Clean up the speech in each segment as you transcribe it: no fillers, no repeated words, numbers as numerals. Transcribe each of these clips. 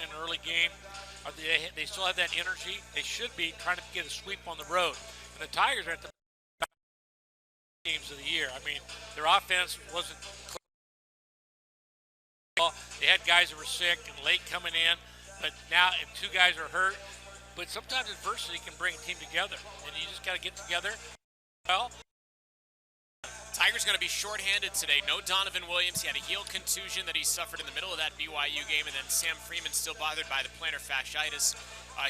in an early game. They still have that energy. They should be trying to get a sweep on the road. And the Tigers are at the games of the year. I mean, their offense wasn't. They had guys that were sick and late coming in, but now if two guys are hurt. But sometimes adversity can bring a team together, and you just got to get together. Well, Tigers going to be shorthanded today. No Donovan Williams. He had a heel contusion that he suffered in the middle of that BYU game, and then Sam Freeman still bothered by the plantar fasciitis.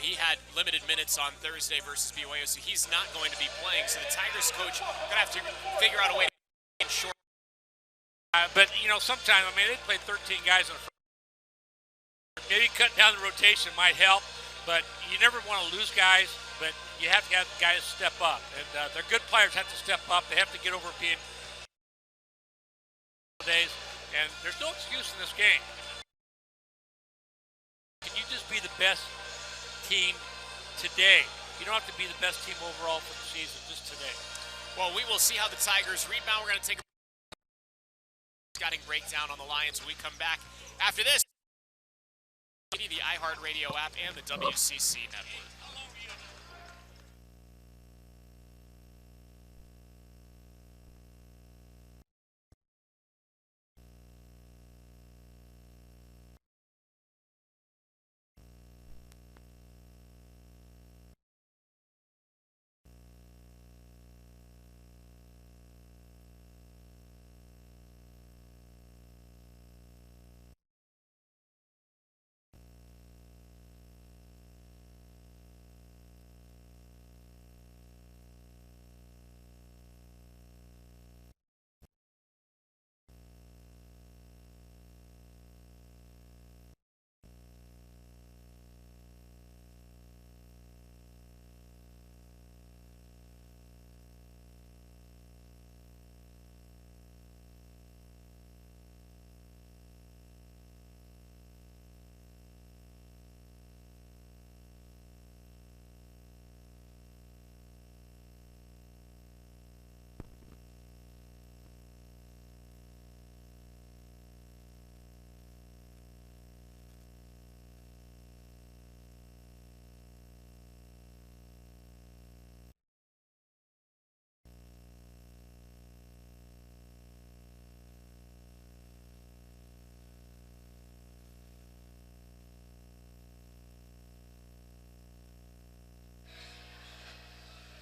He had limited minutes on Thursday versus BYU, so he's not going to be playing. So the Tigers coach going to have to figure out a way to get short. But, you know, sometimes, I mean, they played 13 guys in the first. Maybe cutting down the rotation might help, but you never want to lose guys, but you have to have guys step up. And their good players have to step up. They have to get over being days, and there's no excuse in this game. Can you just be the best team today? You don't have to be the best team overall for the season, just today. Well, we will see how the Tigers rebound. We're going to take a scouting breakdown on the Lions when we come back after this. The iHeartRadio app and the WCC network.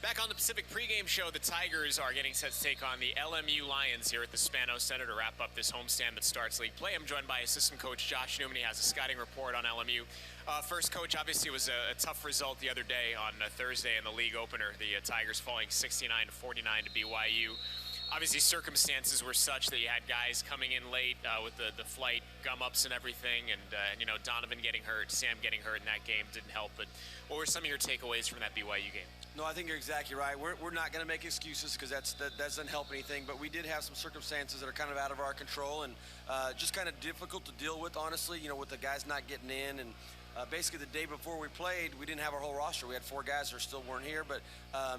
Back on the Pacific pregame show, the Tigers are getting set to take on the LMU Lions here at the Spano Center to wrap up this homestand that starts league play. I'm joined by assistant coach Josh Newman. He has a scouting report on LMU. First, coach, obviously it was a tough result the other day on Thursday in the league opener. The Tigers falling 69-49 to BYU. Obviously, circumstances were such that you had guys coming in late with the flight gum-ups and everything, and you know, Donovan getting hurt, Sam getting hurt in that game didn't help. But what were some of your takeaways from that BYU game? No, I think you're exactly right. We're not going to make excuses because that doesn't help anything. But we did have some circumstances that are kind of out of our control and just kind of difficult to deal with, honestly. You know, with the guys not getting in and. Basically, the day before we played, we didn't have our whole roster. We had 4 guys that still weren't here, but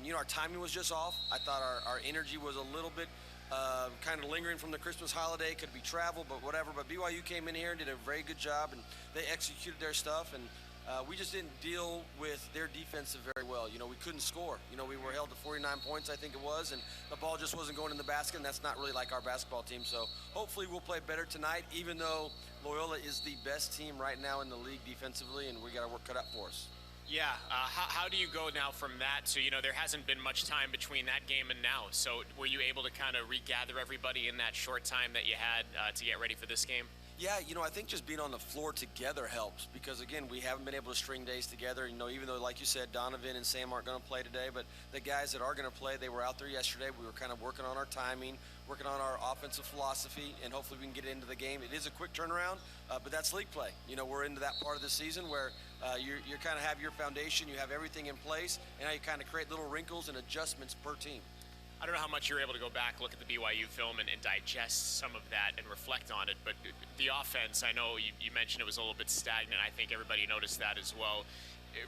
you know, our timing was just off. I thought our energy was a little bit kind of lingering from the Christmas holiday. Could be travel, but whatever. But BYU came in here and did a very good job, and they executed their stuff, and we just didn't deal with their defensive very well. You know, we couldn't score. You know, we were held to 49 points, I think it was, and the ball just wasn't going in the basket, and that's not really like our basketball team. So hopefully we'll play better tonight, even though Loyola is the best team right now in the league defensively, and we got our work cut out for us. Yeah, how do you go now from that to, you know, there hasn't been much time between that game and now, so were you able to kind of regather everybody in that short time that you had to get ready for this game? Yeah, you know, I think just being on the floor together helps because, again, we haven't been able to string days together. You know, even though, like you said, Donovan and Sam aren't going to play today, but the guys that are going to play, they were out there yesterday. We were kind of working on our timing, working on our offensive philosophy, and hopefully we can get into the game. It is a quick turnaround, but that's league play. You know, we're into that part of the season where you kind of have your foundation, you have everything in place, and now you kind of create little wrinkles and adjustments per team. I don't know how much you're able to go back, look at the BYU film, and digest some of that and reflect on it, but the offense, I know you mentioned it was a little bit stagnant. I think everybody noticed that as well.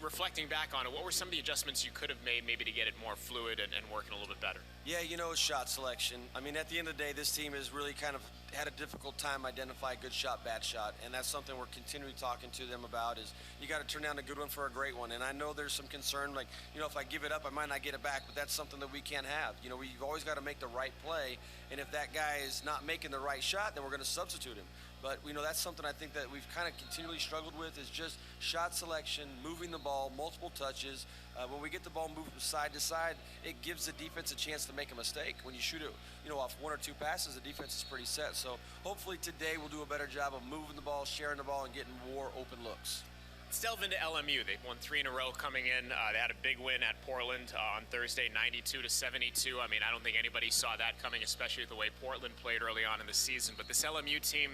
reflecting back on it, what were some of the adjustments you could have made maybe to get it more fluid and working a little bit better? Yeah, shot selection. I mean, at the end of the day, this team has really kind of had a difficult time identifying good shot, bad shot, and that's something we're continually talking to them about. Is you got to turn down a good one for a great one. And I know there's some concern, like if I give it up, I might not get it back, but that's something that we can't have. We've always got to make the right play, and if that guy is not making the right shot, then we're going to substitute him. But that's something I think that we've kind of continually struggled with is just shot selection, moving the ball, multiple touches. When we get the ball moved from side to side, it gives the defense a chance to make a mistake. When you shoot it, off one or two passes, the defense is pretty set. So hopefully today we'll do a better job of moving the ball, sharing the ball, and getting more open looks. Let's delve into LMU. They've won 3 in a row coming in. They had a big win at Portland on Thursday, 92-72. I mean, I don't think anybody saw that coming, especially the way Portland played early on in the season. But this LMU team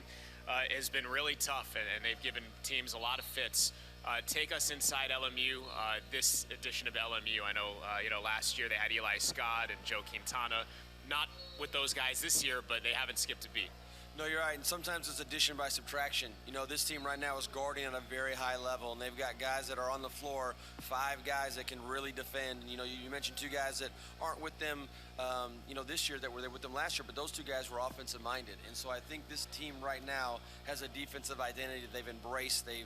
has been really tough, and they've given teams a lot of fits. Take us inside LMU, this edition of LMU. I know, last year they had Eli Scott and Joe Quintana. Not with those guys this year, but they haven't skipped a beat. No, you're right, and sometimes it's addition by subtraction. This team right now is guarding at a very high level, and they've got guys that are on the floor, 5 guys that can really defend. You mentioned 2 guys that aren't with them, this year that were there with them last year, but those 2 guys were offensive-minded. And so I think this team right now has a defensive identity that they've embraced, they've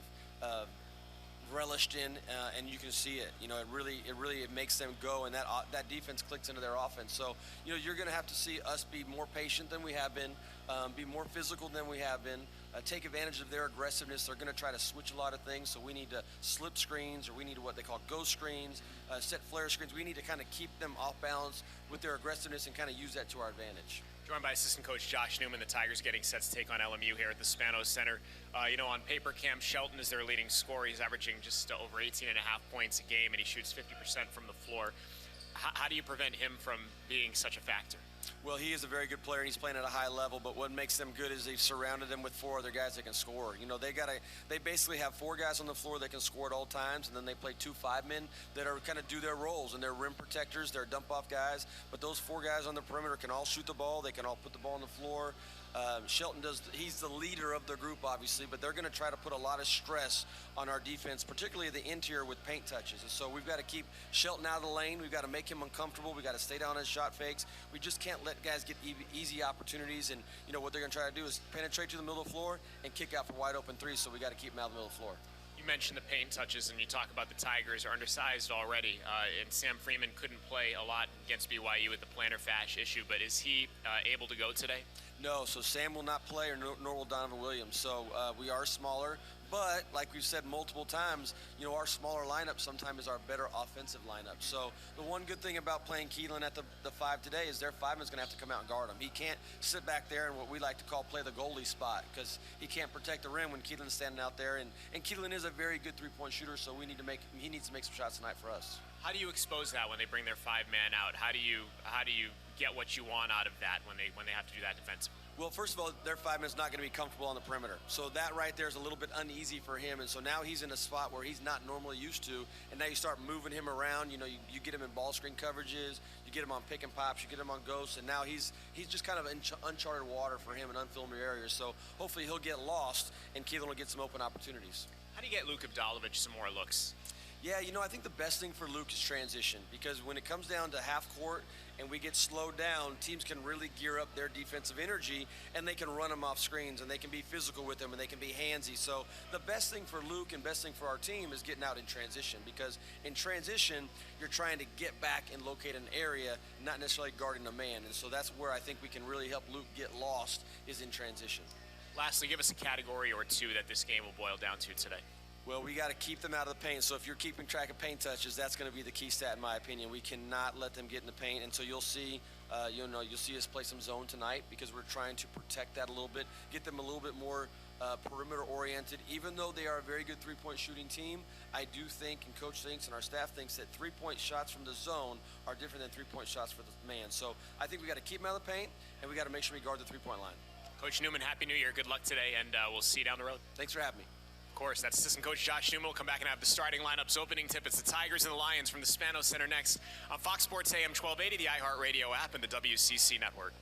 relished in, and you can see it. It makes them go, and that defense clicks into their offense. So you're going to have to see us be more patient than we have been, be more physical than we have been, take advantage of their aggressiveness. They're going to try to switch a lot of things, so we need to slip screens, or we need to what they call ghost screens, set flare screens. We need to kind of keep them off balance with their aggressiveness and kind of use that to our advantage. Joined by assistant coach Josh Newman, the Tigers getting set to take on LMU here at the Spano Center. On paper, Cam Shelton is their leading scorer. He's averaging just over 18.5 points a game, and he shoots 50% from the floor. How do you prevent him from being such a factor? Well, he is a very good player, and he's playing at a high level, but what makes them good is they've surrounded them with 4 other guys that can score. They basically have 4 guys on the floor that can score at all times, and then they play 2 5-men that are kind of do their roles, and they're rim protectors, they're dump-off guys, but those 4 guys on the perimeter can all shoot the ball, they can all put the ball on the floor. Shelton he's the leader of the group, obviously, but they're going to try to put a lot of stress on our defense, particularly the interior with paint touches. And so we've got to keep Shelton out of the lane. We've got to make him uncomfortable. We've got to stay down his shot fakes. We just can't let guys get easy opportunities. And, what they're going to try to do is penetrate to the middle of the floor and kick out for wide open threes, so we got to keep them out of the middle of the floor. You mentioned the paint touches, and you talk about the Tigers are undersized already, and Sam Freeman couldn't play a lot against BYU with the plantar fascia issue, but is he able to go today? No, so Sam will not play, nor will Donovan Williams. So we are smaller, but like we've said multiple times, our smaller lineup sometimes is our better offensive lineup. So the one good thing about playing Keelan at the 5 today is their 5-man's going to have to come out and guard him. He can't sit back there in what we like to call play the goalie spot, because he can't protect the rim when Keelan's standing out there. And Keelan is a very good 3-point shooter, so he needs to make some shots tonight for us. How do you expose that when they bring their 5-man out? How do you get what you want out of that when they have to do that defensively? Well, first of all, their 5-man's not going to be comfortable on the perimeter. So that right there is a little bit uneasy for him. And so now he's in a spot where he's not normally used to. And now you start moving him around. You get him in ball screen coverages. You get him on pick and pops. You get him on ghosts. And now he's just kind of in uncharted water for him in unfamiliar areas. So hopefully he'll get lost and Keelan will get some open opportunities. How do you get Luke Avdalovic some more looks? Yeah, I think the best thing for Luke is transition, because when it comes down to half court and we get slowed down, teams can really gear up their defensive energy, and they can run them off screens, and they can be physical with them, and they can be handsy. So the best thing for Luke and best thing for our team is getting out in transition, because in transition, you're trying to get back and locate an area, not necessarily guarding a man. And so that's where I think we can really help Luke get lost, is in transition. Lastly, give us a category or 2 that this game will boil down to today. Well, we got to keep them out of the paint. So if you're keeping track of paint touches, that's going to be the key stat in my opinion. We cannot let them get in the paint, and so you'll see us play some zone tonight, because we're trying to protect that a little bit, get them a little bit more perimeter oriented. Even though they are a very good 3-point shooting team, I do think, and coach thinks, and our staff thinks, that 3-point shots from the zone are different than 3-point shots for the man. So I think we got to keep them out of the paint, and we got to make sure we guard the 3-point line. Coach Newman, Happy New Year. Good luck today, and we'll see you down the road. Thanks for having me. Of course, that's assistant coach Josh Newman. We'll come back and have the starting lineups opening tip. It's the Tigers and the Lions from the Spano Center next on Fox Sports AM 1280, the iHeartRadio app, and the WCC network.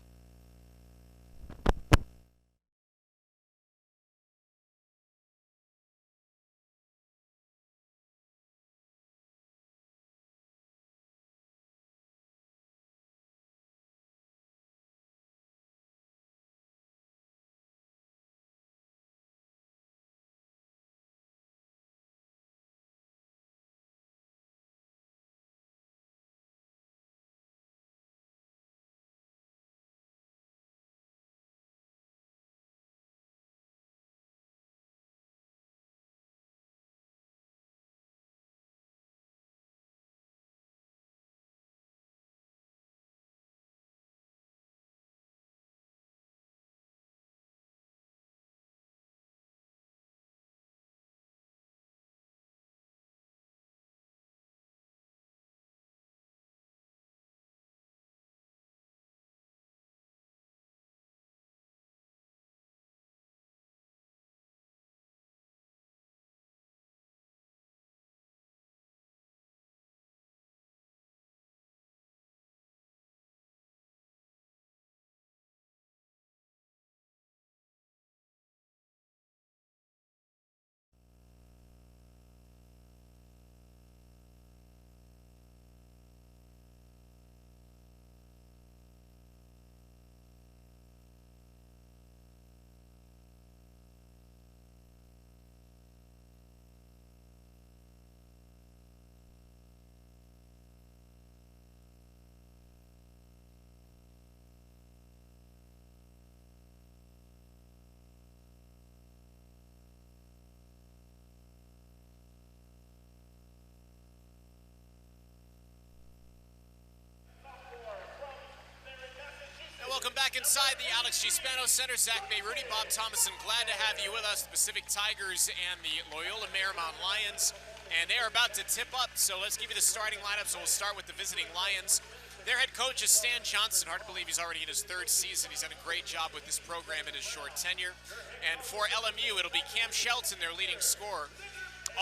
Back inside the Alex G. Spano Center, Zach Bay, Rudy, Bob Thomason, glad to have you with us. The Pacific Tigers and the Loyola Marymount Lions, and they are about to tip up, so let's give you the starting lineup. So we'll start with the visiting Lions. Their head coach is Stan Johnson. Hard to believe he's already in his third season. He's done a great job with this program in his short tenure. And for LMU, it'll be Cam Shelton, their leading scorer.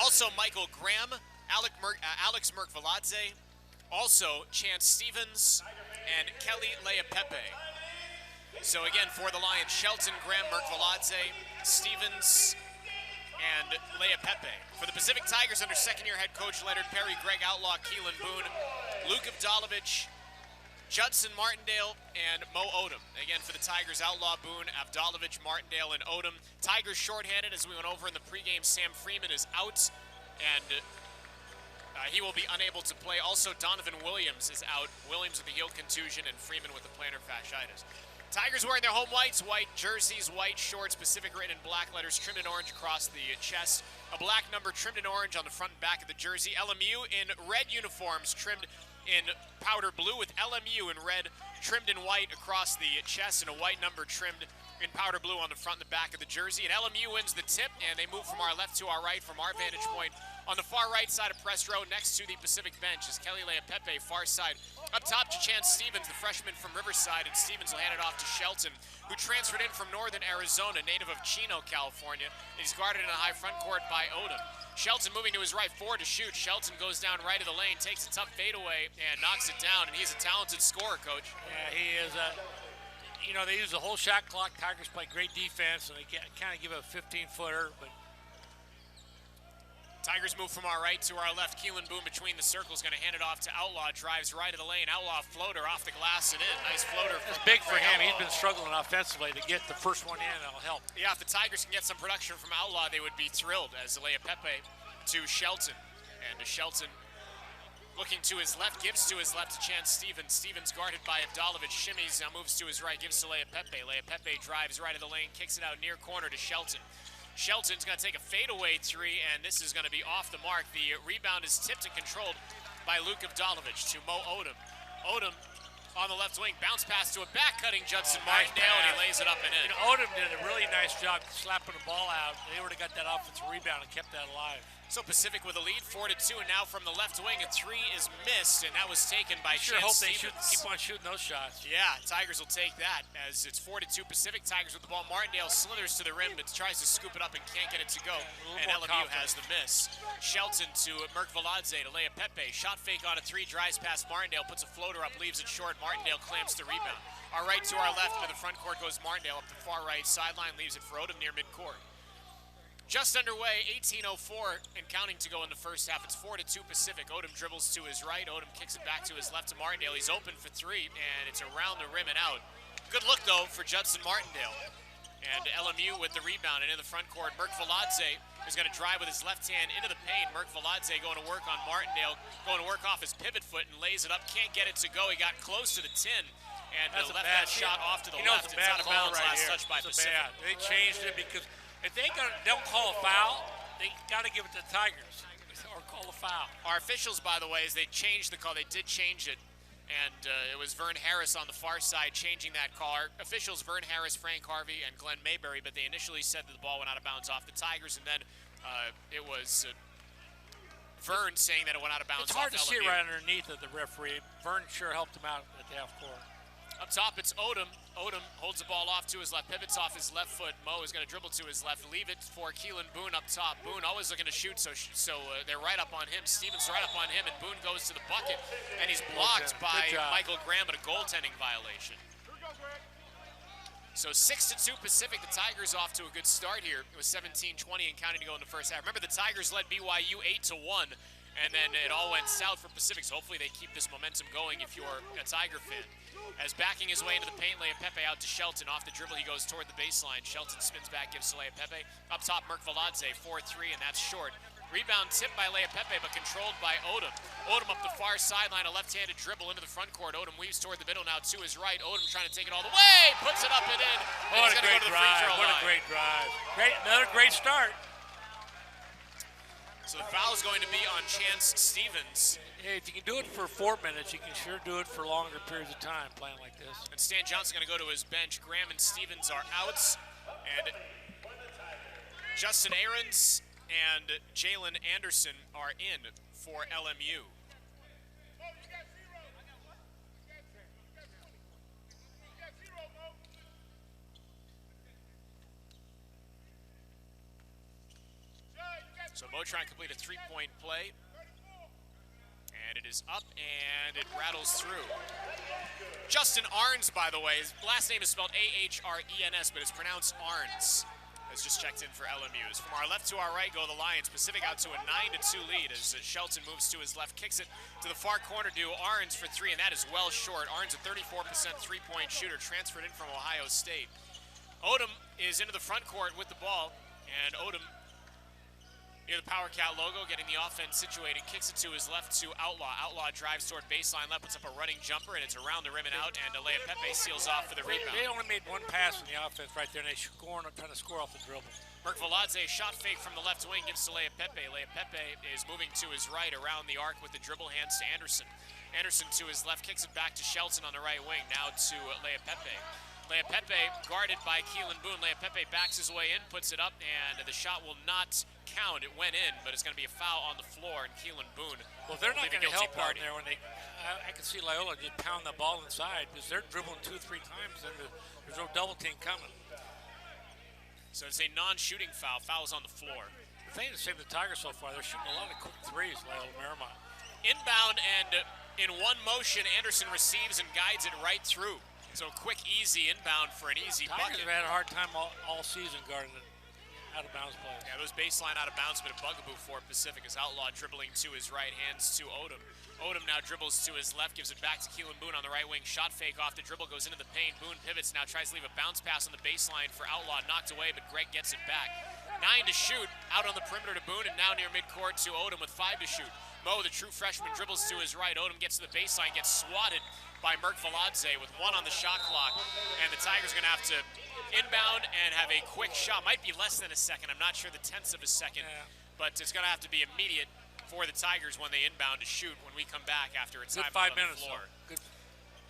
Also Michael Graham, Alex Merkvaladze, also Chance Stevens, and Kelly Leapepe. So again, for the Lions, Shelton, Graham, Merkvaladze, Stevens, and Leapepe. For the Pacific Tigers, under second-year head coach Leonard Perry, Greg Outlaw, Keelan Boone, Luke Avdalovich, Judson Martindale, and Mo Odom. Again, for the Tigers, Outlaw, Boone, Avdalovich, Martindale, and Odom. Tigers shorthanded, as we went over in the pregame. Sam Freeman is out, and he will be unable to play. Also, Donovan Williams is out. Williams with a heel contusion, and Freeman with a plantar fasciitis. Tigers wearing their home whites, white jerseys, white shorts, Pacific written in black letters, trimmed in orange across the chest. A black number trimmed in orange on the front and back of the jersey. LMU in red uniforms, trimmed in powder blue, with LMU in red, trimmed in white across the chest, and a white number trimmed in powder blue on the front and the back of the jersey. And LMU wins the tip, and they move from our left to our right, from our vantage point on the far right side of press row next to the Pacific bench is Kelly Leapepe, far side. Up top to Chance Stevens, the freshman from Riverside, and Stevens will hand it off to Shelton, who transferred in from northern Arizona, native of Chino, California. He's guarded in a high front court by Odom. Shelton moving to his right, forward to shoot. Shelton goes down right of the lane, takes a tough fadeaway, and knocks it down, and he's a talented scorer, Coach. Yeah, he is. You know, they use the whole shot clock. Tigers play great defense, and they kind of give a 15-footer, but Tigers move from our right to our left. Keelan Boone between the circles, going to hand it off to Outlaw. Drives right of the lane. Outlaw floater off the glass and in. Nice floater. It's big for him. He's been struggling offensively. To get the first one in, that'll help. Yeah, if the Tigers can get some production from Outlaw, they would be thrilled. As Leapepe to Shelton. And to Shelton looking to his left, gives to his left to Chance Stevens. Stevens guarded by Avdalovich. Shimmies, now moves to his right, gives to Leapepe. Leapepe drives right of the lane, kicks it out near corner to Shelton. Shelton's going to take a fadeaway three, and this is going to be off the mark. The rebound is tipped and controlled by Luke Avdalovich to Mo Odom. Odom on the left wing, bounce pass to a back-cutting Judson Martindale, and he lays it up and in. You know, Odom did a really nice job slapping the ball out. They would have got that offensive rebound and kept that alive. So Pacific with a lead, 4-2, and now from the left wing, a three is missed, and that was taken by Chance Stevens. Hope they keep on shooting those shots. Yeah, Tigers will take that as it's 4-2 Pacific. Tigers with the ball. Martindale slithers to the rim, but tries to scoop it up and can't get it to go. And LMU has the miss. Shelton to Merkvaladze to Leapepe. Shot fake on a three, drives past Martindale, puts a floater up, leaves it short. Martindale clamps the rebound. Our right to our left, into the front court goes Martindale up the far right sideline, leaves it for Odom near midcourt. Just underway, 18:04 and counting to go in the first half. It's 4-2 Pacific. Odom dribbles to his right. Odom kicks it back to his left to Martindale. He's open for three, and it's around the rim and out. Good look, though, for Judson Martindale. And LMU with the rebound, and in the front court, Merkvaladze is going to drive with his left hand into the paint. Merkvaladze going to work on Martindale, going to work off his pivot foot and lays it up. Can't get it to go. He got close to the tin. And left that shot off to the left. It's out of bounds right last touch by Pacific. They changed it because if they don't call a foul, they got to give it to the Tigers or call a foul. Our officials, by the way, as they changed the call, they did change it. And it was Vern Harris on the far side changing that call. Our officials, Vern Harris, Frank Harvey, and Glenn Mayberry, but they initially said that the ball went out of bounds off the Tigers, and then it was Vern saying that it went out of bounds off LMU. It's hard to see right underneath of the referee. Vern sure helped him out at the half court. Up top, it's Odom. Odom holds the ball off to his left, pivots off his left foot. Mo is going to dribble to his left, leave it for Keelan Boone up top. Boone always looking to shoot, so they're right up on him. Stevens right up on him, and Boone goes to the bucket, and he's blocked by Michael Graham at a goaltending violation. So 6-2 Pacific. The Tigers off to a good start here. It was 17-20 and counting to go in the first half. Remember, the Tigers led BYU 8-1. And then it all went south for Pacific, so hopefully they keep this momentum going if you're a Tiger fan. As backing his way into the paint, Leapepe out to Shelton. Off the dribble, he goes toward the baseline. Shelton spins back, gives to Leapepe. Up top, Merkvaladze, 4-3, and that's short. Rebound tipped by Leapepe, but controlled by Odom. Odom up the far sideline, a left-handed dribble into the front court. Odom weaves toward the middle now to his right. Odom trying to take it all the way, puts it up and in. What a great drive, what a great drive. Another great start. So the foul is going to be on Chance Stevens. Hey, if you can do it for 4 minutes, you can sure do it for longer periods of time playing like this. And Stan Johnson going to go to his bench. Graham and Stevens are outs. And Justin Ahrens and Jalen Anderson are in for LMU. So Motron completed a three-point play. And it is up, and it rattles through. Justin Arns, by the way, his last name is spelled A-H-R-E-N-S, but it's pronounced Arns. Has just checked in for LMU. From our left to our right go the Lions. Pacific out to a 9-2 lead as Shelton moves to his left, kicks it to the far corner to Arns for three, and that is well short. Arns, a 34% three-point shooter, transferred in from Ohio State. Odom is into the front court with the ball, and Odom, near the Power Cat logo, getting the offense situated, kicks it to his left to Outlaw. Outlaw drives toward baseline left, puts up a running jumper, and it's around the rim and out, and Alea Pepe seals off for the rebound. They only made one pass in the offense right there, and they trying to score off the dribble. Merkvaladze, shot fake from the left wing, gives to Alea Pepe. Alea Pepe is moving to his right around the arc with the dribble, hands to Anderson. Anderson to his left, kicks it back to Shelton on the right wing, now to Alea Pepe. Alea Pepe guarded by Keelan Boone. Alea Pepe backs his way in, puts it up, and the shot will not count. It went in, but it's going to be a foul on the floor, and Keelan Boone. Well, they're not going to help out there when they. I can see Loyola just pound the ball inside because they're dribbling 2-3 times, and there's no double team coming. So it's a non-shooting foul. Foul's on the floor. The thing that's saved the Tigers so far, they're shooting a lot of quick threes, Loyola Marymount. Inbound, and in one motion, Anderson receives and guides it right through. So quick, easy inbound for an easy Tigers bucket. have had a hard time all season guarding it. Out of bounds play. Yeah, those baseline out of bounds, but a bugaboo for Pacific as Outlaw dribbling to his right, hands to Odom. Odom now dribbles to his left, gives it back to Keelan Boone on the right wing. Shot fake off the dribble, goes into the paint. Boone pivots, now tries to leave a bounce pass on the baseline for Outlaw. Knocked away, but Greg gets it back. 9 to shoot, out on the perimeter to Boone, and now near midcourt to Odom with 5 to shoot. Mo, the true freshman, dribbles to his right. Odom gets to the baseline, gets swatted by Merkvaladze with 1 on the shot clock. And the Tigers are going to have to inbound and have a quick shot. Might be less than a second. I'm not sure the tenths of a second. Yeah. But it's going to have to be immediate for the Tigers when they inbound to shoot when we come back after a time out 5 minutes on the floor. Good.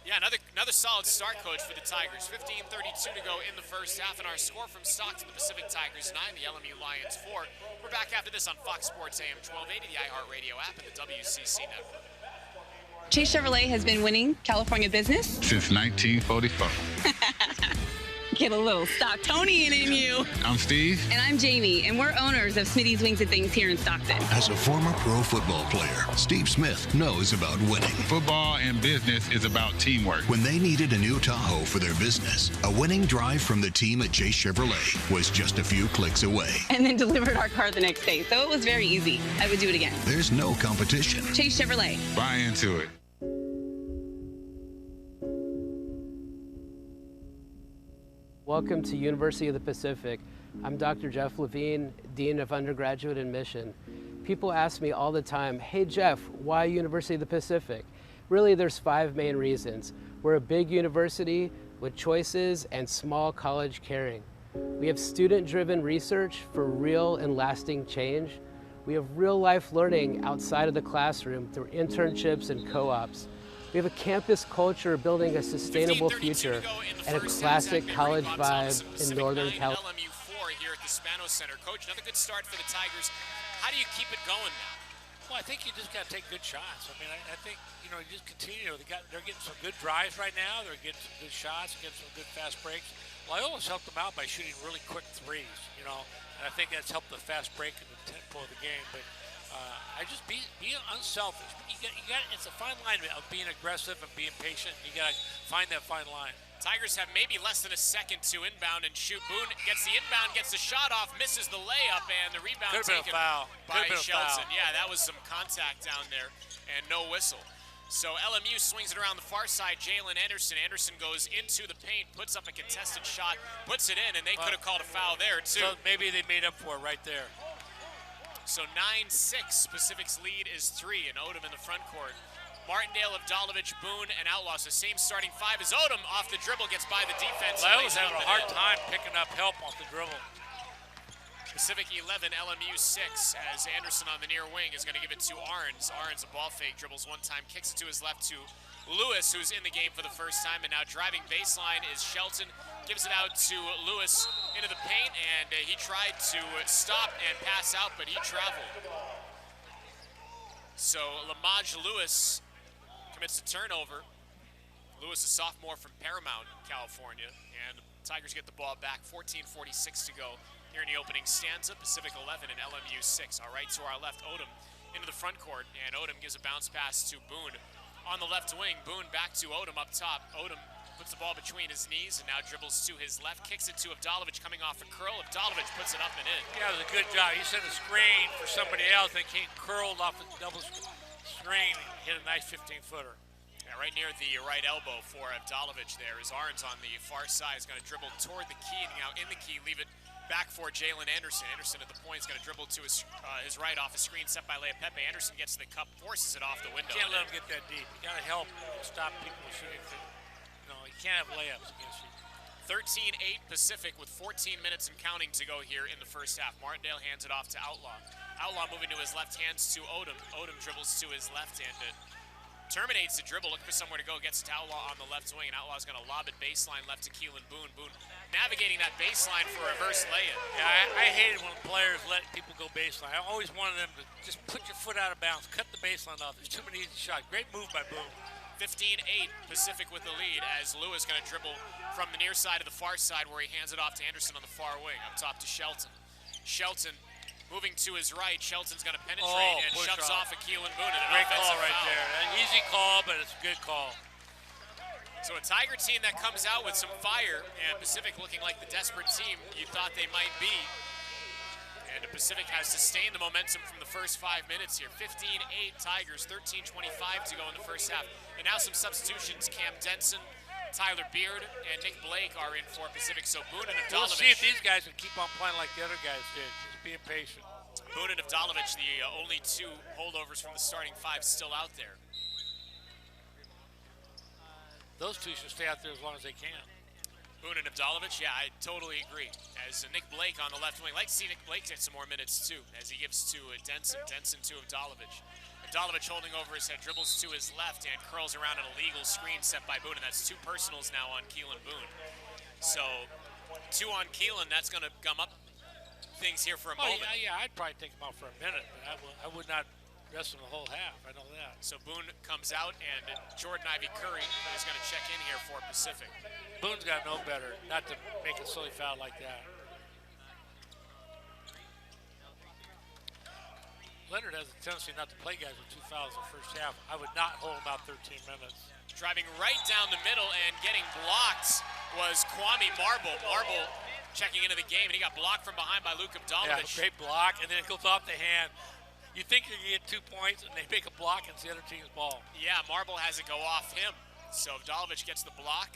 Yeah, another solid start, Coach, for the Tigers. 15:32 to go in the first half, and our score from Stockton, the Pacific Tigers 9, the LMU Lions 4. We're back after this on Fox Sports AM 1280, the iHeartRadio app, and the WCC network. Chase Chevrolet has been winning California business since 1944. Get a little Stocktonian in you. I'm Steve. And I'm Jamie, and we're owners of Smitty's Wings and Things here in Stockton. As a former pro football player, Steve Smith knows about winning. Football and business is about teamwork. When they needed a new Tahoe for their business, a winning drive from the team at Chase Chevrolet was just a few clicks away. And then delivered our car the next day, so it was very easy. I would do it again. There's no competition. Chase Chevrolet. Buy into it. Welcome to University of the Pacific. I'm Dr. Jeff Levine, Dean of Undergraduate Admission. People ask me all the time, hey Jeff, why University of the Pacific? Really, there's 5 main reasons. We're a big university with choices and small college caring. We have student-driven research for real and lasting change. We have real-life learning outside of the classroom through internships and co-ops. We have a campus culture building a sustainable future and a classic college vibe in Northern California. LMU 4 here at the Spanos Center. Coach, another good start for the Tigers. How do you keep it going now? Well, I think you just got to take good shots. I mean, I think, you just continue. They're getting some good drives right now. They're getting some good shots, getting some good fast breaks. Loyola's helped them out by shooting really quick threes, and I think that's helped the fast break and the tempo of the game. But I just be unselfish. It's a fine line of being aggressive and being patient. You got to find that fine line. Tigers have maybe less than a second to inbound and shoot. Boone gets the inbound, gets the shot off, misses the layup, and the rebound taken by Shelton. Yeah, that was some contact down there, and no whistle. So LMU swings it around the far side. Jalen Anderson. Anderson goes into the paint, puts up a contested shot, puts it in, and they could have called a foul there, too. So maybe they made up for it right there. So 9-6, Pacific's lead is 3, and Odom in the front court. Martindale, Avdalovich, Boone, and Outlaw. So same starting 5 as Odom. Off the dribble, gets by the defense. Loyola's having a hard time picking up help off the dribble. Pacific 11, LMU 6, as Anderson on the near wing is going to give it to Arns. Arns, a ball fake, dribbles one time, kicks it to his left to Lewis, who's in the game for the first time, and now driving baseline is Shelton. Gives it out to Lewis into the paint, and he tried to stop and pass out, but he traveled. So Lamaj Lewis commits a turnover. Lewis, a sophomore from Paramount, California, and Tigers get the ball back. 14:46 to go here in the opening stanza. Pacific 11 and LMU 6. All right, to our left, Odom into the front court, and Odom gives a bounce pass to Boone on the left wing. Boone back to Odom up top. Odom puts the ball between his knees and now dribbles to his left, kicks it to Avdalovic coming off a curl. Avdalovic puts it up and in. Yeah, it was a good job. He set a screen for somebody else. They came curled off the double screen and hit a nice 15-footer. Yeah, right near the right elbow for Avdalovic there is Arns on the far side. He's going to dribble toward the key, and now in the key, leave it back for Jalen Anderson. Anderson at the point is going to dribble to his right off a screen set by Lea Pepe. Anderson gets to the cup, forces it off the window. You can't let him get that deep. You got to help stop people shooting. You can't have layups against you. 13-8 Pacific with 14 minutes and counting to go here in the first half. Martindale hands it off to Outlaw. Outlaw moving to his left, hands to Odom. Odom dribbles to his left and terminates the dribble, looking for somewhere to go, gets it to Outlaw on the left wing, and Outlaw's going to lob it baseline left to Keelan Boone. Boone navigating that baseline for a reverse lay-in. Yeah, I hated when players let people go baseline. I always wanted them to just put your foot out of bounds, cut the baseline off. There's too many easy shots. Great move by Boone. 15-8 Pacific with the lead as Lewis going to dribble from the near side to the far side where he hands it off to Anderson on the far wing. Up top to Shelton. Shelton moving to his right. Shelton's going to penetrate and shoves off a Keelan Boone. Great call right there. An easy call, but it's a good call. So a Tiger team that comes out with some fire, and Pacific looking like the desperate team you thought they might be. And the Pacific has sustained the momentum from the first 5 minutes here. 15-8 Tigers, 13:25 to go in the first half. And now some substitutions. Cam Denson, Tyler Beard, and Nick Blake are in for Pacific. So Boone and Avdalovic. We'll see if these guys can keep on playing like the other guys did. Just being patient. Boone and Avdalovic, the only two holdovers from the starting five still out there. Those two should stay out there as long as they can. Boone and Avdalovic, yeah, I totally agree. As Nick Blake on the left wing, I'd like to see Nick Blake get some more minutes too, as he gives to Denson. Denson to Avdalovic. Avdalovic holding over his head, dribbles to his left and curls around an illegal screen set by Boone, and that's two personals now on Keelan Boone. So, two on Keelan, that's going to gum up things here for a moment. Yeah, I'd probably take him out for a minute, but I would not rest him the whole half, I know that. So Boone comes out, and Jordan Ivy Curry is going to check in here for Pacific. Boone's got to know better not to make a silly foul like that. Leonard has a tendency not to play guys with two fouls in the first half. I would not hold him out 13 minutes. Driving right down the middle and getting blocked was Kwame Marble. Marble checking into the game, and he got blocked from behind by Luke Avdalovic. Yeah, great block, and then it goes off the hand. You think you're going to get 2 points, and they make a block, and it's the other team's ball. Yeah, Marble has it go off him. So Avdalovic gets the block,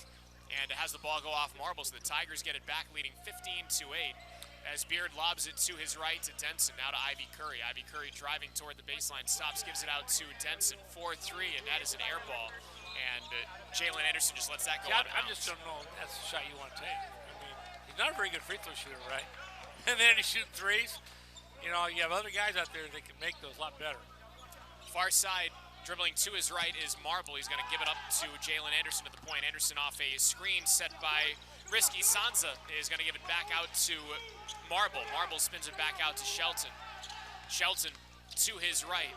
and has the ball go off Marble, so the Tigers get it back, leading 15-8. As Beard lobs it to his right to Denson, now to Ivy Curry. Ivy Curry driving toward the baseline, stops, gives it out to Denson. 4-3, and that is an air ball. And Jalen Anderson just lets that go out of bounds. I just don't know if that's the shot you want to take. I mean, he's not a very good free throw shooter, right? And then he's shooting threes. You know, you have other guys out there that can make those a lot better. Far side, dribbling to his right is Marble. He's going to give it up to Jalen Anderson at the point. Anderson off a screen set by Risky Sansa is going to give it back out to Marble. Marble spins it back out to Shelton. Shelton to his right,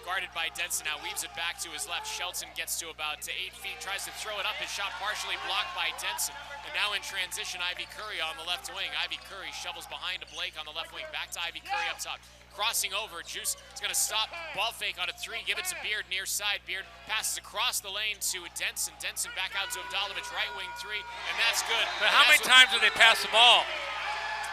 guarded by Denson, now weaves it back to his left. Shelton gets to about 8 feet, tries to throw it up. His shot partially blocked by Denson. And now in transition, Ivy Curry on the left wing. Ivy Curry shovels behind to Blake on the left wing. Back to Ivy Curry up top. Crossing over, Juice is going to stop. Ball fake on a three, give it to Beard near side. Beard passes across the lane to Denson. Denson back out to Avdalovic, right wing three, and that's good. But how many times do they pass the ball?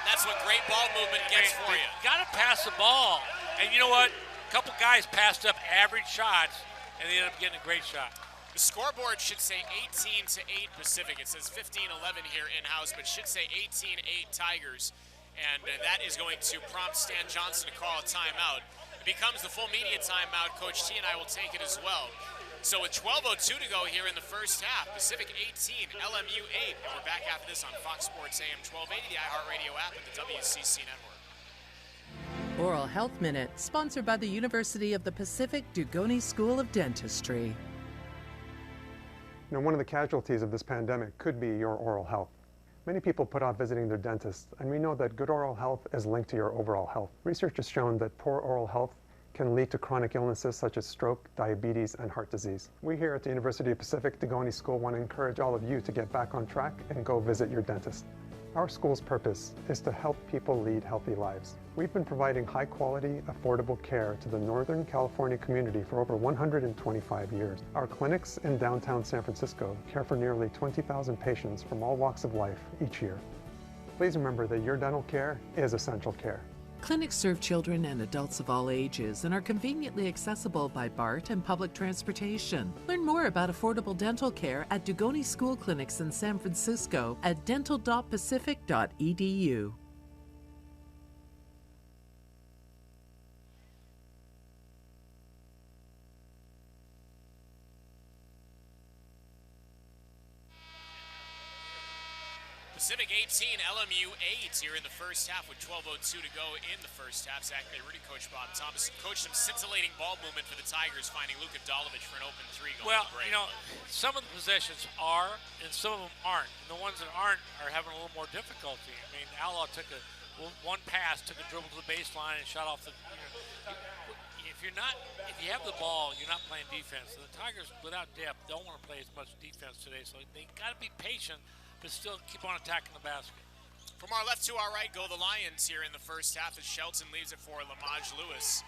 That's what great ball movement gets for you. Got to pass the ball. And you know what? A couple guys passed up average shots, and they ended up getting a great shot. The scoreboard should say 18-8 Pacific. It says 15-11 here in-house, but should say 18-8 Tigers. And that is going to prompt Stan Johnson to call a timeout. It becomes the full media timeout. Coach T and I will take it as well. So with 12:02 to go here in the first half, Pacific 18, LMU 8. And we're back after this on Fox Sports AM 1280, the iHeartRadio app, and the WCC network. Oral Health Minute, sponsored by the University of the Pacific Dugoni School of Dentistry. You know, one of the casualties of this pandemic could be your oral health. Many people put off visiting their dentist, and we know that good oral health is linked to your overall health. Research has shown that poor oral health can lead to chronic illnesses such as stroke, diabetes, and heart disease. We here at the University of Pacific Dugoni School want to encourage all of you to get back on track and go visit your dentist. Our school's purpose is to help people lead healthy lives. We've been providing high-quality, affordable care to the Northern California community for over 125 years. Our clinics in downtown San Francisco care for nearly 20,000 patients from all walks of life each year. Please remember that your dental care is essential care. Clinics serve children and adults of all ages and are conveniently accessible by BART and public transportation. Learn more about affordable dental care at Dugoni School Clinics in San Francisco at dental.pacific.edu. Pacific 18, LMU 8 here in the first half with 12:02 to go in the first half. Zach Rudy, Coach Bob Thomas, coached some scintillating ball movement for the Tigers, finding Luka Dolovich for an open three going to break. You know, some of the possessions are, and some of them aren't. And the ones that aren't are having a little more difficulty. I mean, Outlaw took one pass, took a dribble to the baseline, and shot off the. If you have the ball, you're not playing defense. So the Tigers, without depth, don't want to play as much defense today. So they got to be patient, but still keep on attacking the basket. From our left to our right go the Lions here in the first half as Shelton leaves it for Lamaj Lewis.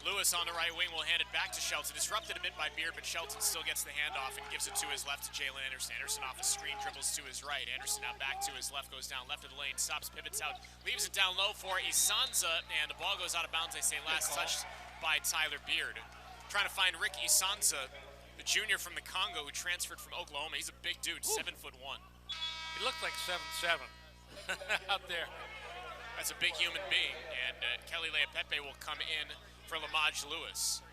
Lewis on the right wing will hand it back to Shelton. Disrupted a bit by Beard, but Shelton still gets the handoff and gives it to his left to Jalen Anderson. Anderson off a screen, dribbles to his right. Anderson now back to his left, goes down left of the lane, stops, pivots out, leaves it down low for Isanza, and the ball goes out of bounds, I say last touch by Tyler Beard. Trying to find Rick Isanza, the junior from the Congo who transferred from Oklahoma. He's a big dude, 7'1". He looked like 7'7" out there. That's a big human being, and Kelly Leapepe will come in for Lamaj Lewis.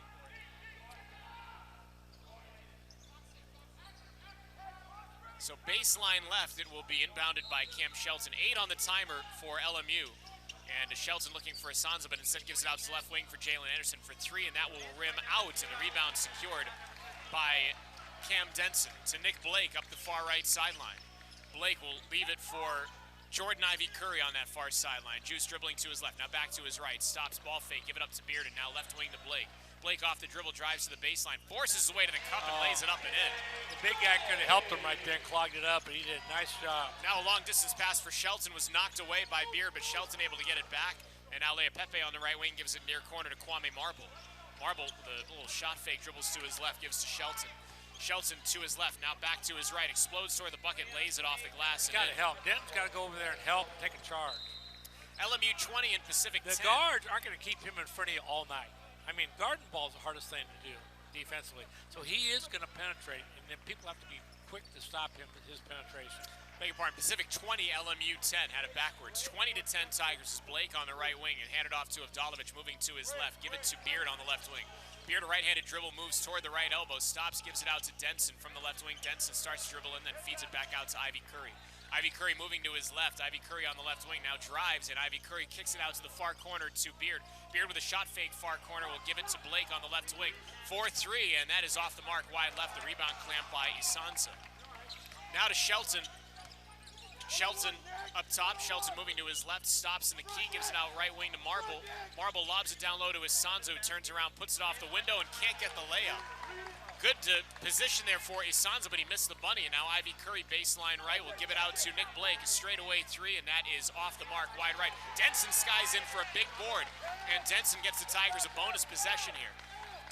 So baseline left, it will be inbounded by Cam Shelton. 8 on the timer for LMU. And Shelton looking for Isanza, but instead gives it out to the left wing for Jalen Anderson for 3, and that will rim out, and the rebound secured by Cam Denson to Nick Blake up the far right sideline. Blake will leave it for Jordan Ivy Curry on that far sideline. Juice dribbling to his left, now back to his right. Stops, ball fake, give it up to Beard, and now left wing to Blake. Blake off the dribble, drives to the baseline, forces his way to the cup and lays it up and in. The big guy could have helped him right there and clogged it up, and he did a nice job. Now a long distance pass for Shelton was knocked away by Beard, but Shelton able to get it back. And now Leapepe on the right wing gives it near corner to Kwame Marble. Marble, the little shot fake, dribbles to his left, gives to Shelton. Shelton to his left, now back to his right, explodes toward the bucket, lays it off the glass. He's got to help. Denton's got to go over there and help and take a charge. LMU 20 and Pacific 10. The guards aren't going to keep him in front of you all night. I mean, guarding ball is the hardest thing to do defensively. So he is going to penetrate, and then people have to be quick to stop him with his penetration. Beg your pardon, Pacific 20, LMU 10, had it backwards. 20-10 Tigers is Blake on the right wing and handed off to Avdalovich moving to his left. Give it to Beard on the left wing. Beard, a right-handed dribble, moves toward the right elbow, stops, gives it out to Denson from the left wing. Denson starts to dribble and then feeds it back out to Ivy Curry. Ivy Curry moving to his left. Ivy Curry on the left wing now drives, and Ivy Curry kicks it out to the far corner to Beard. Beard with a shot fake far corner will give it to Blake on the left wing. 4-3, and that is off the mark wide left. The rebound clamped by Isanza. Now to Shelton. Shelton up top. Shelton moving to his left, stops in the key, gives it out right wing to Marble. Marble lobs it down low to Isanza, who turns around, puts it off the window, and can't get the layup. Good position there for Isanza, but he missed the bunny, and now Ivy Curry baseline right will give it out to Nick Blake, a straightaway 3, and that is off the mark, wide right. Denson skies in for a big board, and Denson gets the Tigers a bonus possession here.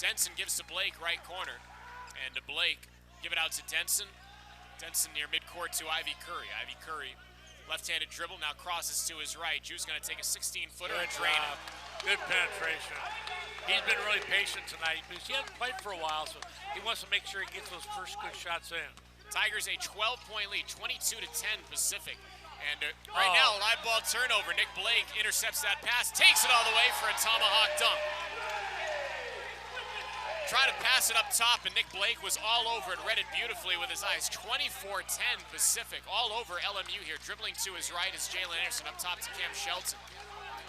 Denson gives to Blake, right corner, and to Blake, give it out to Denson. Denson near midcourt to Ivy Curry. Ivy Curry, left-handed dribble, now crosses to his right. Drew's going to take a 16-footer and drain it. Good penetration. He's been really patient tonight because he hasn't played for a while, so he wants to make sure he gets those first good shots in. Tigers a 12-point lead, 22-10 Pacific. And right now, live ball turnover. Nick Blake intercepts that pass, takes it all the way for a tomahawk dunk. Tried to pass it up top, and Nick Blake was all over it, read it beautifully with his eyes. 24-10 Pacific, all over LMU here. Dribbling to his right is Jalen Anderson, up top to Cam Shelton.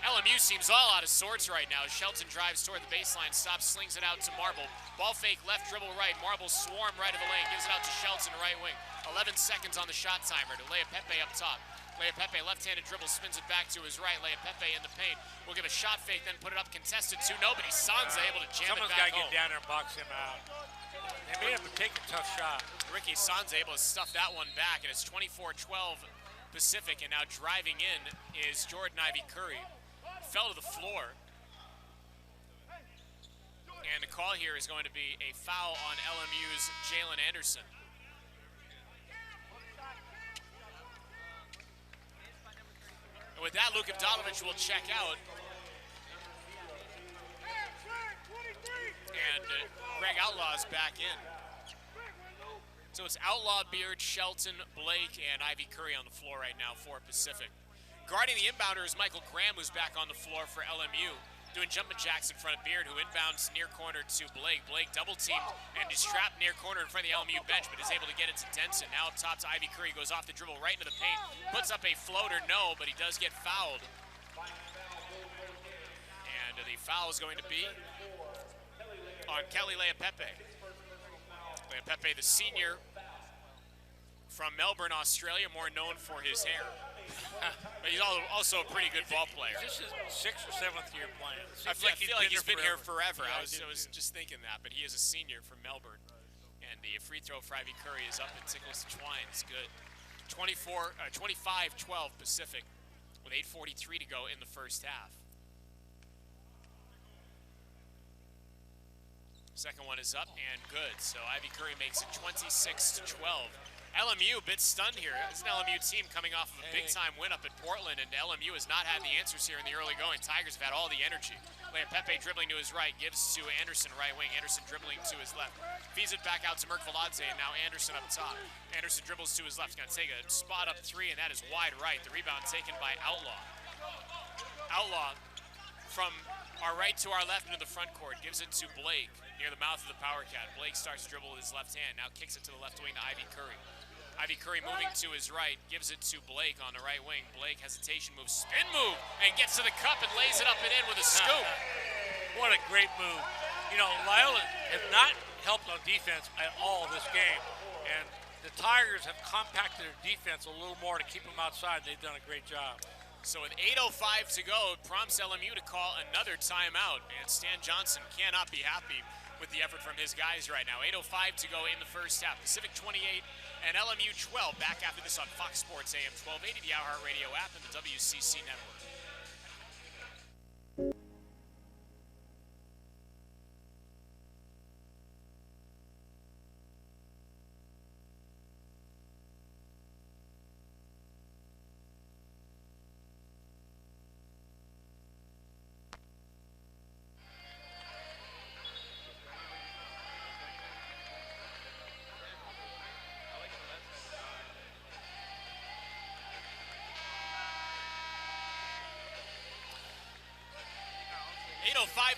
LMU seems all out of sorts right now. Shelton drives toward the baseline, stops, slings it out to Marble. Ball fake, left dribble right. Marble swarm right of the lane, gives it out to Shelton, right wing. 11 seconds on the shot timer to Lea Pepe up top. Lea Pepe, left-handed dribble, spins it back to his right. Lea Pepe in the paint. Will give a shot fake, then put it up contested to nobody. Sanza able to jam it back home. Someone's got to get down there and box him out. They made him take a tough shot. Ricky Sanza able to stuff that one back, and it's 24-12 Pacific, and now driving in is Jordan Ivy Curry. Fell to the floor. And the call here is going to be a foul on LMU's Jalen Anderson. And with that, Luka Vdalovic will check out. And Greg Outlaw's back in. So it's Outlaw, Beard, Shelton, Blake, and Ivy Curry on the floor right now for Pacific. Guarding the inbounder is Michael Graham, who's back on the floor for LMU, doing jumping jacks in front of Beard, who inbounds near corner to Blake. Blake double teamed and is trapped near corner in front of the LMU bench, but is able to get it to Denson. Now up top to Ivy Curry, goes off the dribble right into the paint, puts up a floater, no, but he does get fouled. And the foul is going to be on Kelly Lea Pepe. Lea Pepe, the senior from Melbourne, Australia, more known for his hair. But he's also a pretty good ball player. This is 6th or 7th year playing. I feel like he's been here forever. Yeah, I was just thinking that, but he is a senior from Melbourne. And the free throw for Ivy Curry is up and tickles the twine. It's good. 25-12 Pacific with 8:43 to go in the first half. Second one is up and good. So Ivy Curry makes it 26-12. LMU a bit stunned here. It's an LMU team coming off of a big-time win up at Portland, and LMU has not had the answers here in the early going. Tigers have had all the energy. Lea Pepe dribbling to his right, gives to Anderson right wing. Anderson dribbling to his left. Feeds it back out to Merkviladze, and now Anderson up top. Anderson dribbles to his left. Going to take a spot up three, and that is wide right. The rebound taken by Outlaw. Outlaw from our right to our left into the front court. Gives it to Blake near the mouth of the power cat. Blake starts to dribble with his left hand. Now kicks it to the left wing to Ivy Curry. Ivy Curry moving to his right, gives it to Blake on the right wing. Blake, hesitation move, spin move, and gets to the cup and lays it up and in with a scoop. What a great move. You know, Loyola have not helped on defense at all this game. And the Tigers have compacted their defense a little more to keep them outside. They've done a great job. So with 8:05 to go, it prompts LMU to call another timeout. And Stan Johnson cannot be happy with the effort from his guys right now. 8:05 to go in the first half. Pacific 28 and LMU 12. Back after this on Fox Sports AM 1280, the iHeartRadio app, and the WCC network.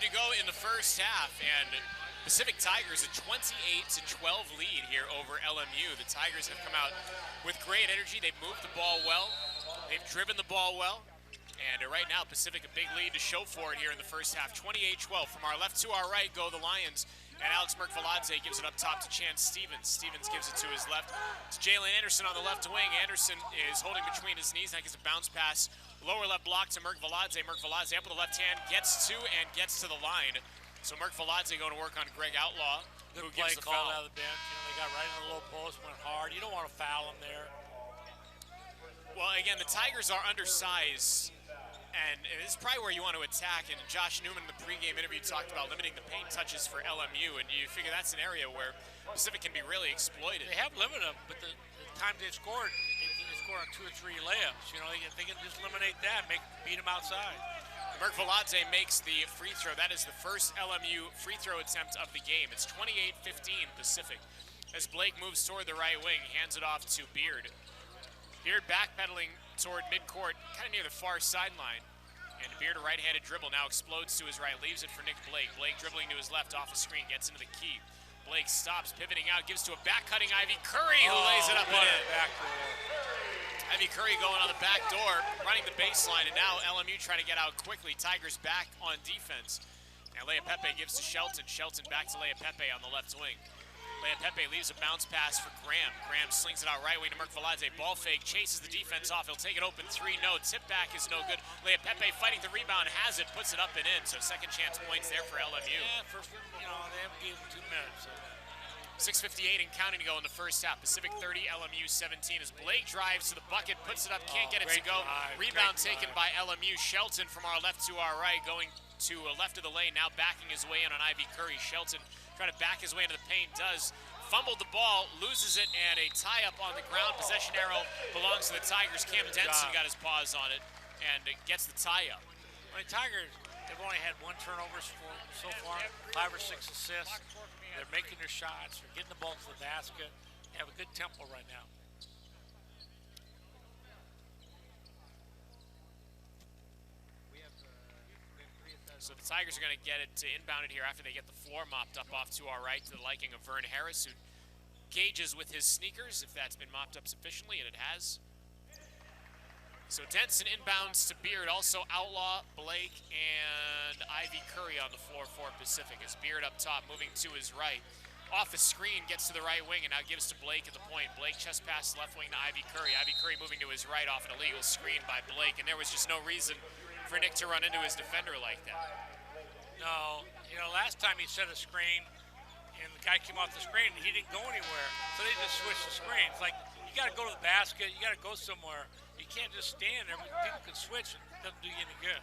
To go in the first half, and Pacific Tigers a 28-12 lead here over LMU. The Tigers have come out with great energy. They've moved the ball well. They've driven the ball well. And right now, Pacific a big lead to show for it here in the first half. 28-12. From our left to our right go the Lions. And Alex Merkviladze gives it up top to Chance Stevens. Stevens gives it to his left to Jalen Anderson on the left wing. Anderson is holding between his knees. That gets a bounce pass. Lower left block to Merkviladze. Merkviladze up with the left hand, gets to and gets to the line. So Merkviladze going to work on Greg Outlaw, who gives the foul. Out of the bench. You know, they got right in the low post, went hard. You don't want to foul him there. Well, again, the Tigers are undersized, and this is probably where you want to attack. And Josh Newman in the pregame interview talked about limiting the paint touches for LMU, and you figure that's an area where Pacific can be really exploited. They have limited them, but the time they scored, they score on 2 or 3 layups. You know, they can just eliminate that, beat them outside. Merkviladze makes the free throw. That is the first LMU free throw attempt of the game. It's 28-15 Pacific. As Blake moves toward the right wing, hands it off to Beard. Beard backpedaling toward midcourt, kind of near the far sideline. And Beard, a right-handed dribble, now explodes to his right, leaves it for Nick Blake. Blake dribbling to his left off the screen, gets into the key. Blake stops, pivoting out, gives to a back-cutting Ivy Curry, who lays it up and in. Ivy Curry going on the back door, running the baseline, and now LMU trying to get out quickly. Tigers back on defense. Now Leapepe gives to Shelton. Shelton back to Leapepe on the left wing. Leapepe leaves a bounce pass for Graham. Graham slings it out right wing to Merkvaladze. Ball fake, chases the defense off. He'll take it open three. No, tip back is no good. Leapepe fighting the rebound, has it, puts it up and in. So second chance points there for LMU. Yeah, first, they haven't given 2 minutes. So. 6:58 and counting to go in the first half. Pacific 30, LMU 17 as Blake drives to the bucket, puts it up, can't get it to go. Rebound taken by LMU. Shelton from our left to our right, going to left of the lane, now backing his way in on Ivy Curry. Shelton trying to back his way into the paint, does. Fumbled the ball, loses it, and a tie-up on the ground. Possession arrow belongs to the Tigers. Cam Denson got his paws on it and gets the tie-up. Well, the Tigers, they've only had 1 turnover so far, 5 or 6 assists. They're making their shots. They're getting the ball to the basket. They have a good tempo right now. So the Tigers are going to get it to inbound it here after they get the floor mopped up off to our right to the liking of Vern Harris, who gauges with his sneakers if that's been mopped up sufficiently, and it has. So Denson inbounds to Beard, also Outlaw, Blake, and Ivy Curry on the floor for Pacific as Beard up top moving to his right. Off the screen, gets to the right wing and now gives to Blake at the point. Blake chest pass left wing to Ivy Curry. Ivy Curry moving to his right off an illegal screen by Blake, and there was just no reason for Nick to run into his defender like that. No, last time he set a screen and the guy came off the screen and he didn't go anywhere, so they just switched the screen. It's like, you got to go to the basket, you got to go somewhere. You can't just stand there. People can switch and it doesn't do you any good.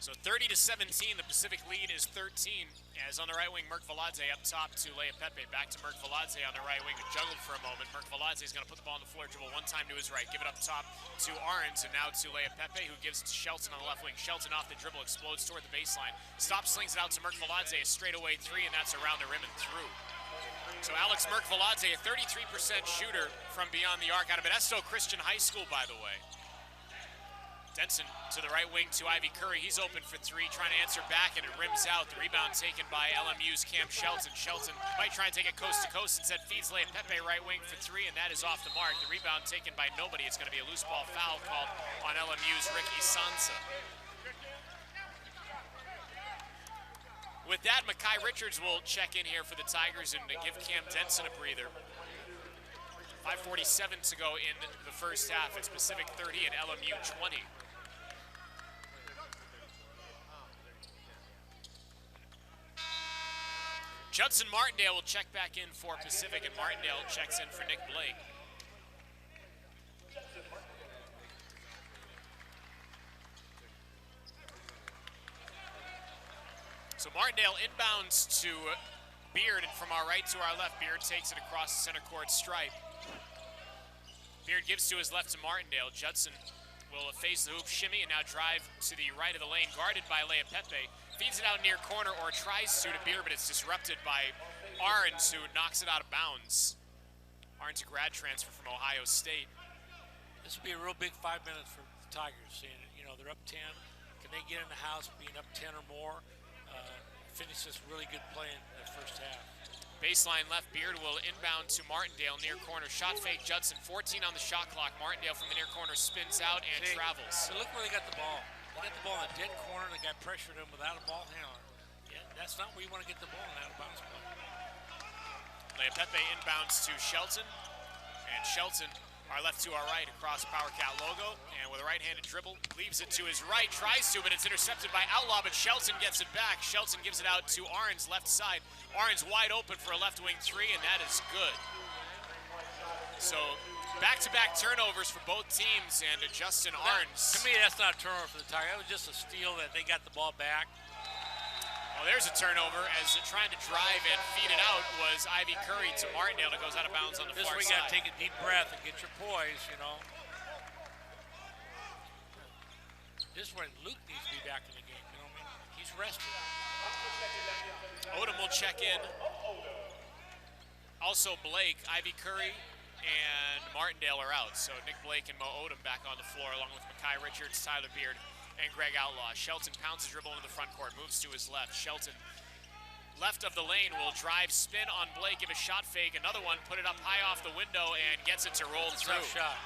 So 30-17, the Pacific lead is 13, as on the right wing, Merkvaladze up top to Leapepe. Back to Merkvaladze on the right wing, who juggled for a moment. Merkvaladze is going to put the ball on the floor, dribble one time to his right, give it up top to Arns, and now to Leapepe, who gives it to Shelton on the left wing. Shelton off the dribble, explodes toward the baseline. Stops, slings it out to Merkvaladze, a straightaway 3, and that's around the rim and through. So Alex Merkvaladze, a 33% shooter from beyond the arc, out of Modesto Christian High School, by the way. Denson to the right wing to Ivy Curry. He's open for 3, trying to answer back, and it rims out. The rebound taken by LMU's Cam Shelton. Shelton might try and take it coast to coast, instead feeds Leapepe right wing for 3, and that is off the mark. The rebound taken by nobody. It's going to be a loose ball foul called on LMU's Ricky Sansa. With that, Makai Richards will check in here for the Tigers and give Cam Denson a breather. 5:47 to go in the first half. It's Pacific 30 and LMU 20. Judson Martindale will check back in for Pacific, and Martindale checks in for Nick Blake. So Martindale inbounds to Beard, and from our right to our left, Beard takes it across the center court stripe. Beard gives to his left to Martindale. Judson will face the hoop, shimmy, and now drive to the right of the lane, guarded by Leapepe. Feeds it out near corner, or tries to Beard, but it's disrupted by Arns, who knocks it out of bounds. Arns, a grad transfer from Ohio State. This will be a real big 5 minutes for the Tigers. Seeing, they're up 10. Can they get in the house being up 10 or more? Finish this really good play in the first half. Baseline left, Beard will inbound to Martindale, near corner. Shot fake, Judson, 14 on the shot clock. Martindale from the near corner spins out and travels. So look where they got the ball. They got the ball in the dead corner. The guy pressured him without a ball handler. Yeah, that's not where you want to get the ball in out of bounds play. Leapepe inbounds to Shelton, and Shelton, our left to our right, across PowerCat logo, and with a right-handed dribble, leaves it to his right, tries to, but it's intercepted by Outlaw, but Shelton gets it back. Shelton gives it out to Arns, left side. Arns wide open for a left wing 3, and that is good. So back-to-back turnovers for both teams, and Justin Arns. To me, that's not a turnover for the Tigers. That was just a steal that they got the ball back. Well, there's a turnover, as trying to drive and feed it out was Ivy Curry to Martindale that goes out of bounds on the far side. This is where you got to take a deep breath and get your poise, This is where Luke needs to be back in the game, He's rested. Odom will check in. Also Blake, Ivy Curry, and Martindale are out. So Nick Blake and Mo Odom back on the floor, along with Makai Richards, Tyler Beard, and Greg Outlaw. Shelton pounds the dribble into the front court, moves to his left. Shelton, left of the lane, will drive, spin on Blake, give a shot fake, another one, put it up high off the window, and gets it to roll through. Tough shot.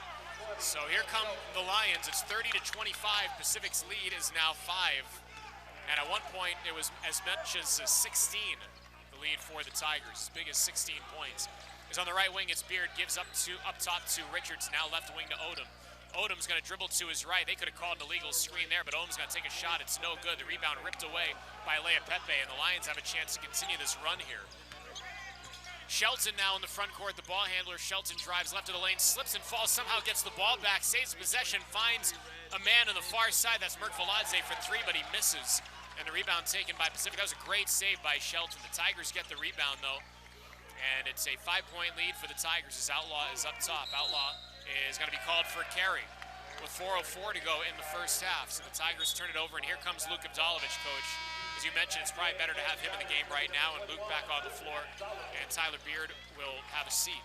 So here come the Lions. It's 30-25. Pacific's lead is now 5. And at one point, it was as much as 16, the lead for the Tigers, as big as 16 points. Is on the right wing, it's Beard, gives up top to Richards, now left wing to Odom. Odom's going to dribble to his right. They could have called an illegal screen there, but Odom's going to take a shot. It's no good. The rebound ripped away by Lea Pepe, and the Lions have a chance to continue this run here. Shelton now in the front court, the ball handler. Shelton drives left of the lane, slips and falls, somehow gets the ball back, saves possession, finds a man on the far side. That's Merkvaladze for 3, but he misses. And the rebound taken by Pacific. That was a great save by Shelton. The Tigers get the rebound, though. And it's a 5-point lead for the Tigers as Outlaw is up top. Outlaw is going to be called for a carry with 4:04 to go in the first half. So the Tigers turn it over, and here comes Luke Avdalovic, coach. As you mentioned, it's probably better to have him in the game right now and Luke back on the floor, and Tyler Beard will have a seat.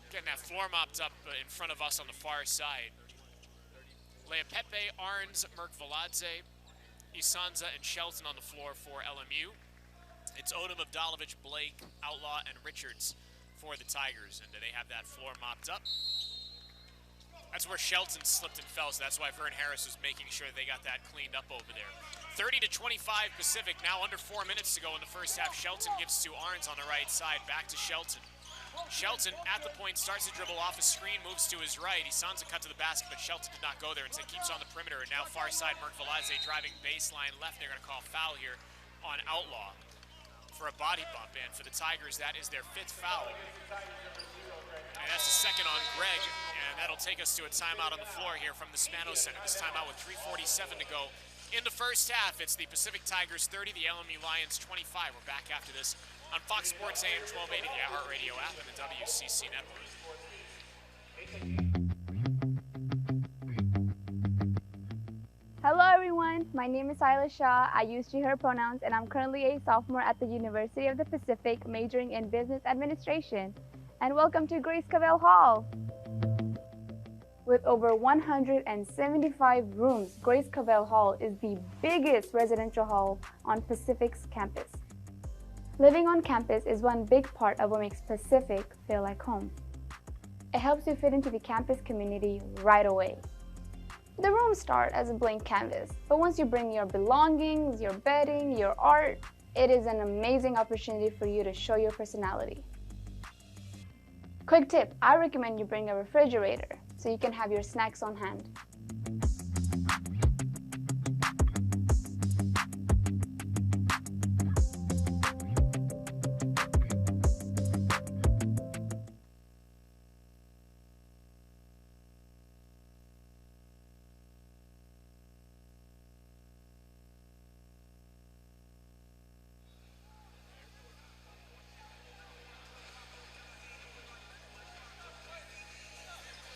Getting that floor mopped up in front of us on the far side. Lea Pepe, Arns, Merkvaladze, Isanza, and Shelton on the floor for LMU. It's Odom, Avdalovic, Blake, Outlaw, and Richards for the Tigers, and they have that floor mopped up. That's where Shelton slipped and fell, so that's why Vern Harris was making sure they got that cleaned up over there. 30-25 Pacific, now under 4 minutes to go in the first half. Shelton gives to Arns on the right side, back to Shelton. Shelton at the point starts to dribble off a screen, moves to his right. Isanza cut to the basket, but Shelton did not go there. Instead keeps on the perimeter, and now far side Merkvaladze driving baseline left. They're going to call foul here on Outlaw for a body bump, and for the Tigers, that is their 5th foul. And that's the second on Greg, and that'll take us to a timeout on the floor here from the Spano Center. This timeout with 3:47 to go in the first half. It's the Pacific Tigers 30, the LMU Lions 25. We're back after this on Fox Sports AM 1280, the iHeartRadio app, and the WCC network. Hello everyone, my name is Ayla Shah. I use she, her pronouns, and I'm currently a sophomore at the University of the Pacific, majoring in business administration. And welcome to Grace Cavell Hall. With over 175 rooms, Grace Cavell Hall is the biggest residential hall on Pacific's campus. Living on campus is one big part of what makes Pacific feel like home. It helps you fit into the campus community right away. The rooms start as a blank canvas, but once you bring your belongings, your bedding, your art, it is an amazing opportunity for you to show your personality. Quick tip, I recommend you bring a refrigerator so you can have your snacks on hand.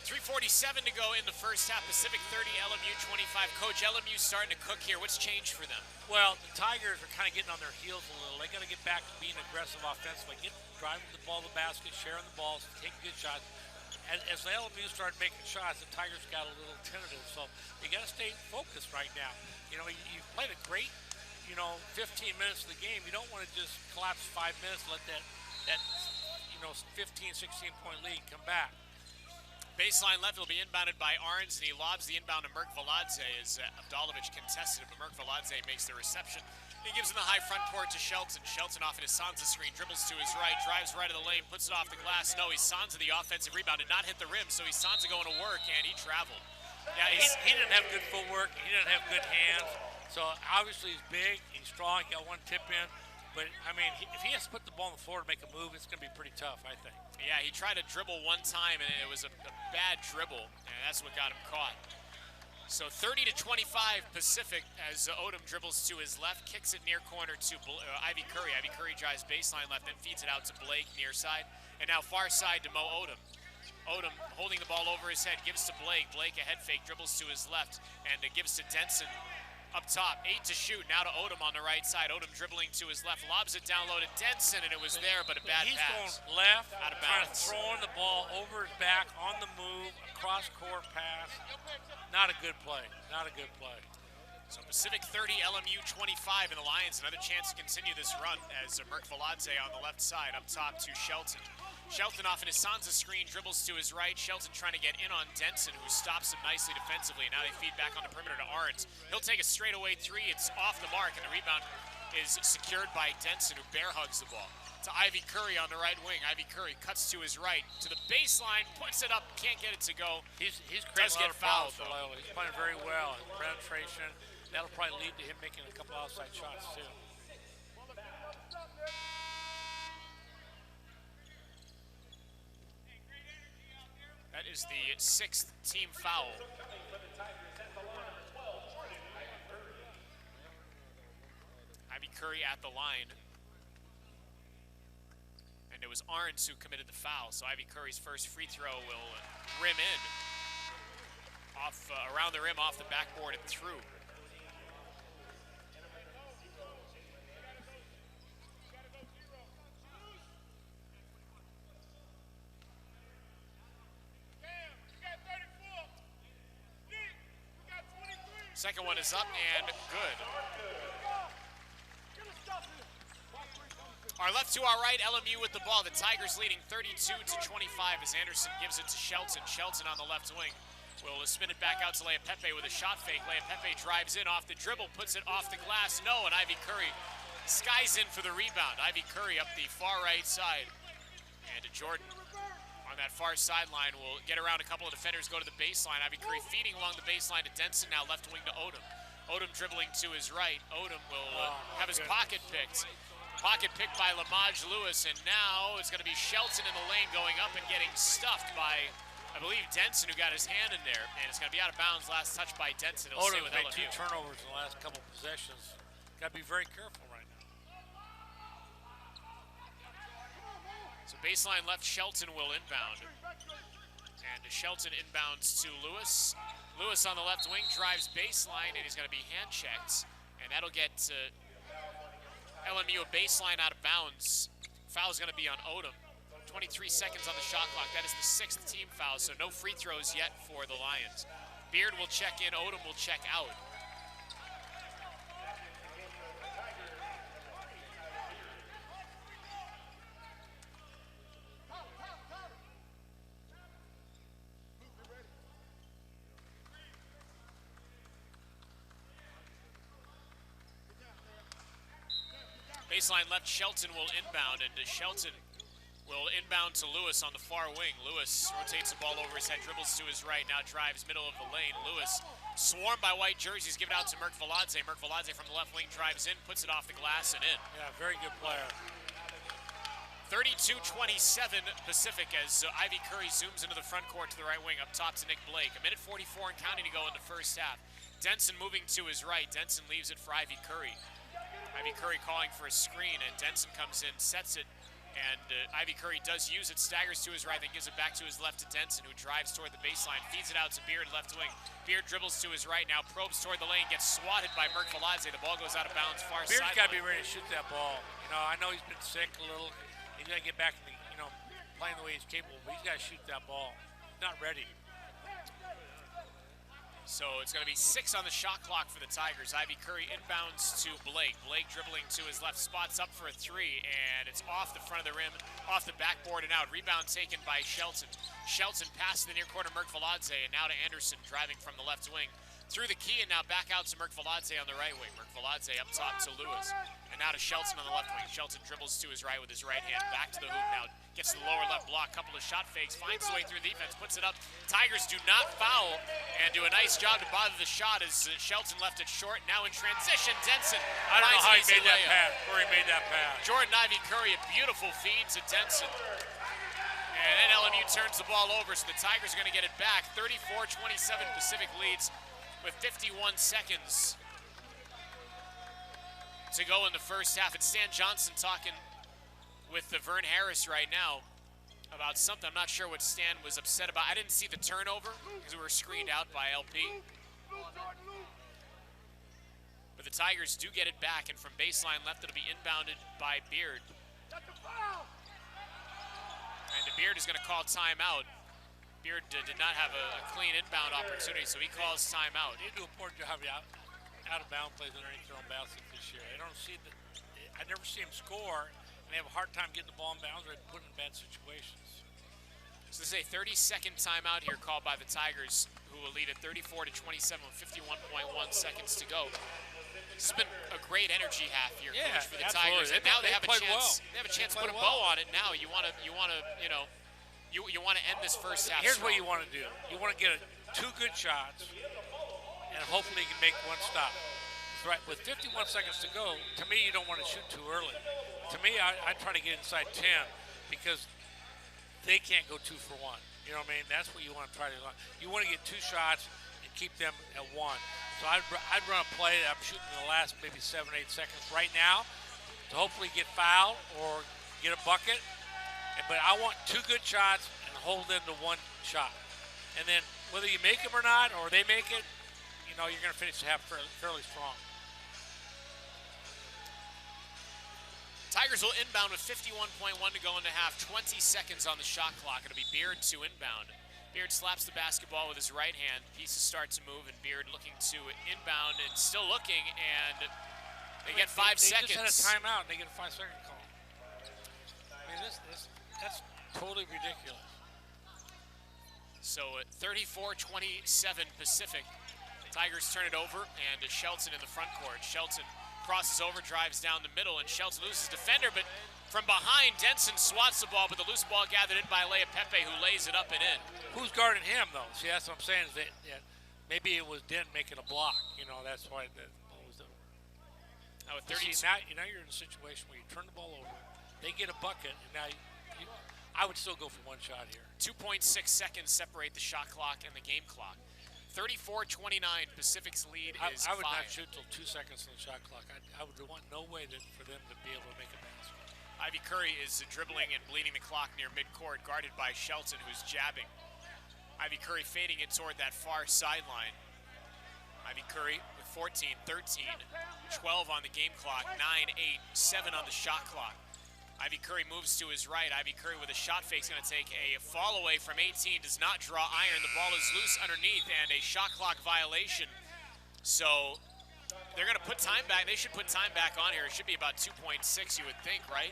3:47 to go in the first half. Pacific 30, LMU 25. Coach, LMU starting to cook here. What's changed for them? Well, the Tigers are kind of getting on their heels a little. They got to get back to being aggressive offensively, driving the ball to the basket, sharing the balls, taking good shots. As the LMU started making shots, the Tigers got a little tentative. So you got to stay focused right now. You know, you've played a great, 15 minutes of the game. You don't want to just collapse 5 minutes, let that 15, 16-point lead come back. Baseline left will be inbounded by Arns, and he lobs the inbound to Merkvaladze as Avdalovic contested it, but Merkvaladze makes the reception. He gives in the high front court to Shelton. Shelton off in Isanza screen, dribbles to his right, drives right of the lane, puts it off the glass. No, Isanza, the offensive rebound, did not hit the rim, so Isanza going to work, and he traveled. Yeah, he didn't have good footwork. He didn't have good hands. So obviously he's big, he's strong, he got one tip in. But, I mean, if he has to put the ball on the floor to make a move, it's going to be pretty tough, I think. Yeah, he tried to dribble one time, and it was a bad dribble, and that's what got him caught. So 30-25 Pacific as Odom dribbles to his left, kicks it near corner to Ivy Curry. Ivy Curry drives baseline left, then feeds it out to Blake near side. And now far side to Mo Odom. Odom holding the ball over his head, gives to Blake. Blake a head fake, dribbles to his left, and gives to Denson. Up top, 8 to shoot. Now to Odom on the right side. Odom dribbling to his left, lobs it down low to Denson, and it was there, but a bad He's pass. Going left, out of trying bounds. throwing the ball over his back on the move, across court pass. Not a good play. Not a good play. So Pacific 30, LMU 25, and the Lions another chance to continue this run as Merk Veladze on the left side. Up top to Shelton. Shelton off an Isanza screen, dribbles to his right. Shelton trying to get in on Denson, who stops him nicely defensively. And now they feed back on the perimeter to Arns. He'll take a straightaway three. It's off the mark, and the rebound is secured by Denson, who bear hugs the ball. To Ivy Curry on the right wing. Ivy Curry cuts to his right, to the baseline, puts it up, can't get it to go. He's creating a lot of fouls for though. Loyola. He's playing very well. His penetration, that'll probably lead to him making a couple outside shots too. That is the 6th team foul. Ivy Curry at the line. And it was Arns who committed the foul, so Ivy Curry's first free throw will rim in. Off around the rim, off the backboard and through. Second one is up and good. Our left to our right, LMU with the ball. The Tigers leading 32-25 as Anderson gives it to Shelton. Shelton on the left wing will spin it back out to Leapepe with a shot fake. Leapepe drives in off the dribble, puts it off the glass. No, and Ivy Curry skies in for the rebound. Ivy Curry up the far right side. And to Jordan on that far sideline will get around a couple of defenders, go to the baseline. Ivy Curry feeding along the baseline to Denson, now left wing to Odom. Odom dribbling to his right. Odom will have his pocket picked. Pocket picked by Lamaj Lewis, and now it's going to be Shelton in the lane going up and getting stuffed by, I believe, Denson, who got his hand in there. And it's going to be out of bounds, last touch by Denson. He'll stay Odom's with made LMU. 2 turnovers in the last couple possessions. Got to be very careful right now. So baseline left, Shelton will inbound. And Shelton inbounds to Lewis. Lewis on the left wing drives baseline, and he's going to be hand checked. And that'll get LMU a baseline out of bounds. Foul's going to be on Odom. 23 seconds on the shot clock. That is the 6th team foul, so no free throws yet for the Lions. Beard will check in, Odom will check out. Baseline left, Shelton will inbound, and Shelton will inbound to Lewis on the far wing. Lewis rotates the ball over his head, dribbles to his right, now drives middle of the lane. Lewis, swarmed by white jerseys, give it out to Merk Veladze. Merk Veladze from the left wing drives in, puts it off the glass and in. Yeah, very good player. 32-27 Pacific as Ivy Curry zooms into the front court to the right wing, up top to Nick Blake. 1:44 and counting to go in the first half. Denson moving to his right. Denson leaves it for Ivy Curry. Ivy Curry calling for a screen, and Denson comes in, sets it, and Ivy Curry does use it, staggers to his right, then gives it back to his left to Denson, who drives toward the baseline, feeds it out to Beard, left wing. Beard dribbles to his right, now probes toward the lane, gets swatted by Merk Veladze. The ball goes out of bounds, far sideline. Beard's got to be ready to shoot that ball. You know, I know he's been sick a little. He's got to get back to, playing the way he's capable, but he's got to shoot that ball. He's not ready. So it's going to be 6 on the shot clock for the Tigers. Ivy Curry inbounds to Blake. Blake dribbling to his left, spots up for a 3, and it's off the front of the rim, off the backboard and out. Rebound taken by Shelton. Shelton passes the near corner, Merk Veladze, and now to Anderson driving from the left wing. Through the key and now back out to Merk Veladze on the right wing. Merk Veladze up top to Lewis. And now to Shelton on the left wing. Shelton dribbles to his right with his right hand. Back to the hoop now. Gets to the lower left block. Couple of shot fakes. Finds his way through the defense. Puts it up. Tigers do not foul and do a nice job to bother the shot as Shelton left it short. Now in transition, Denson. I don't know how he made that pass. Curry made that pass. Jordan Ivy Curry, a beautiful feed to Denson. And then LMU turns the ball over, so the Tigers are going to get it back. 34-27 Pacific leads with 51 seconds to go in the first half. It's Stan Johnson talking with Vern Harris right now about something. I'm not sure what Stan was upset about. I didn't see the turnover because we were screened out by LP. But the Tigers do get it back, and from baseline left, it'll be inbounded by Beard. And Beard is going to call timeout. Beard did not have a clean inbound opportunity, so he calls timeout. They do a poor job out of bound plays underneath their own basket this year. I don't see that. I never see them score, and they have a hard time getting the ball in bounds or putting in bad situations. So this is a 30-second timeout here called by the Tigers, who will lead at 34-27 with 51.1 seconds to go. This has been a great energy half here, Coach, for the Tigers. And now they have a chance. They have a chance to put a bow on it. Now you want to end this first half. Here's what you want to do. You want to get two good shots, and hopefully you can make one stop. Right, with 51 seconds to go, to me, you don't want to shoot too early. To me, I try to get inside 10 because they can't go 2 for 1. You know what I mean? That's what you want to try to do. You want to get 2 shots and keep them at 1. So I'd run a play that I'm shooting in the last maybe 7 or 8 seconds right now to hopefully get fouled or get a bucket. But I want 2 good shots and hold them to 1 shot. And then whether you make them or not, or they make it, you know, you're going to finish the half fairly strong. Tigers will inbound with 51.1 to go in the half. 20 seconds on the shot clock. It'll be Beard to inbound. Beard slaps the basketball with his right hand. Pieces start to move, and Beard looking to inbound and still looking, and they get 5 seconds. They just had a timeout, and they get a 5-second call. I mean, that's totally ridiculous. So 34-27 Pacific. Tigers turn it over, and Shelton in the front court. Shelton crosses over, drives down the middle, and Shelton loses defender, but from behind, Denson swats the ball, but the loose ball gathered in by Lea Pepe, who lays it up and in. Who's guarding him, though? See, that's what I'm saying. Is that, maybe it was Dent making a block. You know, that's why the ball was over. Now, with 30 now you're in a situation where you turn the ball over, they get a bucket, and now I would still go for 1 shot here. 2.6 seconds separate the shot clock and the game clock. 34-29, Pacific's lead is 5. I would not shoot till 2 seconds on the shot clock. I would want no way for them to be able to make a basket. Ivy Curry is dribbling and bleeding the clock near midcourt, guarded by Shelton, who's jabbing. Ivy Curry fading it toward that far sideline. Ivy Curry with 14, 13, 12 on the game clock, 9, 8, 7 on the shot clock. Ivy Curry moves to his right. Ivy Curry with a shot fake is going to take a fall away from 18. Does not draw iron. The ball is loose underneath, and a shot clock violation. So they're going to put time back. They should put time back on here. It should be about 2.6, you would think, right?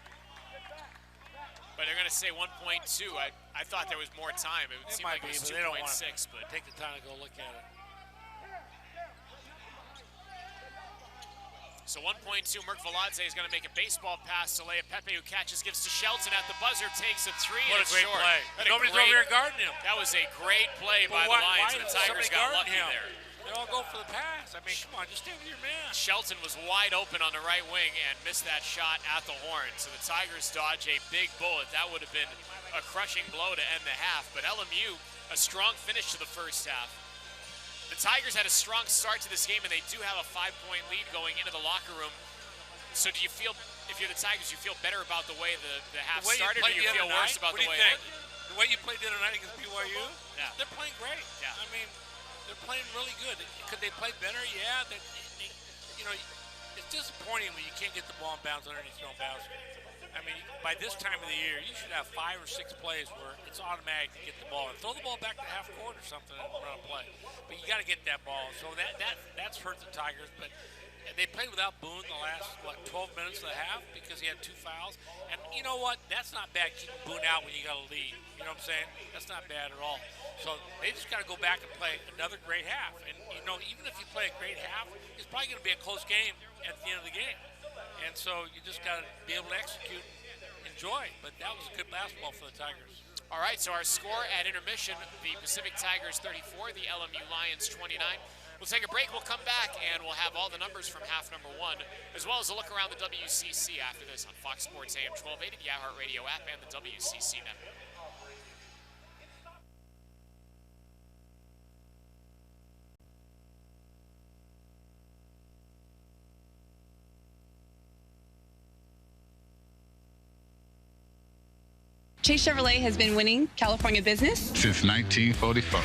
But they're going to say 1.2. I thought there was more time. It would seem like it was 2.6, but take the time to go look at it. So 1.2, Merk Veladze is going to make a baseball pass to Lea Pepe, who catches, gives to Shelton at the buzzer, takes a 3. What a great short. play. Nobody's over here guarding him. That was a great play by the Lions, and the Tigers got lucky there. They all go for the pass. I mean, come on, just stand with your man. Shelton was wide open on the right wing and missed that shot at the horn. So the Tigers dodge a big bullet. That would have been a crushing blow to end the half. But LMU, a strong finish to the first half. The Tigers had a strong start to this game, and they do have a 5-point lead going into the locker room. So do you feel, if you're the Tigers, you feel better about the way the half started, or do you feel worse about the way it ended? The way you played the other night against BYU? Yeah. They're playing great. Yeah. I mean, they're playing really good. Could they play better? Yeah. You know, it's disappointing when you can't get the ball in bounds underneath your own basket. I mean, by this time of the year, you should have 5 or 6 plays where it's automatic to get the ball and throw the ball back to half court or something and run a play. But you got to get that ball. So that's hurt the Tigers. But they played without Boone the last 12 minutes of the half because he had 2 fouls. And you know what? That's not bad keeping Boone out when you got a lead. You know what I'm saying? That's not bad at all. So they just got to go back and play another great half. And you know, even if you play a great half, it's probably going to be a close game at the end of the game. And so you just got to be able to execute, enjoy. But that was good basketball for the Tigers. All right, so our score at intermission, the Pacific Tigers 34, the LMU Lions 29. We'll take a break, we'll come back, and we'll have all the numbers from half number 1, as well as a look around the WCC after this on Fox Sports AM 1280, the iHeartRadio app, and the WCC network. Chase Chevrolet has been winning California business since 1944.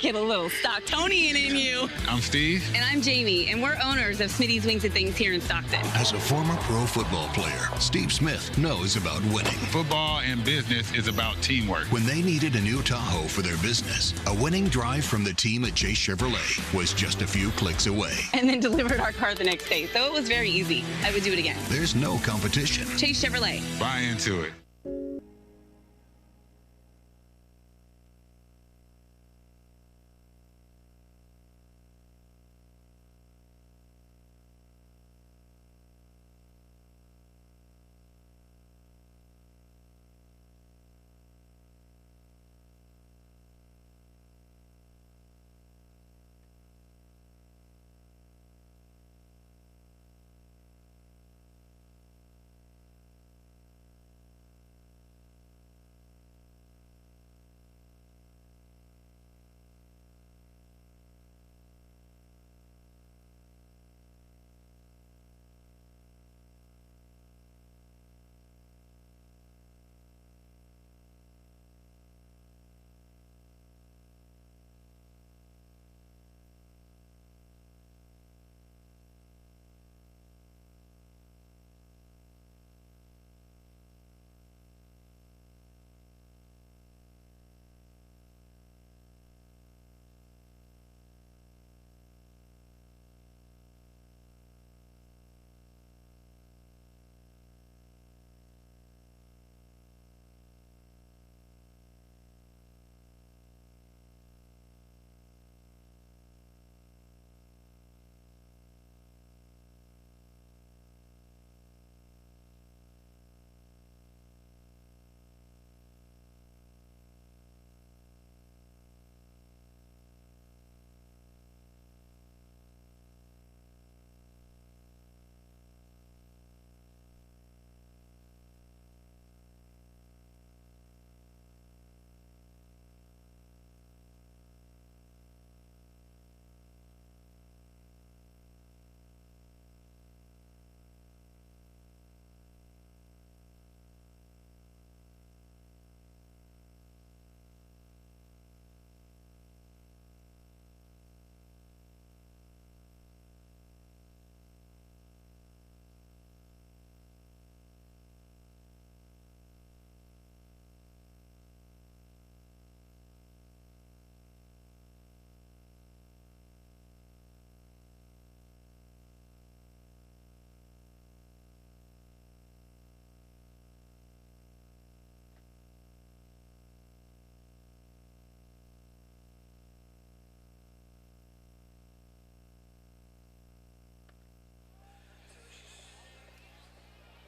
Get a little Stocktonian in you. I'm Steve. And I'm Jamie, and we're owners of Smitty's Wings and Things here in Stockton. As a former pro football player, Steve Smith knows about winning. Football and business is about teamwork. When they needed a new Tahoe for their business, a winning drive from the team at Chase Chevrolet was just a few clicks away. And then delivered our car the next day, so it was very easy. I would do it again. There's no competition. Chase Chevrolet. Buy into it.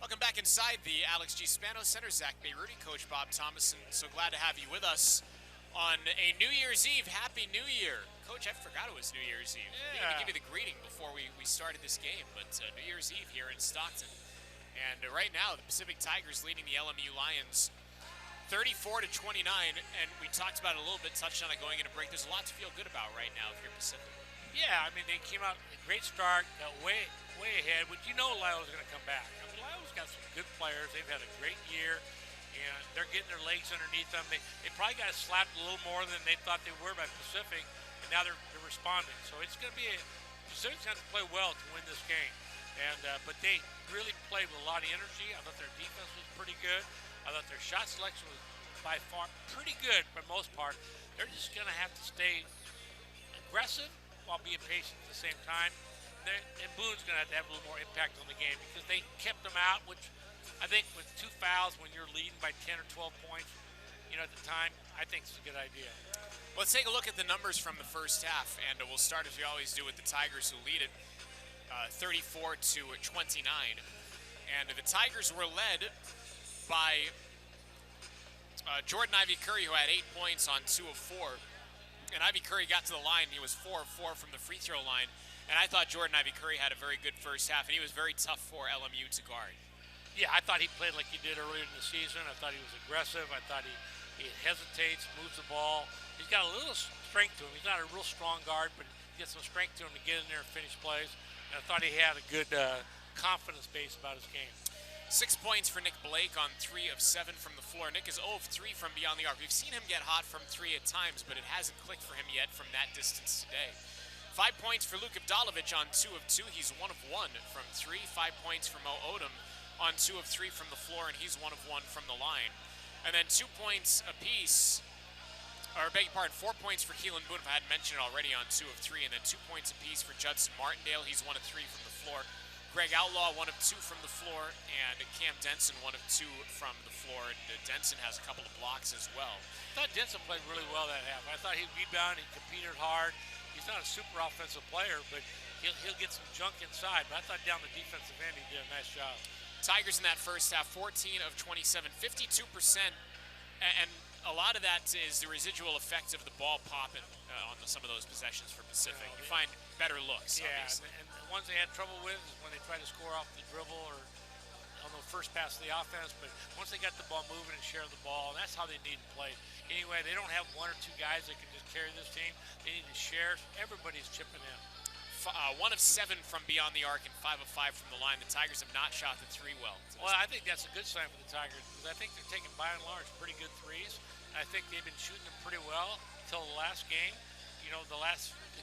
Welcome back inside the Alex G. Spano Center. Zach Bayruti, Coach Bob Thomason. So glad to have you with us on a New Year's Eve. Happy New Year. Coach, I forgot it was New Year's Eve. Yeah. Let me give you the greeting before we started this game, but New Year's Eve here in Stockton. And right now, the Pacific Tigers leading the LMU Lions 34-29, and we talked about it a little bit, touched on it going into break. There's a lot to feel good about right now if you're Pacific. Yeah, I mean, they came out a great start, got way ahead, but you know Lyle's going to come back. I mean, Lyle's got some good players. They've had a great year, and they're getting their legs underneath them. They probably got slapped a little more than they thought they were by Pacific, and now they're responding. So it's going to be Pacific's going to play well to win this game. And but they really played with a lot of energy. I thought their defense was pretty good. I thought their shot selection was by far pretty good for the most part. They're just going to have to stay aggressive while being patient at the same time. And Boone's going to have a little more impact on the game because they kept them out, which I think with 2 fouls when you're leading by 10 or 12 points, you know, at the time, I think it's a good idea. Let's take a look at the numbers from the first half, and we'll start as we always do with the Tigers, who lead it 34-29. And the Tigers were led by Jordan Ivy Curry, who had 8 points on 2 of 4. And Ivy Curry got to the line. He was 4 of 4 from the free throw line. And I thought Jordan Ivy Curry had a very good first half, and he was very tough for LMU to guard. Yeah, I thought he played like he did earlier in the season. I thought he was aggressive. I thought he hesitates, moves the ball. He's got a little strength to him. He's not a real strong guard, but he gets some strength to him to get in there and finish plays. And I thought he had a good confidence base about his game. 6 points for Nick Blake on 3 of 7 from the floor. Nick is 0 of 3 from beyond the arc. We've seen him get hot from 3 at times, but it hasn't clicked for him yet from that distance today. 5 points for Luka Vdalovic on 2 of 2. He's 1 of 1 from 3. 5 points for Mo Odom on 2 of 3 from the floor, and he's 1 of 1 from the line. And then 2 points apiece, or beg your pardon, 4 points for Keelan Boone, if I hadn't mentioned it already, on 2 of 3, and then 2 points apiece for Judson Martindale. He's 1 of 3 from the floor. Greg Outlaw, 1 of 2 from the floor, and Cam Denson, 1 of 2 from the floor. And Denson has a couple of blocks as well. I thought Denson played really well that half. I thought he rebounded, he competed hard. He's not a super offensive player, but he'll get some junk inside. But I thought down the defensive end, he did a nice job. Tigers in that first half, 14 of 27, 52%, and a lot of that is the residual effect of the ball popping on some of those possessions for Pacific. You find better looks, obviously. And the ones they had trouble with is when they try to score off the dribble or on the first pass of the offense. But once they got the ball moving and share the ball, and that's how they need to play. Anyway, they don't have 1 or 2 guys that can just carry this team. They need to share. Everybody's chipping in. 1 of 7 from beyond the arc and 5 of 5 from the line. The Tigers have not shot the 3 well. Well, I think that's a good sign for the Tigers because I think they're taking, by and large, pretty good threes. And I think they've been shooting them pretty well until the last game. You know, the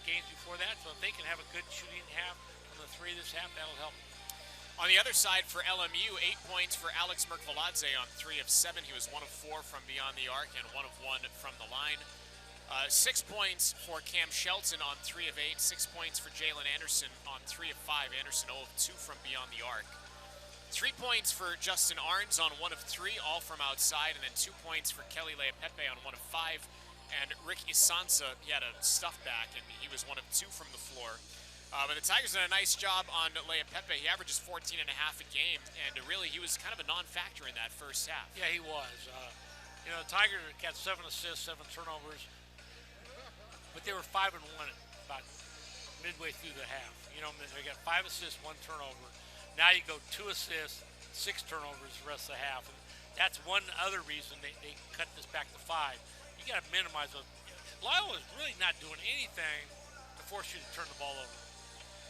games before that. So if they can have a good shooting half from the 3 this half, that'll help. On the other side for LMU, 8 points for Alex Merkvaladze on 3 of 7. He was 1 of 4 from beyond the arc and 1 of 1 from the line. 6 points for Cam Shelton on 3 of 8. 6 points for Jalen Anderson on 3 of 5. Anderson 0 of 2 from beyond the arc. 3 points for Justin Arns on 1 of 3, all from outside. And then 2 points for Kelly Leapepe on 1 of 5. And Rick Isanza, he had a stuff back, and he was 1 of 2 from the floor. But the Tigers did a nice job on Leapepe. He averages 14.5 a game, and really he was kind of a non-factor in that first half. Yeah, he was. You know, the Tigers got 7 assists, 7 turnovers. But they were 5 and 1 about midway through the half. You know, they got 5 assists, 1 turnover. Now you go 2 assists, 6 turnovers the rest of the half. And that's one other reason they cut this back to 5. You got to minimize those. Loyola is really not doing anything to force you to turn the ball over.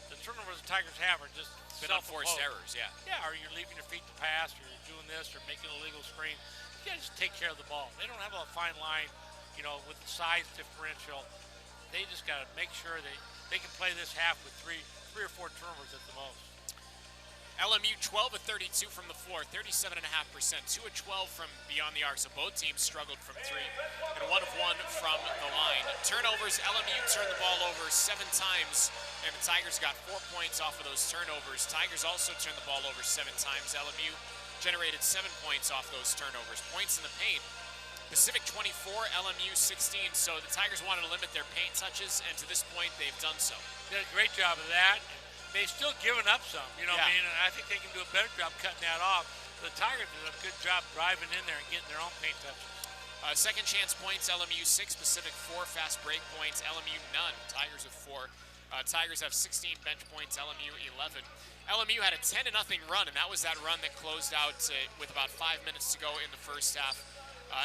The turnovers the Tigers have are just self-forced errors, yeah. Yeah, or you're leaving your feet to pass, or you're doing this, or making an illegal screen. You got to just take care of the ball. They don't have a fine line, you know, with the size differential. They just got to make sure they can play this half with three or 4 turnovers at the most. LMU 12 of 32 from the floor, 37.5%, 2 of 12 from beyond the arc. So both teams struggled from 3, and 1 of 1 from the line. Turnovers, LMU turned the ball over 7 times, and the Tigers got 4 points off of those turnovers. Tigers also turned the ball over 7 times. LMU generated 7 points off those turnovers. Points in the paint. Pacific 24, LMU 16. So the Tigers wanted to limit their paint touches, and to this point, they've done so. Did a great job of that. They've still given up some, you know what I mean? And I think they can do a better job cutting that off. The Tigers did a good job driving in there and getting their own paint touches. Second chance points, LMU 6, Pacific 4, fast break points, LMU none, Tigers with 4. Tigers have 16 bench points, LMU 11. LMU had a 10-0 run, and that was that run that closed out with about 5 minutes to go in the first half.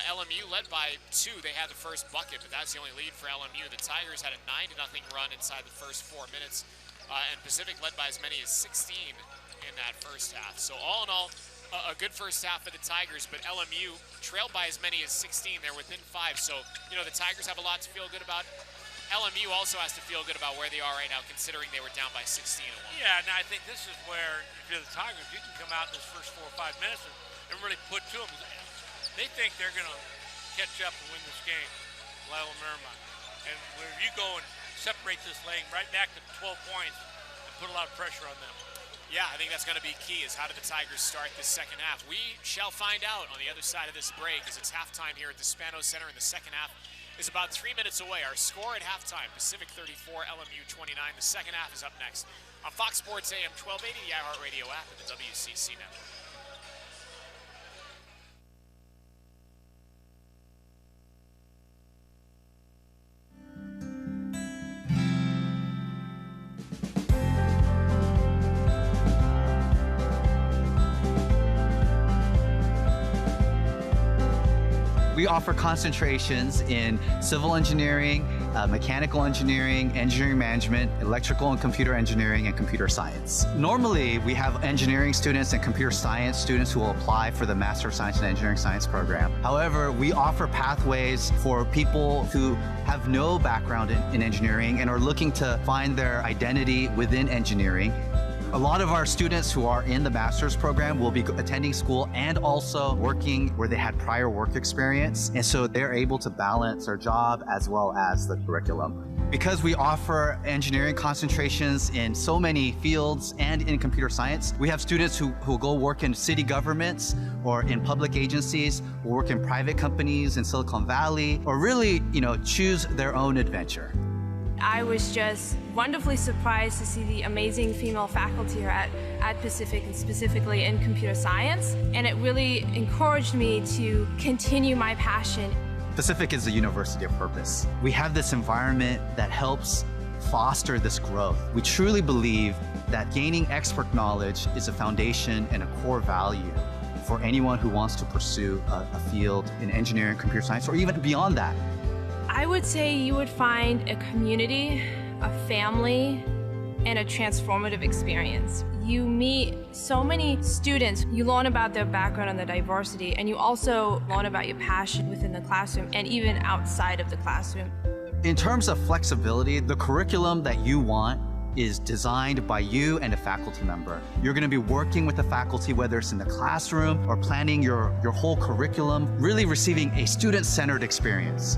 LMU led by 2. They had the first bucket, but that's the only lead for LMU. The Tigers had a 9-0 run inside the first 4 minutes, and Pacific led by as many as 16 in that first half. So all in all, a good first half for the Tigers, but LMU trailed by as many as 16. They're within 5, so, you know, the Tigers have a lot to feel good about. LMU also has to feel good about where they are right now, considering they were down by 16 at 1. Yeah, now I think this is where, if you're the Tigers, you can come out in this first 4 or 5 minutes and really put to them. They think they're going to catch up and win this game, Loyola Marymount. And where you go and separate this lane right back to 12 points and put a lot of pressure on them. Yeah, I think that's going to be key, is how do the Tigers start this second half? We shall find out on the other side of this break, as it's halftime here at the Spano Center, and the second half is about 3 minutes away. Our score at halftime, Pacific 34, LMU 29. The second half is up next on Fox Sports AM 1280, the iHeartRadio app, and the WCC network. We offer concentrations in civil engineering, mechanical engineering, engineering management, electrical and computer engineering, and computer science. Normally, we have engineering students and computer science students who will apply for the Master of Science and Engineering Science program. However, we offer pathways for people who have no background in engineering and are looking to find their identity within engineering. A lot of our students who are in the master's program will be attending school and also working where they had prior work experience. And so they're able to balance their job as well as the curriculum. Because we offer engineering concentrations in so many fields and in computer science, we have students who go work in city governments or in public agencies, will work in private companies in Silicon Valley, or really, choose their own adventure. I was just wonderfully surprised to see the amazing female faculty here at Pacific, and specifically in computer science. And it really encouraged me to continue my passion. Pacific is a university of purpose. We have this environment that helps foster this growth. We truly believe that gaining expert knowledge is a foundation and a core value for anyone who wants to pursue a field in engineering, computer science, or even beyond that. I would say you would find a community, a family, and a transformative experience. You meet so many students, you learn about their background and their diversity, and you also learn about your passion within the classroom and even outside of the classroom. In terms of flexibility, the curriculum that you want is designed by you and a faculty member. You're going to be working with the faculty, whether it's in the classroom or planning your whole curriculum, really receiving a student-centered experience.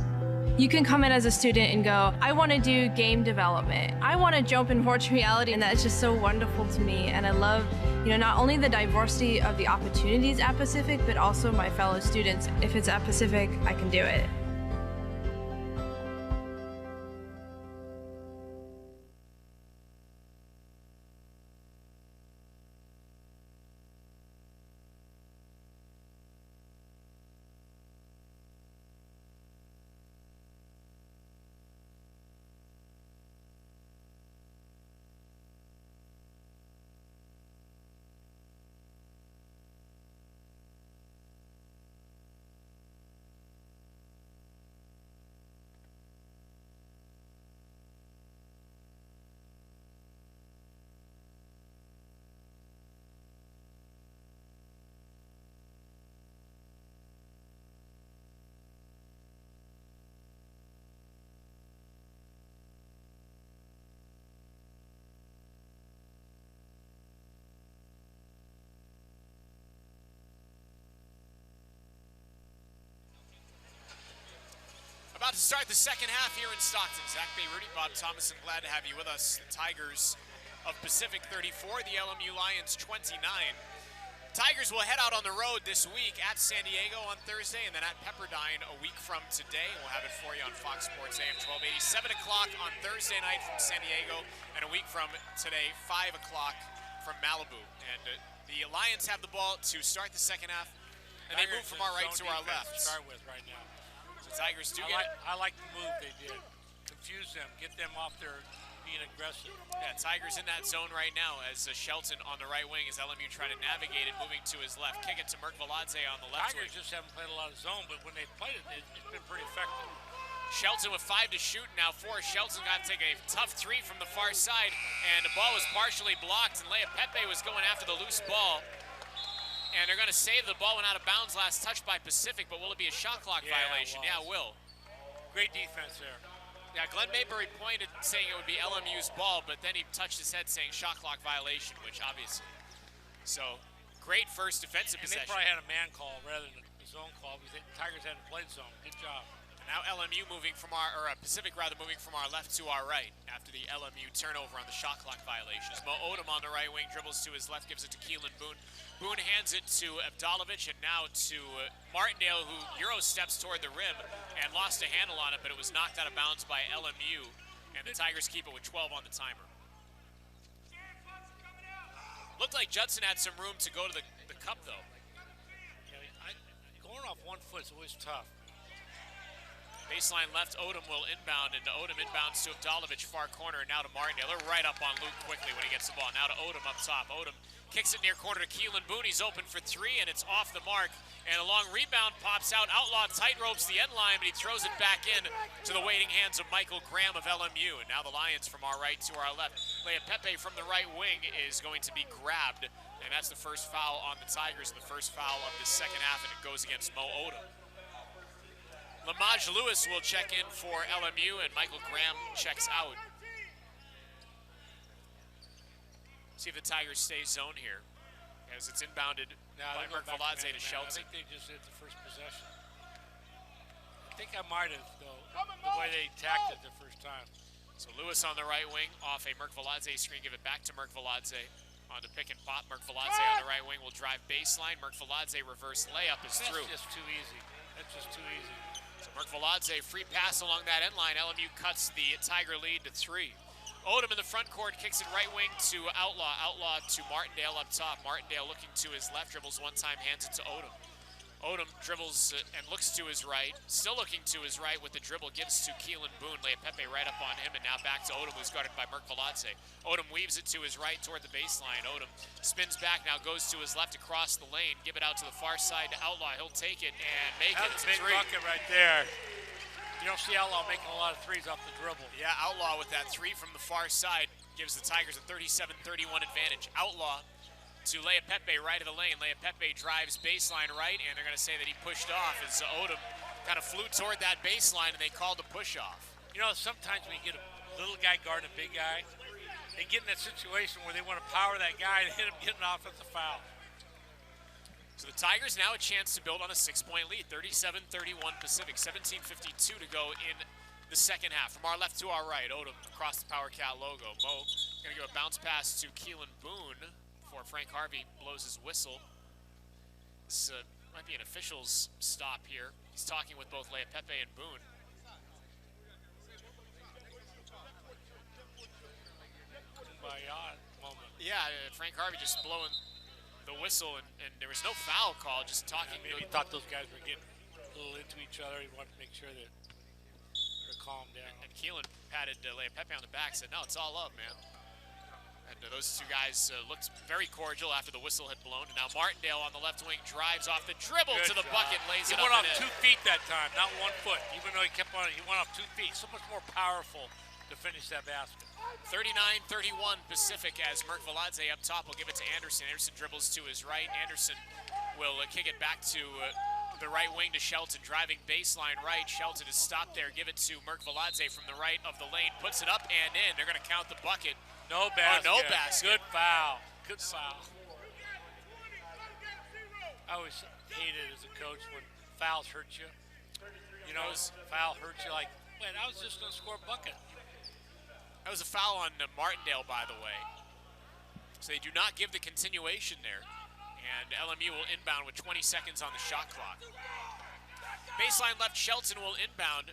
You can come in as a student and go, I want to do game development. I want to jump in virtual reality, and that's just so wonderful to me. And I love, not only the diversity of the opportunities at Pacific, but also my fellow students. If it's at Pacific, I can do it. About to start the second half here in Stockton. Zach Bay, Rudy, Bob Thomason, glad to have you with us. The Tigers of Pacific 34, the LMU Lions 29. Tigers will head out on the road this week at San Diego on Thursday and then at Pepperdine a week from today. We'll have it for you on Fox Sports AM 1280, 7 o'clock on Thursday night from San Diego, and a week from today, 5 o'clock from Malibu. And the Lions have the ball to start the second half, and they move from our right to our left. Start with right now. The Tigers do I like the move they did. Confuse them, get them off their being aggressive. Yeah, Tigers in that zone right now as Shelton on the right wing as LMU trying to navigate it, moving to his left. Kick it to Merkvaladze on the left Tigers wing. just haven't played a lot of zone, but when they've played it, it's been pretty effective. Shelton with 5 to shoot now. 4. Shelton got to take a tough 3 from the far side, and the ball was partially blocked, and Lea Pepe was going after the loose ball. And they're going to save the ball, went out of bounds last touch by Pacific, but will it be a shot clock violation? Yeah, it will. Great defense there. Yeah, Glenn Mayberry pointed saying it would be LMU's ball, but then he touched his head saying shot clock violation, which obviously. So, great first defensive possession. They probably had a man call rather than a zone call because the Tigers hadn't played zone. Good job. Now LMU moving from Pacific moving from our left to our right after the LMU turnover on the shot clock violation. As Mo Odom on the right wing dribbles to his left, gives it to Keelan Boone. Boone hands it to Evdalovic and now to Martindale, who Euro steps toward the rim and lost a handle on it, but it was knocked out of bounds by LMU, and the Tigers keep it with 12 on the timer. Looked like Judson had some room to go to the cup, though. Yeah, going off one foot is always tough. Baseline left, Odom will inbound, and Odom inbounds to Evdalovic, far corner, and now to Martindale. They're right up on Luke quickly when he gets the ball. Now to Odom up top. Odom Kicks it near corner to Keelan Boone. He's open for three, and it's off the mark. And a long rebound pops out. Outlaw tight ropes the end line, but he throws it back in to the waiting hands of Michael Graham of LMU. And now the Lions from our right to our left. Lea Pepe from the right wing is going to be grabbed. And that's the first foul on the Tigers, the first foul of the second half, and it goes against Mo Odom. Lamaj Lewis will check in for LMU, and Michael Graham checks out. See if the Tigers stay zone here, as it's inbounded by Merkvaladze to Shelton. I think they just hit the first possession. I think I might have, though, the way they attacked it the first time. So Lewis on the right wing, off a Merkvaladze screen, give it back to Merkvaladze. On to pick and pop, Merkvaladze on the right wing will drive baseline. Merkvaladze reverse layup is through. That's just too easy. That's just too easy. So Merkvaladze, free pass along that end line. LMU cuts the Tiger lead to 3. Odom in the front court, kicks it right wing to Outlaw. Outlaw to Martindale up top. Martindale looking to his left, dribbles one time, hands it to Odom. Odom dribbles and looks to his right, still looking to his right with the dribble, gives to Keelan Boone. Lea Pepe right up on him, and now back to Odom, who's guarded by Merkvaladze. Odom weaves it to his right toward the baseline. Odom spins back, now goes to his left across the lane. Give it out to the far side to Outlaw. He'll take it and make it. That's a big bucket right there. You don't see Outlaw making a lot of threes off the dribble. Yeah, Outlaw with that three from the far side gives the Tigers a 37-31 advantage. Outlaw to Lea Pepe right of the lane. Lea Pepe drives baseline right, and they're going to say that he pushed off as Odom kind of flew toward that baseline, and they called the push off. You know, sometimes when you get a little guy guarding a big guy, they get in that situation where they want to power that guy and hit him getting an offensive foul. So the Tigers now a chance to build on a 6-point lead, 37-31 Pacific, 17:52 to go in the second half. From our left to our right, Odom across the Power Cat logo. Mo going to give a bounce pass to Keelan Boone before Frank Harvey blows his whistle. This might be an official's stop here. He's talking with both Lea Pepe and Boone. Yeah, Frank Harvey just blowing the whistle, and there was no foul call, just talking. Yeah, maybe he thought those guys were getting a little into each other. He wanted to make sure that they're calmed down. And Keelan patted Lea Pepe on the back, said, no, it's all up, man. And those two guys looked very cordial after the whistle had blown. And now Martindale on the left wing drives off the dribble to the bucket, lays it up. He went off and 2 feet that time, not 1 foot. Even though he kept on, he went off 2 feet. So much more powerful to finish that basket. 39-31 Pacific as Merkvaladze up top will give it to Anderson. Anderson dribbles to his right. Anderson will kick it back to the right wing to Shelton, driving baseline right. Shelton is stopped there. Give it to Merkvaladze from the right of the lane. Puts it up and in. They're going to count the bucket. No basket. Oh, no basket. Good foul. Good foul. I always hated as a coach when fouls hurt you. You know, foul hurts you like, wait, I was just going to score a bucket. That was a foul on Martindale, by the way. So they do not give the continuation there. And LMU will inbound with 20 seconds on the shot clock. Baseline left, Shelton will inbound.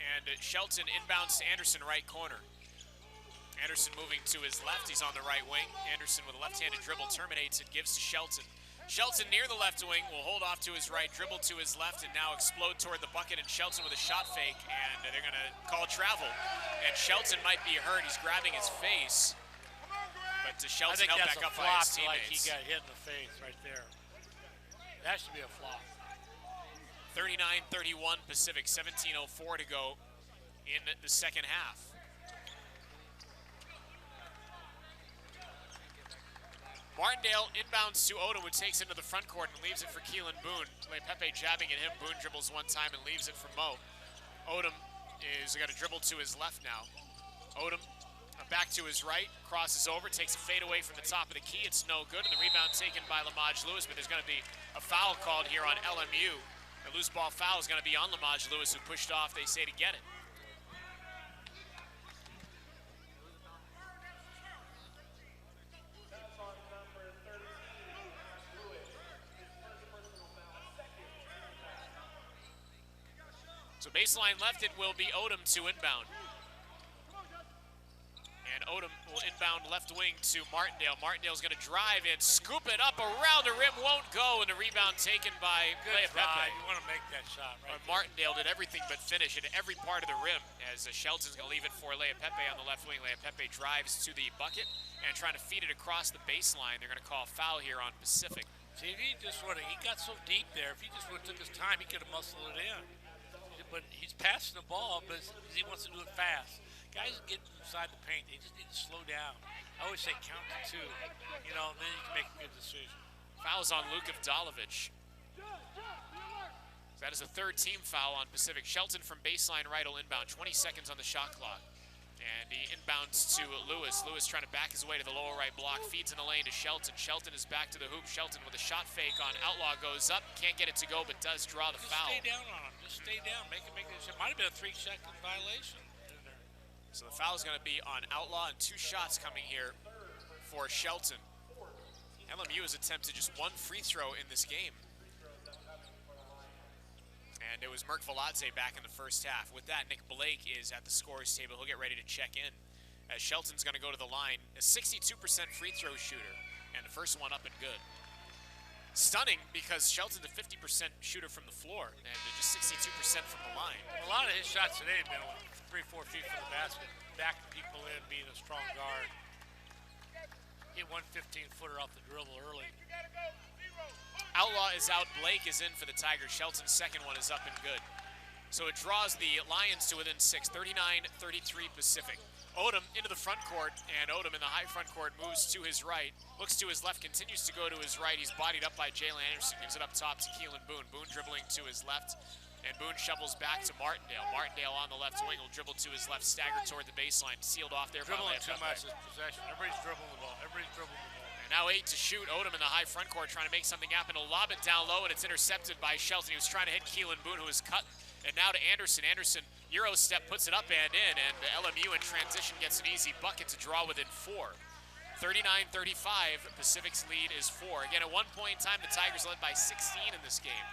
And Shelton inbounds to Anderson, right corner. Anderson moving to his left, he's on the right wing. Anderson with a left-handed dribble terminates it, gives to Shelton. Shelton near the left wing will hold off to his right, dribble to his left, and now explode toward the bucket, and Shelton with a shot fake, and they're gonna call travel. And Shelton might be hurt, he's grabbing his face. But Shelton held back up by his teammates. Like he got hit in the face right there. That should be a flop. 39-31 Pacific, 17:04 to go in the second half. Martindale inbounds to Odom, who takes it into the front court and leaves it for Keelan Boone. Lea Pepe jabbing at him. Boone dribbles one time and leaves it for Mo. Odom is got a dribble to his left now. Odom back to his right, crosses over, takes a fade away from the top of the key. It's no good, and the rebound taken by Lamaj Lewis, but there's going to be a foul called here on LMU. The loose ball foul is going to be on Lamaj Lewis, who pushed off, they say, to get it. So baseline left, it will be Odom to inbound. And Odom will inbound left wing to Martindale. Martindale's going to drive and scoop it up around the rim, won't go, and the rebound taken by Lea Pepe. You want to make that shot, right? Martindale did everything but finish at every part of the rim, as Shelton's going to leave it for Lea Pepe on the left wing. Lea Pepe drives to the bucket and trying to feed it across the baseline. They're going to call a foul here on Pacific. See, if he just would have, he got so deep there, if he just would have took his time, he could have muscled it in. But he's passing the ball, but he wants to do it fast. Guys get inside the paint, they just need to slow down. I always say count to 2, you know, then you can make a good decision. Fouls on Luka Vdalovic. That is a third team foul on Pacific. Shelton from baseline right will inbound, 20 seconds on the shot clock. And he inbounds to Lewis. Lewis trying to back his way to the lower right block, feeds in the lane to Shelton. Shelton is back to the hoop. Shelton with a shot fake on Outlaw, goes up, can't get it to go, but does draw the foul. Just stay down on him, just stay down, make it might have been a 3-second violation in there. So the foul is going to be on Outlaw, and 2 shots coming here for Shelton. LMU has attempted just 1 free throw in this game. And it was Merk Veladze back in the first half. With that, Nick Blake is at the scorer's table. He'll get ready to check in, as Shelton's going to go to the line. A 62% free throw shooter, and the first one up and good. Stunning, because Shelton's a 50% shooter from the floor, and just 62% from the line. A lot of his shots today have been 3-4 feet from the basket, backing people in, being a strong guard. Hit 1 15-footer off the dribble early. Outlaw is out, Blake is in for the Tigers. Shelton's second one is up and good. So it draws the Lions to within 6, 39-33 Pacific. Odom into the front court, and Odom in the high front court moves to his right, looks to his left, continues to go to his right. He's bodied up by Jalen Anderson, gives it up top to Keelan Boone. Boone dribbling to his left, and Boone shovels back to Martindale. Martindale on the left wing will dribble to his left, stagger toward the baseline, sealed off there by Lea Pepe. Dribbling too much is possession. Everybody's dribbling the ball. Everybody's dribbling the ball. And now 8 to shoot. Odom in the high front court trying to make something happen. He'll lob it down low, and it's intercepted by Shelton. He was trying to hit Keelan Boone, who was cut. And now to Anderson. Anderson, Euro step, puts it up and in, and LMU in transition gets an easy bucket to draw within 4. 39-35, Pacific's lead is 4. Again, at one point in time, the Tigers led by 16 in this game.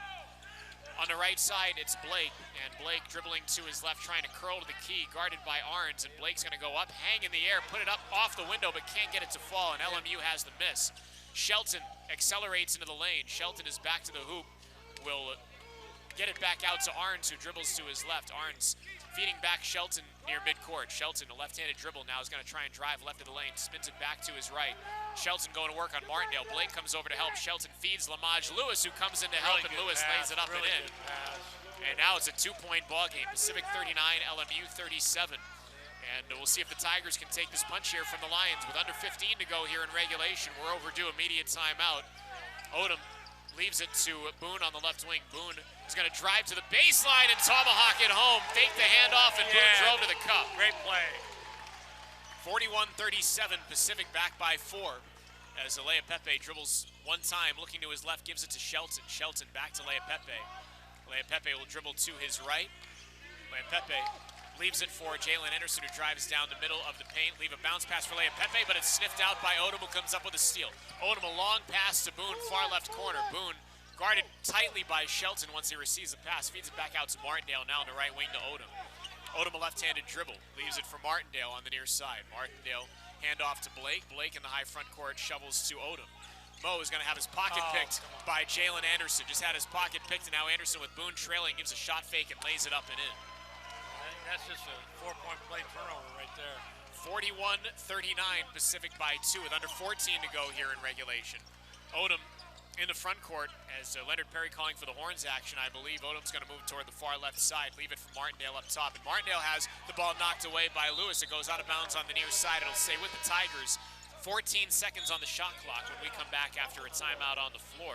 On the right side, it's Blake, and Blake dribbling to his left, trying to curl to the key, guarded by Arns, and Blake's gonna go up, hang in the air, put it up off the window, but can't get it to fall, and LMU has the miss. Shelton accelerates into the lane. Shelton is back to the hoop, will get it back out to Arns, who dribbles to his left. Arns feeding back Shelton near midcourt. Shelton, a left-handed dribble now, is gonna try and drive left of the lane, spins it back to his right. Shelton going to work on Martindale. Blake comes over to help. Shelton feeds Lamage Lewis, who comes in to help, and Lewis lays it up and in. And now it's a 2-point ball game. Pacific 39, LMU 37. And we'll see if the Tigers can take this punch here from the Lions. With under 15 to go here in regulation, we're overdue immediate timeout. Odom leaves it to Boone on the left wing. Boone is going to drive to the baseline and tomahawk it home. Fake the handoff, and Boone drove to the cup. Great play. 41-37, Pacific back by 4. As Lea Pepe dribbles one time, looking to his left, gives it to Shelton. Shelton back to Lea Pepe. Lea Pepe will dribble to his right. Lea Pepe leaves it for Jalen Anderson, who drives down the middle of the paint. Leave a bounce pass for Lea Pepe, but it's sniffed out by Odom, who comes up with a steal. Odom, a long pass to Boone, far left corner. Boone guarded tightly by Shelton once he receives the pass. Feeds it back out to Martindale, now on the right wing to Odom. Odom, a left-handed dribble, leaves it for Martindale on the near side. Martindale, handoff to Blake. Blake in the high front court shovels to Odom. Mo is going to have his pocket picked by Jalen Anderson. Just had his pocket picked, and now Anderson with Boone trailing gives a shot fake and lays it up and in. That's just a 4-point play turnover right there. 41-39, Pacific by 2 with under 14 to go here in regulation. Odom in the front court as Leonard Perry calling for the horns action, I believe. Odom's going to move toward the far left side, leave it for Martindale up top. And Martindale has the ball knocked away by Lewis. It goes out of bounds on the near side. It'll stay with the Tigers. 14 seconds on the shot clock when we come back after a timeout on the floor.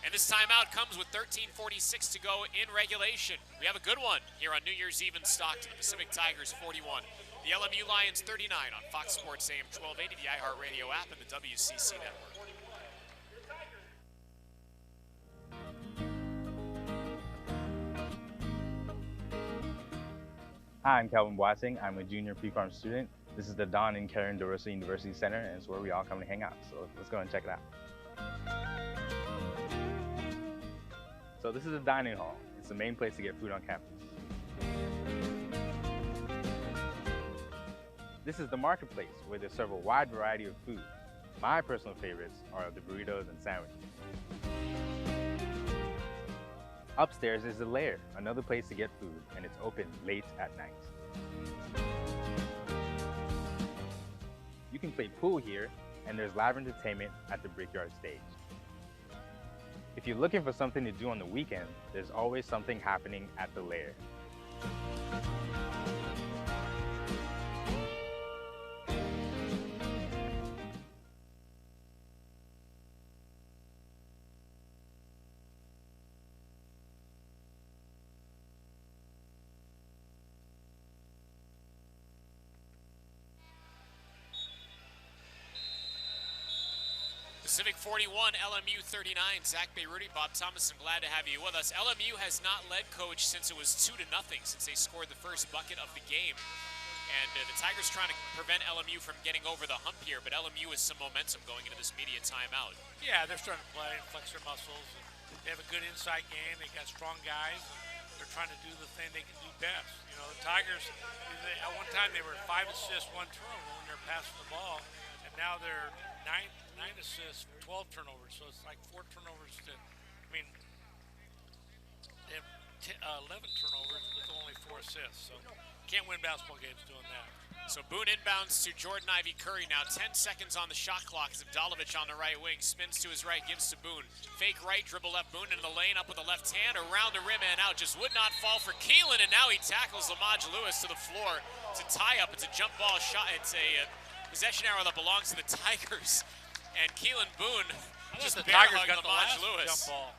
And this timeout comes with 13:46 to go in regulation. We have a good one here on New Year's Eve in Stockton. The Pacific Tigers 41. The LMU Lions 39 on Fox Sports AM 1280, the iHeartRadio app, and the WCC network. Hi, I'm Calvin Boateng. I'm a junior pre-farm student. This is the Don and Karen DeRosa University Center, and it's where we all come to hang out. So let's go and check it out. So this is the dining hall. It's the main place to get food on campus. This is the marketplace where they serve a wide variety of food. My personal favorites are the burritos and sandwiches. Upstairs is the Lair, another place to get food, and it's open late at night. You can play pool here, and there's live entertainment at the Brickyard stage. If you're looking for something to do on the weekend, there's always something happening at the Lair. Pacific 41, LMU 39. Zach Beyruti, Bob Thomas, I'm glad to have you with us. LMU has not led, Coach, since it was 2-0, since they scored the first bucket of the game. And the Tigers trying to prevent LMU from getting over the hump here, but LMU has some momentum going into this media timeout. Yeah, they're starting to play and flex their muscles. And they have a good inside game. They got strong guys. And they're trying to do the thing they can do best. You know, the Tigers, at one time they were 5 assists, 1 turnover when they're passing the ball. And now they're 9 assists, 12 turnovers. So it's like 4 turnovers to, I mean, they have 11 turnovers with only 4 assists. So can't win basketball games doing that. So Boone inbounds to Jordan Ivy Curry now. 10 seconds on the shot clock as Abdalovich on the right wing. Spins to his right, gives to Boone. Fake right, dribble left, Boone into the lane, up with the left hand, around the rim and out. Just would not fall for Keelan, and now he tackles Lamaj Lewis to the floor. It's a tie-up, it's a jump ball shot. It's a possession arrow that belongs to the Tigers. And Keelan Boone just the bear Tigers hugged got the Lamaj last Lewis. jump ball.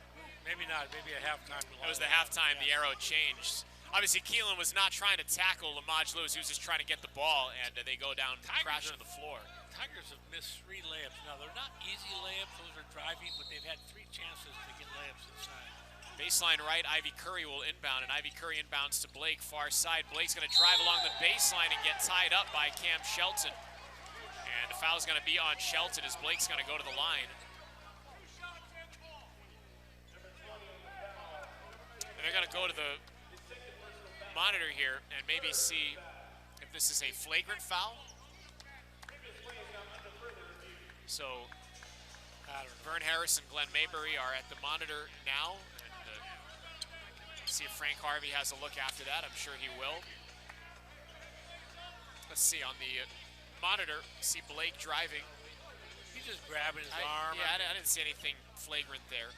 Maybe not, maybe at halftime. It was the halftime, the arrow changed. Obviously, Keelan was not trying to tackle Lamaj Lewis. He was just trying to get the ball, and they go down, crash to the floor. Tigers have missed 3 layups. Now, they're not easy layups. Those are driving, but they've had 3 chances to get layups inside. Baseline right, Ivy Curry will inbound, and Ivy Curry inbounds to Blake, far side. Blake's going to drive along the baseline and get tied up by Cam Shelton. And the foul's going to be on Shelton as Blake's going to go to the line. And they're going to go to the monitor here and maybe see if this is a flagrant foul. So Vern Harris and Glenn Maybury are at the monitor now. And see if Frank Harvey has a look after that. I'm sure he will. Let's see on the monitor, see Blake driving. He's just grabbing his arm. Yeah, I didn't see anything flagrant there.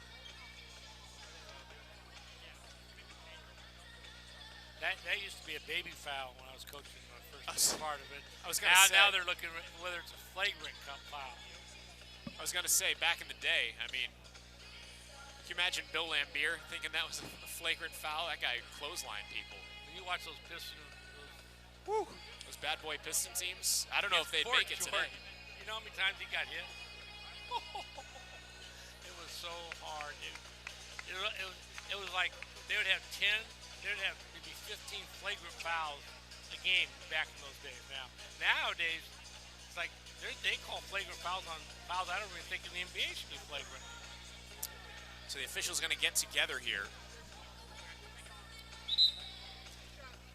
That used to be a baby foul when I was coaching my first part of it. I was going to say. Now they're looking at whether it's a flagrant foul. I was going to say, back in the day, I mean, can you imagine Bill Lambier thinking that was a flagrant foul? That guy clotheslined people. When you watch those Pistons, those bad boy Piston teams, I don't know if they'd make it today. You know how many times he got hit? It was so hard, dude. It was like they would have 10, they would have maybe 15 flagrant fouls a game back in those days. Nowadays, it's like they call flagrant fouls on fouls I don't even think in the NBA should be flagrant. So the official's going to get together here.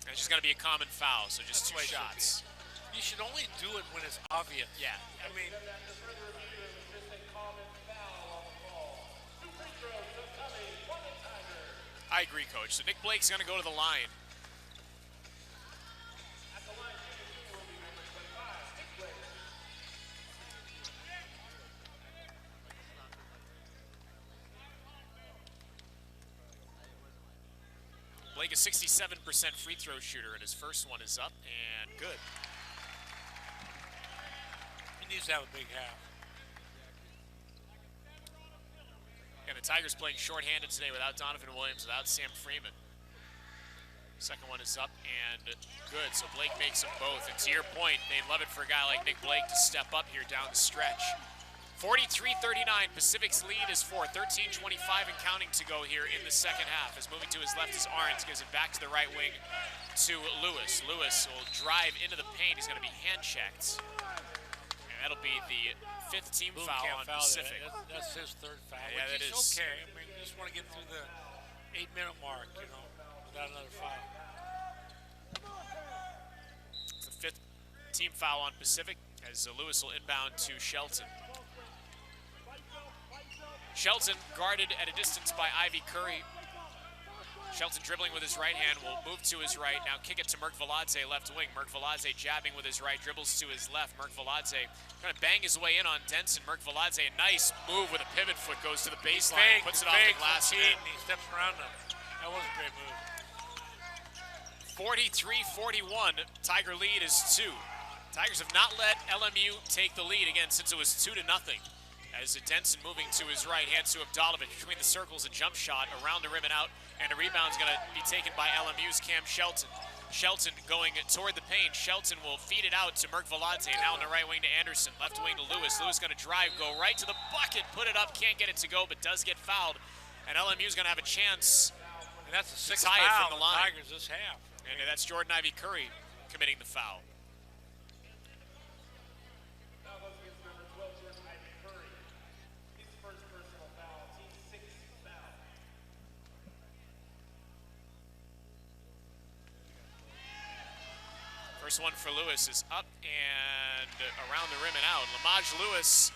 And it's just going to be a common foul, so just 2 shots. You should only do it when it's obvious. Yeah. I mean, I agree, Coach. So Nick Blake's going to go to the line. Blake is 67% free throw shooter, and his first one is up and good. he needs to have a big half. And the Tigers playing shorthanded today without Donovan Williams, without Sam Freeman. Second one is up and good, so Blake makes them both. And to your point, they'd love it for a guy like Nick Blake to step up here down the stretch. 43-39, Pacific's lead is 4, 13:25 and counting to go here in the second half. As moving to his left is Arns, gives it back to the right wing to Lewis. Lewis will drive into the paint, he's gonna be hand-checked. And that'll be the 5th team foul on Pacific. That's his 3rd foul, yeah, which that is is okay. I mean, you just want to get through the 8-minute mark, you know, without another foul. It's the 5th Team foul on Pacific as Lewis will inbound to Shelton. Shelton guarded at a distance by Ivy Curry. Shelton dribbling with his right hand, will move to his right. Now kick it to Merkviladze, left wing. Merkviladze jabbing with his right, dribbles to his left. Merkviladze trying to bang his way in on Denson. Merkviladze, a nice move with a pivot foot, goes to the baseline, puts it off the glass. And he steps around him. That was a great move. 43-41, Tiger lead is 2. Tigers have not let LMU take the lead again since it was 2-0. As Denson moving to his right, hands to Abdalovic between the circles, a jump shot around the rim and out, and a rebound is going to be taken by LMU's Cam Shelton. Shelton going toward the paint. Shelton will feed it out to Merkviladze, now on the right wing to Anderson, left wing to Lewis. Lewis going to drive, go right to the bucket, put it up, can't get it to go, but does get fouled. And LMU's going to have a chance and that's a sixth to tie it foul from the line. Tigers this half. And that's Jordan Ivy Curry committing the foul. First one for Lewis is up and around the rim and out. Lamaj Lewis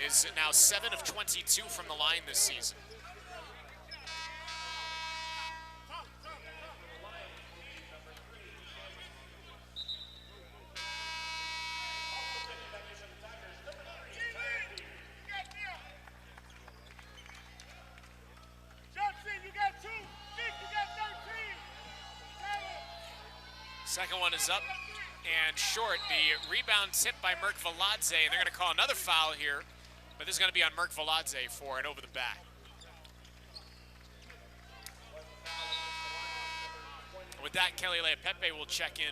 is now 7 of 22 from the line this season. Second one is up and short. The rebound tipped by Merkviladze, and they're going to call another foul here, but this is going to be on Merkviladze for an over the back. And with that, Kelly Leapepe will check in,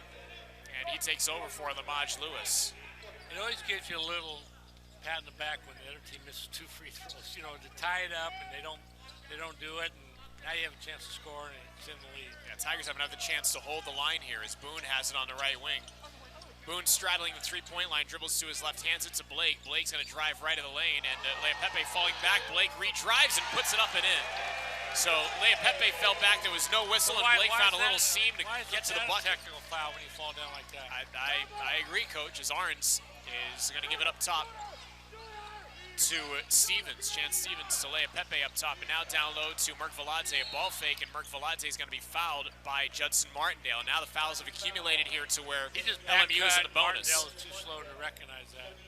and he takes over for Lamaj Lewis. It always gives you a little pat in the back when the other team misses 2 free throws. You know, to tie it up and they don't do it, and now you have a chance to score, and it's in the lead. Yeah, Tigers have another chance to hold the line here as Boone has it on the right wing. Boone straddling the three-point line, dribbles to his left, hands it to Blake. Blake's going to drive right of the lane, and Leapepe falling back. Blake redrives and puts it up and in. So Leapepe fell back. There was no whistle, and Blake found a little seam to get to the bucket. Technical foul when you fall down like that. I agree, Coach, as Arns is going to give it up top to Stevens. Chance Stevens to Leapepe up top, and now down low to Merkviladze. A ball fake, and Merkviladze is going to be fouled by Judson Martindale. Now the fouls have accumulated here to where LMU is in the bonus. Martindale is too slow to recognize that.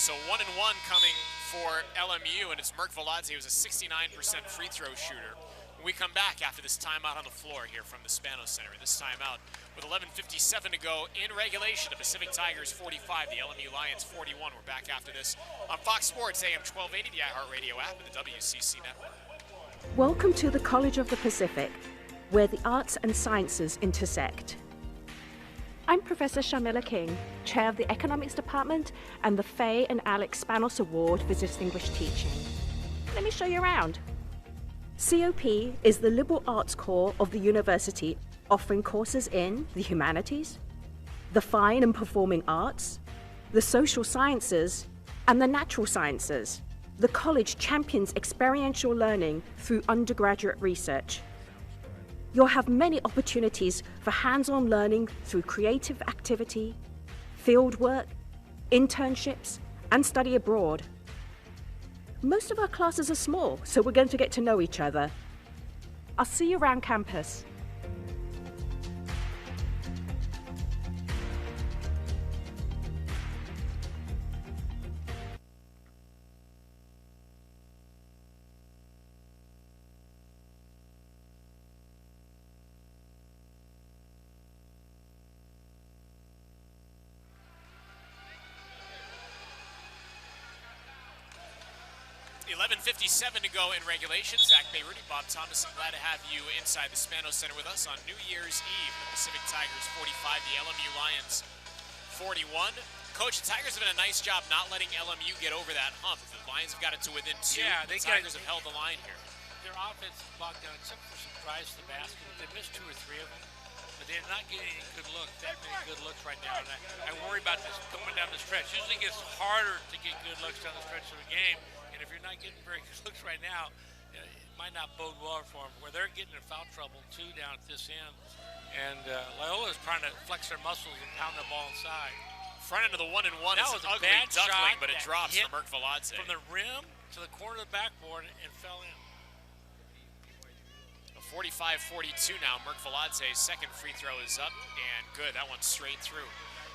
So 1-1 coming for LMU, and it's Merkviladze, who's a 69% free throw shooter. When we come back after this timeout on the floor here from the Spano Center, this timeout with 11:57 to go in regulation. The Pacific Tigers 45, the LMU Lions 41. We're back after this on Fox Sports, AM 1280, the iHeartRadio app, and the WCC network. Welcome to the College of the Pacific, where the arts and sciences intersect. I'm Professor Sharmila King, Chair of the Economics Department and the Faye and Alex Spanos Award for Distinguished Teaching. Let me show you around. COP is the liberal arts core of the university, offering courses in the humanities, the fine and performing arts, the social sciences, and the natural sciences. The college champions experiential learning through undergraduate research. You'll have many opportunities for hands-on learning through creative activity, fieldwork, internships, and study abroad. Most of our classes are small, so we're going to get to know each other. I'll see you around campus. 11:57 to go in regulation. Zach Bayruti, Bob Thomas, I'm glad to have you inside the Spano Center with us on New Year's Eve. The Pacific Tigers 45, the LMU Lions 41. Coach, the Tigers have done a nice job not letting LMU get over that hump. The Lions have got it to within 2. Yeah, the Tigers have held the line here. Their offense is bogged down, except for some drives to the basket. They missed 2 or 3 of them, but they're not getting any good looks. That many good looks right now, and I worry about this coming down the stretch. Usually it gets harder to get good looks down the stretch of the game, and if you're not getting very good looks right now, might not bode well for them, where they're getting in foul trouble too down at this end. And Loyola's trying to flex their muscles and pound the ball inside. Front end of the 1-and-1 That is was an a ugly bad duckling, shot but it that drops hit for Merck Veladze. From the rim to the corner of the backboard and fell in. A 45-42 now. Merck Veladze's second free throw is up, and good. That one's straight through.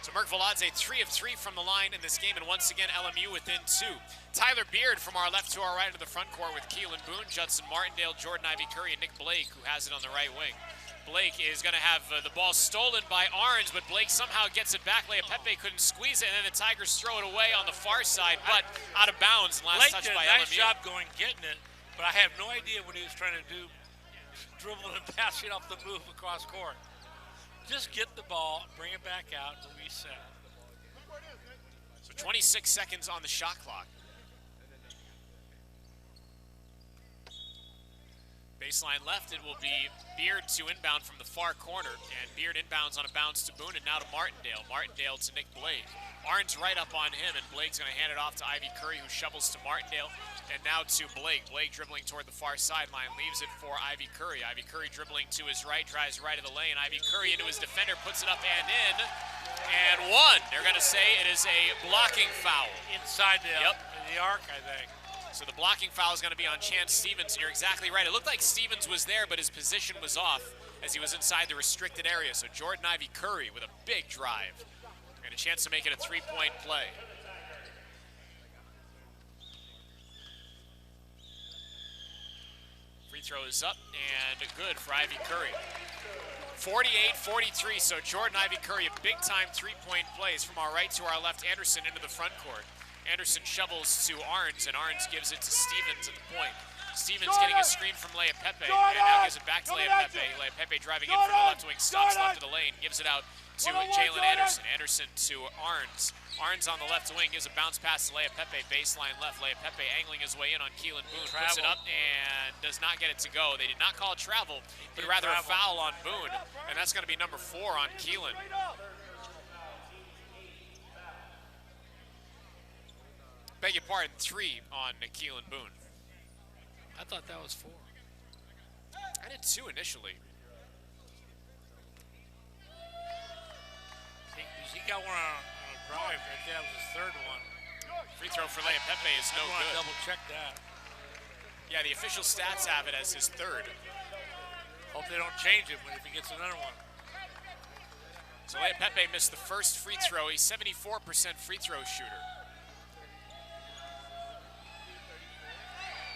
So Merck Veladze 3 of 3 from the line in this game, and once again LMU within 2. Tyler Beard from our left to our right of the front court with Keelan Boone, Judson Martindale, Jordan Ivy Curry, and Nick Blake, who has it on the right wing. Blake is going to have the ball stolen by Arns, but Blake somehow gets it back. Leapepe couldn't squeeze it, and then the Tigers throw it away on the far side, but out of bounds. Last touch by LMU. Blake did a nice job going getting it, but I have no idea what he was trying to do, dribbling and passing off the move across court. Just get the ball, bring it back out, and reset. So 26 seconds on the shot clock. Baseline left, it will be Beard to inbound from the far corner, and Beard inbounds on a bounce to Boone, and now to Martindale. Martindale to Nick Blake. Arn's right up on him, and Blake's going to hand it off to Ivy Curry, who shovels to Martindale, and now to Blake. Blake dribbling toward the far sideline, leaves it for Ivy Curry. Ivy Curry dribbling to his right, drives right of the lane. Ivy Curry into his defender, puts it up and in, and one. They're going to say it is a blocking foul. Inside the arc, I think. So the blocking foul is going to be on Chance Stevens, and you're exactly right. It looked like Stevens was there, but his position was off as he was inside the restricted area. So Jordan Ivy Curry with a big drive and a chance to make it a three-point play. Free throw is up and good for Ivy Curry. 48-43, so Jordan Ivy Curry, a big-time three-point plays from our right to our left. Anderson into the front court. Anderson shovels to Arns, and Arns gives it to Stevens at the point. Stevens getting a screen from Leapepe, and now gives it back to Leapepe. Leapepe driving in from the left wing, stops left of the lane, gives it out to Jalen Anderson. Anderson to Arns. Arns on the left wing gives a bounce pass to Leapepe, baseline left. Leapepe angling his way in on Keelan Boone, puts it up and does not get it to go. They did not call it travel, but rather a foul on Boone, and that's going to be number 4 on Keelan. Beg your pardon, 3 on Keelan Boone. I thought that was 4. I did 2 initially. He got one on a drive right there. That was his 3rd one. Free throw for Leapepe is no good. Double check that. Yeah, the official stats have it as his 3rd. Hope they don't change it if he gets another one. So Leapepe missed the first free throw. He's 74% free throw shooter.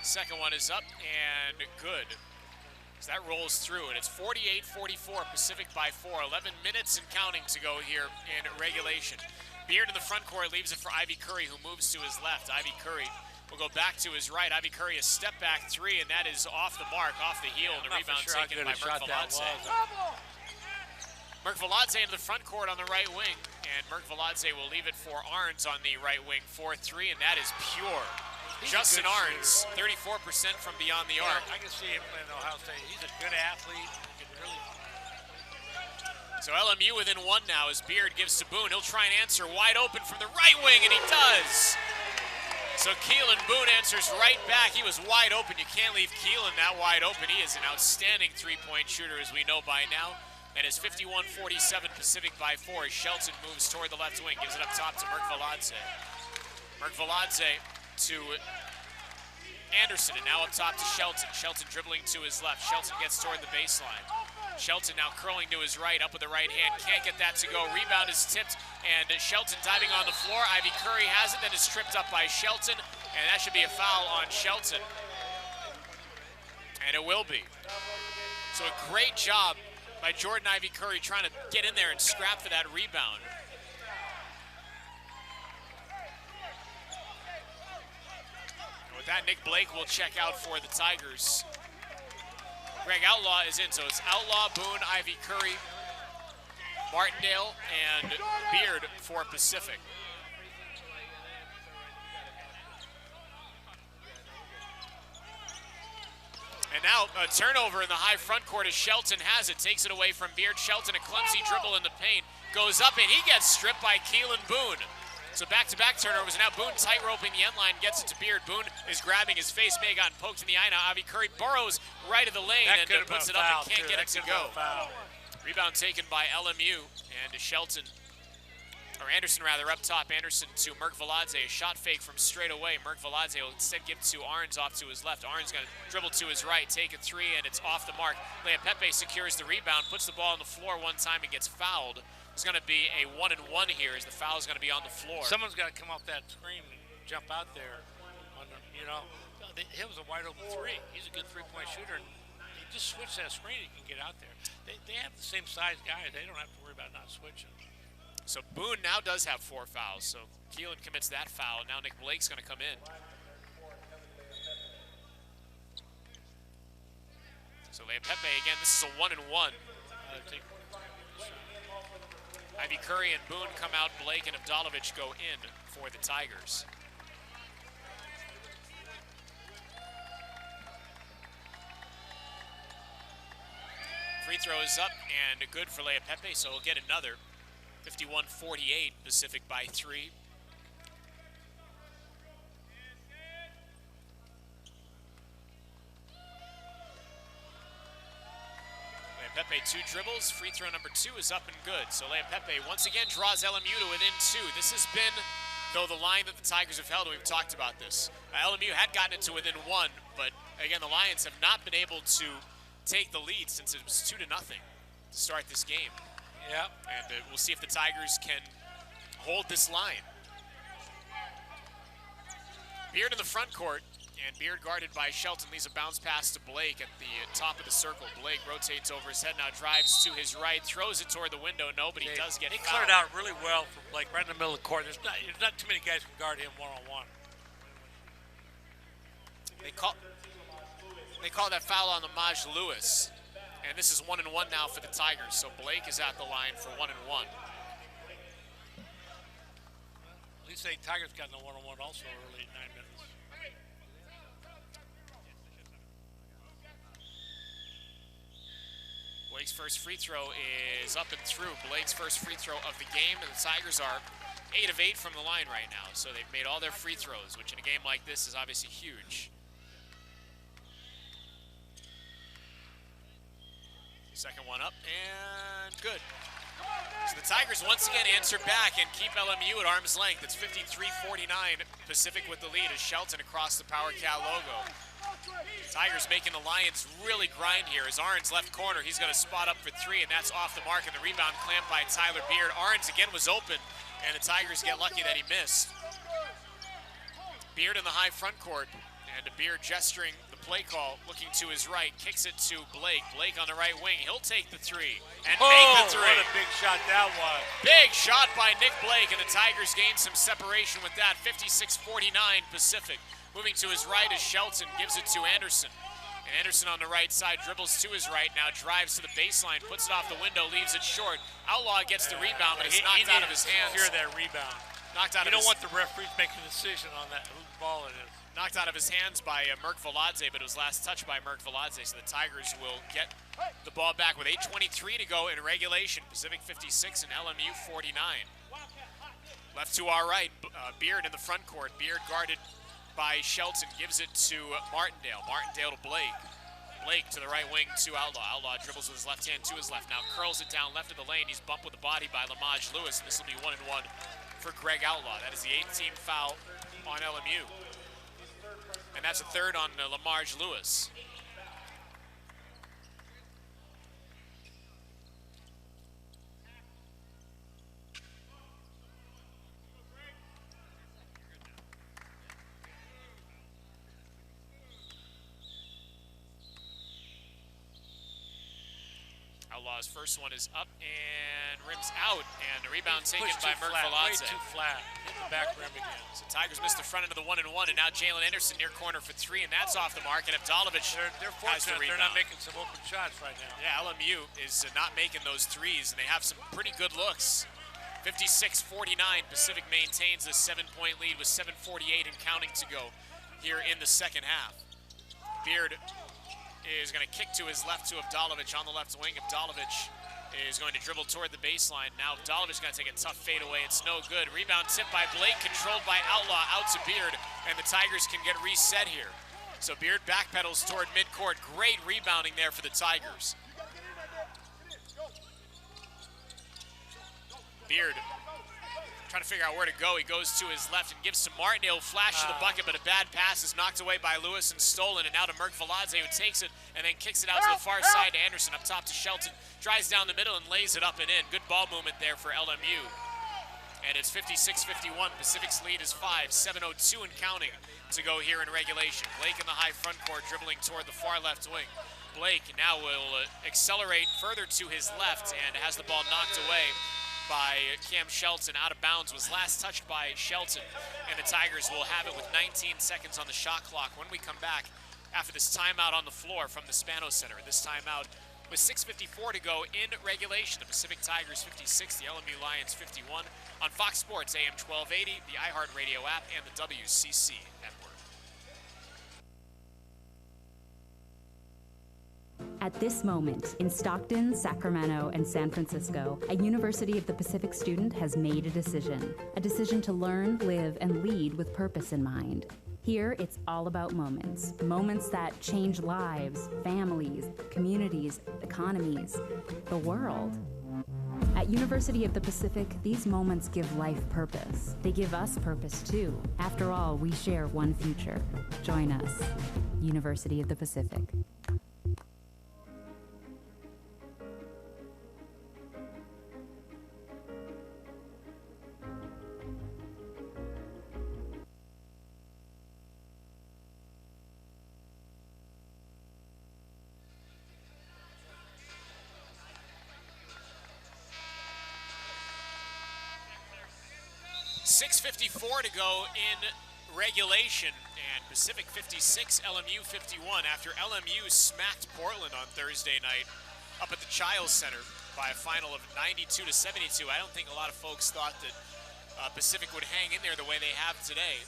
Second one is up and good. So that rolls through, and it's 48-44, Pacific by 4. 11 minutes and counting to go here in regulation. Beard in the front court leaves it for Ivy Curry, who moves to his left. Ivy Curry will go back to his right. Ivy Curry a step back 3, and that is off the mark, off the heel, and a rebound taken by Merck Veladze. Merck Veladze into the front court on the right wing, and Merck Veladze will leave it for Arns on the right wing, 4-3, and that is pure. Justin Arns, 34% from beyond the arc. I can see him playing at Ohio State. He's a good athlete. He can really... So LMU within 1 now as Beard gives to Boone. He'll try and answer wide open from the right wing, and he does. So Keelan Boone answers right back. He was wide open. You can't leave Keelan that wide open. He is an outstanding three-point shooter, as we know by now. And it's 51-47 Pacific by 4 as Shelton moves toward the left wing, gives it up top to Merck Veladze. Merck Veladze to Anderson, and now up top to Shelton. Shelton dribbling to his left. Shelton gets toward the baseline. Shelton now curling to his right, up with the right hand. Can't get that to go. Rebound is tipped, and Shelton diving on the floor. Ivy Curry has it, then is tripped up by Shelton, and that should be a foul on Shelton. And it will be. So a great job by Jordan Ivy Curry trying to get in there and scrap for that rebound. With that, Nick Blake will check out for the Tigers. Greg Outlaw is in, so it's Outlaw, Boone, Ivy Curry, Martindale, and Beard for Pacific. And now a turnover in the high front court as Shelton has it, takes it away from Beard. Shelton, a clumsy dribble in the paint, goes up and he gets stripped by Keelan Boone. So back-to-back turnovers. Now Boone tight-roping the end line, gets it to Beard. Boone is grabbing his face, may have gotten poked in the eye. Now Avi Curry burrows right of the lane and puts it up and can't get it to go. Rebound taken by LMU, and Shelton, or Anderson rather, up top. Anderson to Merck Veladze, a shot fake from straight away. Merck Veladze will instead give it to Arns off to his left. Arns going to dribble to his right, take a three, and it's off the mark. Leapepe secures the rebound, puts the ball on the floor one time and gets fouled. It's going to be a 1-and-1 here as the foul is going to be on the floor. Someone's got to come off that screen and jump out there. You know, it was a wide open three. He's a good three-point shooter. And he just switch that screen, he can get out there. They have the same size guys. They don't have to worry about not switching. So Boone now does have 4 fouls. So Keelan commits that foul. Now Nick Blake's going to come in. So Leapepe again. This is a 1-and-1. Ivy Curry and Boone come out. Blake and Avdalovic go in for the Tigers. Free throw is up and good for Leapepe, so we'll get another. 51-48, Pacific by 3. Leapepe 2 dribbles, free throw number 2 is up and good. So Leapepe once again draws LMU to within 2. This has been, though, the line that the Tigers have held, and we've talked about this. LMU had gotten it to within 1, but again, the Lions have not been able to take the lead since it was 2-0 to start this game. Yeah. And we'll see if the Tigers can hold this line. Beard in the front court, and Beard guarded by Shelton, leaves a bounce pass to Blake at the top of the circle. Blake rotates over his head, now drives to his right, throws it toward the window. No, but he does get fouled. He cleared out really well for Blake, right in the middle of the court. There's not too many guys who can guard him one-on-one. They call that foul on Lamaj Lewis. And this is 1-and-1 now for the Tigers. So Blake is at the line for 1-and-1. At least the Tigers got in the one-on-one also early, 9 minutes. Blake's first free throw is up and through. Blake's first free throw of the game, and the Tigers are 8 of 8 from the line right now. So they've made all their free throws, which in a game like this is obviously huge. Second one up, and good. So the Tigers once again answer back and keep LMU at arm's length. It's 53-49, Pacific with the lead as Shelton across the Power Cal logo. Tigers making the Lions really grind here. As Arns left corner, he's going to spot up for 3, and that's off the mark, and the rebound clamped by Tyler Beard. Arns again was open, and the Tigers get lucky that he missed. Beard in the high front court, and Beard gesturing the play call, looking to his right, kicks it to Blake. Blake on the right wing, he'll take the 3 and make the 3. What a big shot that was. Big shot by Nick Blake, and the Tigers gain some separation with that. 56-49 Pacific. Moving to his right is Shelton, gives it to Anderson. And Anderson on the right side dribbles to his right, now drives to the baseline, puts it off the window, leaves it short. Outlaw gets the rebound, but it's knocked out of his hands. Secure that rebound. Knocked out you don't want the referees making a decision on that, whose ball it is. Knocked out of his hands by Merck Veladze, but it was last touched by Merck Veladze, so the Tigers will get the ball back with 8:23 to go in regulation. Pacific 56 and LMU 49. Left to our right, Beard in the front court. Beard guarded by Shelton, gives it to Martindale. Martindale to Blake. Blake to the right wing to Outlaw. Outlaw dribbles with his left hand to his left. Now curls it down left of the lane. He's bumped with the body by Lamaj Lewis, and this will be 1-and-1 for Greg Outlaw. That is the 8th team foul on LMU. And that's a 3rd on Lamarge Lewis. Outlaw's first one is up and rims out, and the rebound taken by Merck Veladze. Way too flat. Hit the back rim again. So Tigers missed the front end of the 1-and-1, and now Jalen Anderson near corner for 3, and that's off the mark. And Avdalovic they're has the fortunate rebound. they're not making some open shots right now. Yeah, LMU is not making those threes, and they have some pretty good looks. 56-49, Pacific maintains a 7-point lead with 7:48 and counting to go here in the second half. Beard is going to kick to his left to Avdalovic on the left wing. Avdalovic is going to dribble toward the baseline. Now Vdalovic is going to take a tough fade away. It's no good. Rebound tip by Blake, controlled by Outlaw, out to Beard, and the Tigers can get reset here. So Beard backpedals toward midcourt. Great rebounding there for the Tigers. Beard trying to figure out where to go. He goes to his left and gives to Martindale, flash to the bucket, but a bad pass is knocked away by Lewis and stolen, and now to Merck Veladze, who takes it and then kicks it out to the far side to Anderson, up top to Shelton, drives down the middle and lays it up and in. Good ball movement there for LMU. And it's 56-51. Pacific's lead is 5, 7:02 and counting to go here in regulation. Blake in the high front court, dribbling toward the far left wing. Blake now will accelerate further to his left and has the ball knocked away by Cam Shelton. Out of bounds, was last touched by Shelton, and the Tigers will have it with 19 seconds on the shot clock when we come back after this timeout on the floor from the Spano Center. This timeout with 6:54 to go in regulation. The Pacific Tigers 56, the LMU Lions 51 on Fox Sports AM 1280, the iHeartRadio app, and the WCC network. At this moment, in Stockton, Sacramento, and San Francisco, a University of the Pacific student has made a decision to learn, live, and lead with purpose in mind. Here, it's all about moments that change lives, families, communities, economies, the world. At University of the Pacific, these moments give life purpose. They give us purpose too. After all, we share one future. Join us, University of the Pacific. .54 to go in regulation, and Pacific 56, LMU 51, after LMU smacked Portland on Thursday night up at the Childs Center by a final of 92-72. I don't think a lot of folks thought that Pacific would hang in there the way they have today.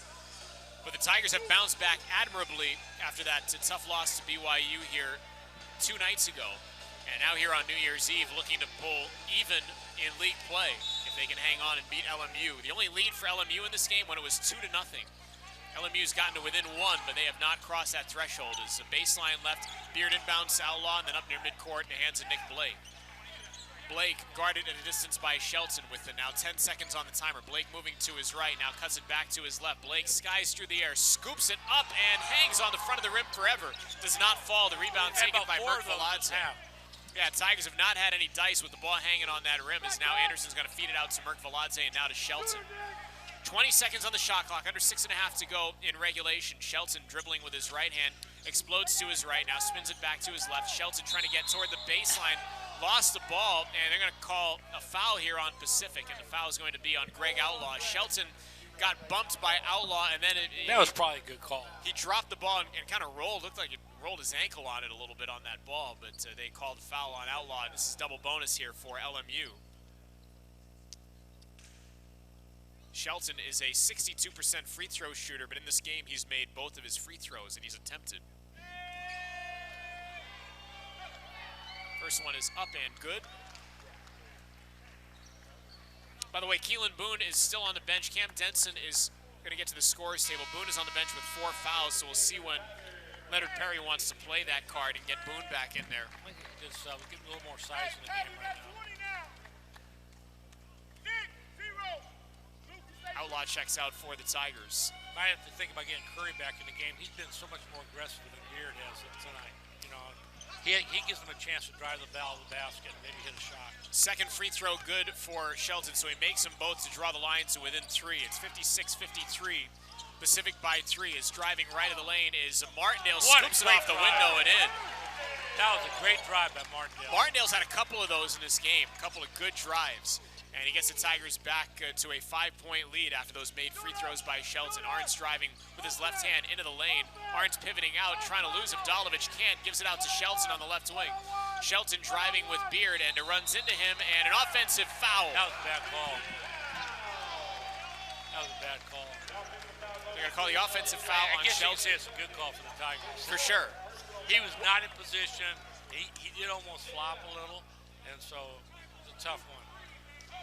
But the Tigers have bounced back admirably after that tough loss to BYU here 2 nights ago. And now here on New Year's Eve, looking to pull even in league play if they can hang on and beat LMU. The only lead for LMU in this game when it was 2-0. LMU's gotten to within 1, but they have not crossed that threshold. As a baseline left, Beard inbounds to Outlaw, and then up near midcourt in the hands of Nick Blake. Blake guarded at a distance by Shelton with now 10 seconds on the timer. Blake moving to his right, now cuts it back to his left. Blake skies through the air, scoops it up, and hangs on the front of the rim forever. Does not fall. The rebound taken by Merck Veladze. Yeah, Tigers have not had any dice with the ball hanging on that rim, as now Anderson's going to feed it out to Merck Veladze and now to Shelton. 20 seconds on the shot clock, under 6.5 to go in regulation. Shelton dribbling with his right hand, explodes to his right, now spins it back to his left. Shelton trying to get toward the baseline, lost the ball, and they're going to call a foul here on Pacific, and the foul is going to be on Greg Outlaw. Shelton got bumped by Outlaw, and then that was probably a good call. He dropped the ball and kind of rolled. Looked like it rolled his ankle on it a little bit on that ball, but they called a foul on Outlaw. This is double bonus here for LMU. Shelton is a 62% free throw shooter, but in this game he's made both of his free throws, and he's attempted. First one is up and good. By the way, Keelan Boone is still on the bench. Cam Denson is going to get to the scorers table. Boone is on the bench with 4 fouls, so we'll see when Leonard Perry wants to play that card and get Boone back in there. I think we're getting a little more size in the game right now. Outlaw checks out for the Tigers. I have to think about getting Curry back in the game. He's been so much more aggressive than Beard has tonight. You know, he gives them a chance to drive the ball to the basket and maybe hit a shot. Second free throw good for Shelton, so he makes them both to draw the line to within 3. It's 56-53. Pacific by 3 is driving right of the lane. Is Martindale scoops it off the window and in. That was a great drive by Martindale. Martindale's had a couple of those in this game, a couple of good drives. And he gets the Tigers back to a 5-point lead after those made free throws by Shelton. Arns driving with his left hand into the lane. Arns pivoting out, trying to lose him. Vdalovic can't, gives it out to Shelton on the left wing. Shelton driving with Beard, and it runs into him, and an offensive foul. That was a bad call. That was a bad call. They're going to call the offensive foul on Shelton. I guess it's a good call for the Tigers. For sure. He was not in position. He did almost flop a little, and so a tough one.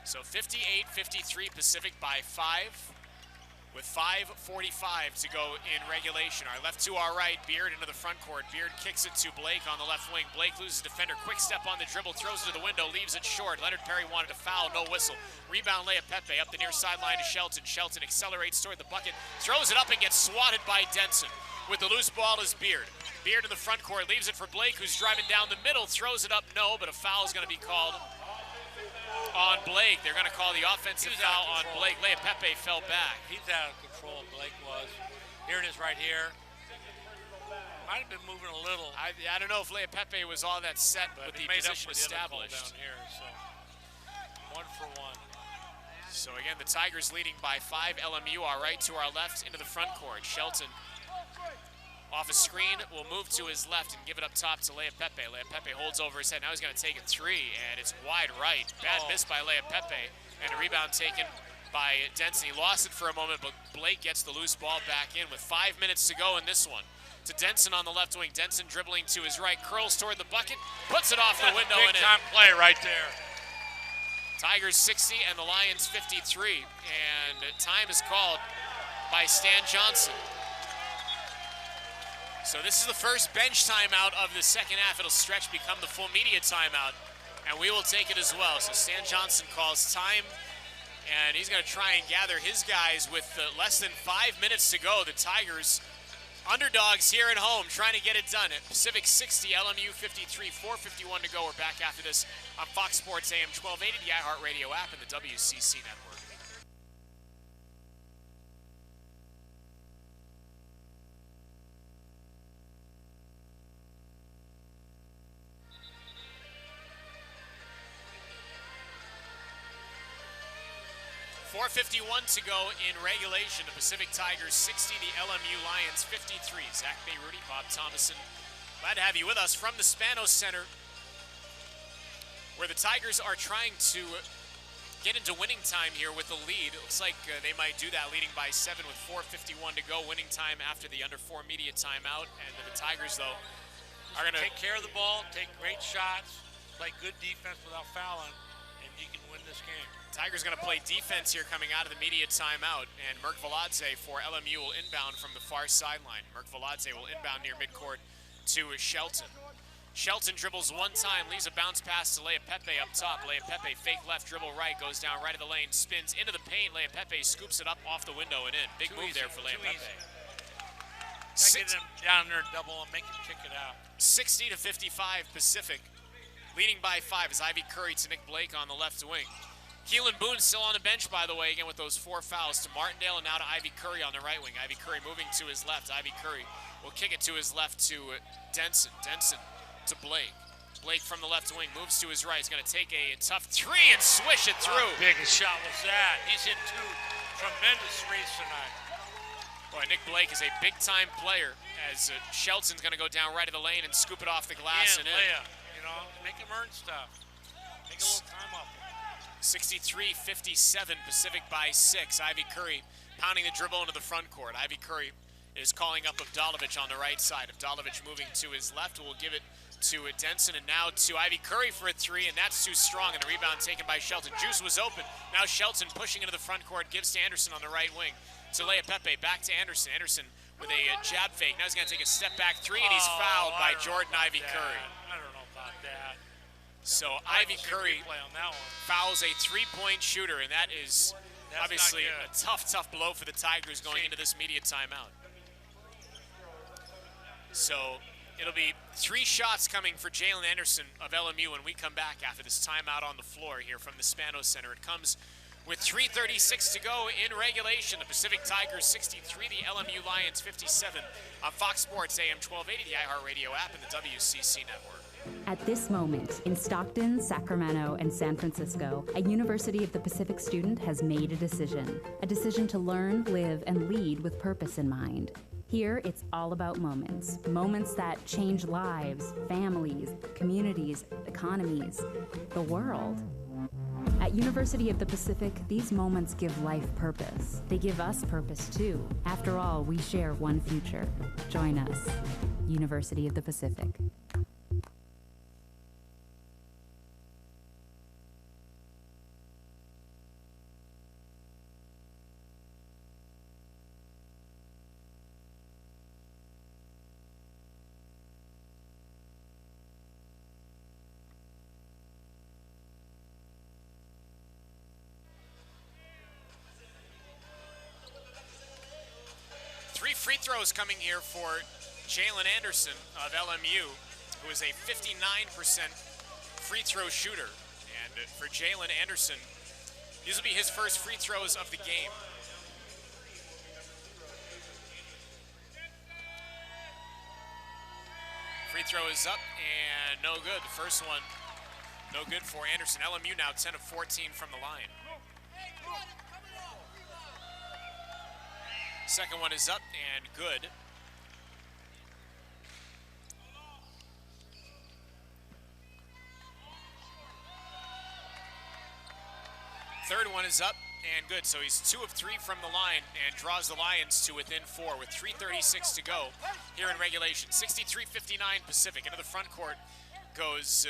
So 58-53 Pacific by 5. With 5:45 to go in regulation. Our left to our right, Beard into the front court. Beard kicks it to Blake on the left wing. Blake loses defender, quick step on the dribble, throws it to the window, leaves it short. Leonard Perry wanted to foul, no whistle. Rebound Lea Pepe up the near sideline to Shelton. Shelton accelerates toward the bucket, throws it up and gets swatted by Denson. With the loose ball is Beard. Beard in the front court, leaves it for Blake, who's driving down the middle, throws it up, no, but a foul is going to be called on Blake. They're going to call the offensive foul on Blake. Lea Pepe fell back. He's out of control, Blake was. Here it is right here. Might have been moving a little. I don't know if Lea Pepe was all that set with the position established. Down here, so 1 for 1. So again, the Tigers leading by 5. LMU our right to our left into the front court. Shelton off a screen will move to his left and give it up top to Lea Pepe. Lea Pepe holds over his head. Now he's going to take a 3, and it's wide right. Bad miss by Lea Pepe, and a rebound taken by Denson. He lost it for a moment, but Blake gets the loose ball back in with 5 minutes to go in this one. To Denson on the left wing. Denson dribbling to his right, curls toward the bucket, puts it off the window and in. Big time play right there. Tigers 60 and the Lions 53, and time is called by Stan Johnson. So this is the first bench timeout of the second half. It'll stretch, become the full media timeout, and we will take it as well. So Stan Johnson calls time, and he's going to try and gather his guys with less than 5 minutes to go. The Tigers, underdogs here at home, trying to get it done. At Pacific 60, LMU 53, 4:51 to go. We're back after this on Fox Sports AM 1280, the iHeartRadio app, and the WCC network. .451 to go in regulation. The Pacific Tigers 60, the LMU Lions 53. Zach Bayruti, Bob Thomason. Glad to have you with us from the Spanos Center, where the Tigers are trying to get into winning time here with the lead. It looks like they might do that, leading by 7 with 4:51 to go. Winning time after the under 4 media timeout. And the Tigers, though, are going to take care of the ball, take great shots, play good defense without fouling, and you can win this game. Tigers going to play defense here coming out of the media timeout, and Merk Veladze for LMU will inbound from the far sideline. Merk Veladze will inbound near midcourt to Shelton. Shelton dribbles one time, leaves a bounce pass to Lea Pepe up top. Lea Pepe fake left, dribble right, goes down right of the lane, spins into the paint. Lea Pepe scoops it up off the window and in. Big move there for Lea Pepe. Get him down there, double, and make him kick it out. 60-55 Pacific, leading by 5 is Ivy Curry to Nick Blake on the left wing. Keelan Boone still on the bench, by the way, again with those 4 fouls to Martindale and now to Ivy Curry on the right wing. Ivy Curry moving to his left. Ivy Curry will kick it to his left to Denson. Denson to Blake. Blake from the left wing moves to his right. He's going to take a tough 3 and swish it through. How big a shot was that? He's hit 2 tremendous threes tonight. Boy, Nick Blake is a big-time player as Shelton's going to go down right of the lane and scoop it off the glass and in. Leia, you know, make him earn stuff. Take a little time off. 63-57 Pacific by 6. Ivy Curry pounding the dribble into the front court. Ivy Curry is calling up Avdalovic on the right side. Avdalovic moving to his left will give it to Denson and now to Ivy Curry for a 3, and that's too strong, and the rebound taken by Shelton. Juice was open. Now Shelton pushing into the front court, gives to Anderson on the right wing. To Lea Pepe, back to Anderson. Anderson with a jab fake. Now he's going to take a step back 3, and he's fouled by Jordan Ivy Curry. I don't know about that. So Ivy Curry fouls a 3-point shooter, and that's obviously a tough blow for the Tigers going into this media timeout. So it'll be 3 shots coming for Jalen Anderson of LMU when we come back after this timeout on the floor here from the Spanos Center. It comes with 3:36 to go in regulation. The Pacific Tigers 63, the LMU Lions 57 on Fox Sports AM 1280, the iHeartRadio app, and the WCC network. At this moment, in Stockton, Sacramento, and San Francisco, a University of the Pacific student has made a decision to learn, live, and lead with purpose in mind. Here, it's all about moments that change lives, families, communities, economies, the world. At University of the Pacific, these moments give life purpose. They give us purpose, too. After all, we share one future. Join us, University of the Pacific. throws coming here for Jalen Anderson of LMU, who is a 59% free throw shooter. And for Jalen Anderson, these will be his first free throws of the game. Free throw is up and no good. The first one, no good for Anderson. LMU now 10 of 14 from the line. Second one is up and good. Third one is up and good. So he's 2 of 3 from the line and draws the Lions to within 4 with 3:36 to go here in regulation. 63-59 Pacific. Into the front court goes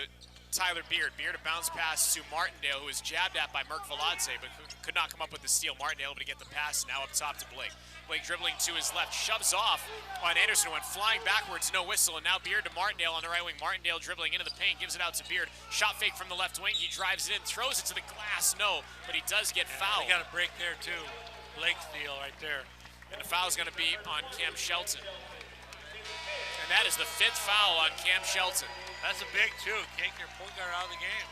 Tyler Beard. Beard, a bounce pass to Martindale, who was jabbed at by Merkvaladze, but could not come up with the steal. Martindale able to get the pass, now up top to Blake. Blake dribbling to his left, shoves off on Anderson, went flying backwards, no whistle, and now Beard to Martindale on the right wing. Martindale dribbling into the paint, gives it out to Beard. Shot fake from the left wing, he drives it in, throws it to the glass, no, but he does get fouled. They got a break there too. Blake steal right there. And the foul's gonna be on Cam Shelton. And that is the 5th foul on Cam Shelton. That's a big two. Take your point guard out of the game.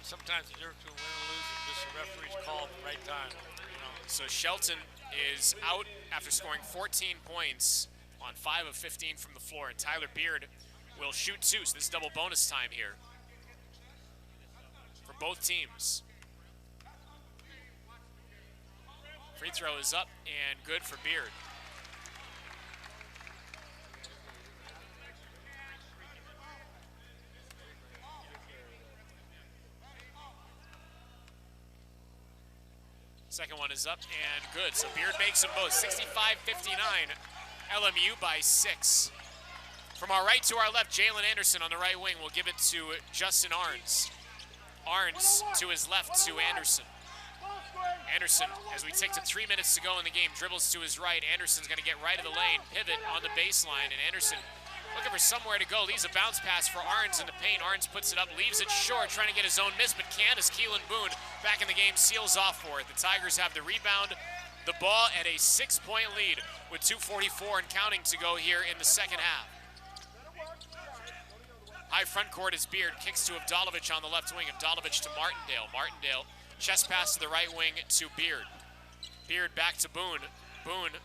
Sometimes the difference between win and lose is just the referee's call at the right time. You know? So Shelton is out after scoring 14 points on 5 of 15 from the floor, and Tyler Beard will shoot 2. So this is double bonus time here for both teams. Free throw is up and good for Beard. Second one is up and good. So Beard makes them both. 65-59. LMU by 6. From our right to our left, Jalen Anderson on the right wing will give it to Justin Arns. Arns to his left to Anderson. Anderson, as we take to 3 minutes to go in the game, dribbles to his right. Anderson's going to get right of the lane, pivot on the baseline, and Anderson looking for somewhere to go. Leaves a bounce pass for Arns in the paint. Arns puts it up, leaves it short, trying to get his own miss, but can't as Keelan Boone back in the game seals off for it. The Tigers have the rebound, the ball at a 6-point lead with 2:44 and counting to go here in the second half. High front court is Beard, kicks to Avdalovic on the left wing, Avdalovic to Martindale. Martindale, chest pass to the right wing to Beard. Beard back to Boone. Boone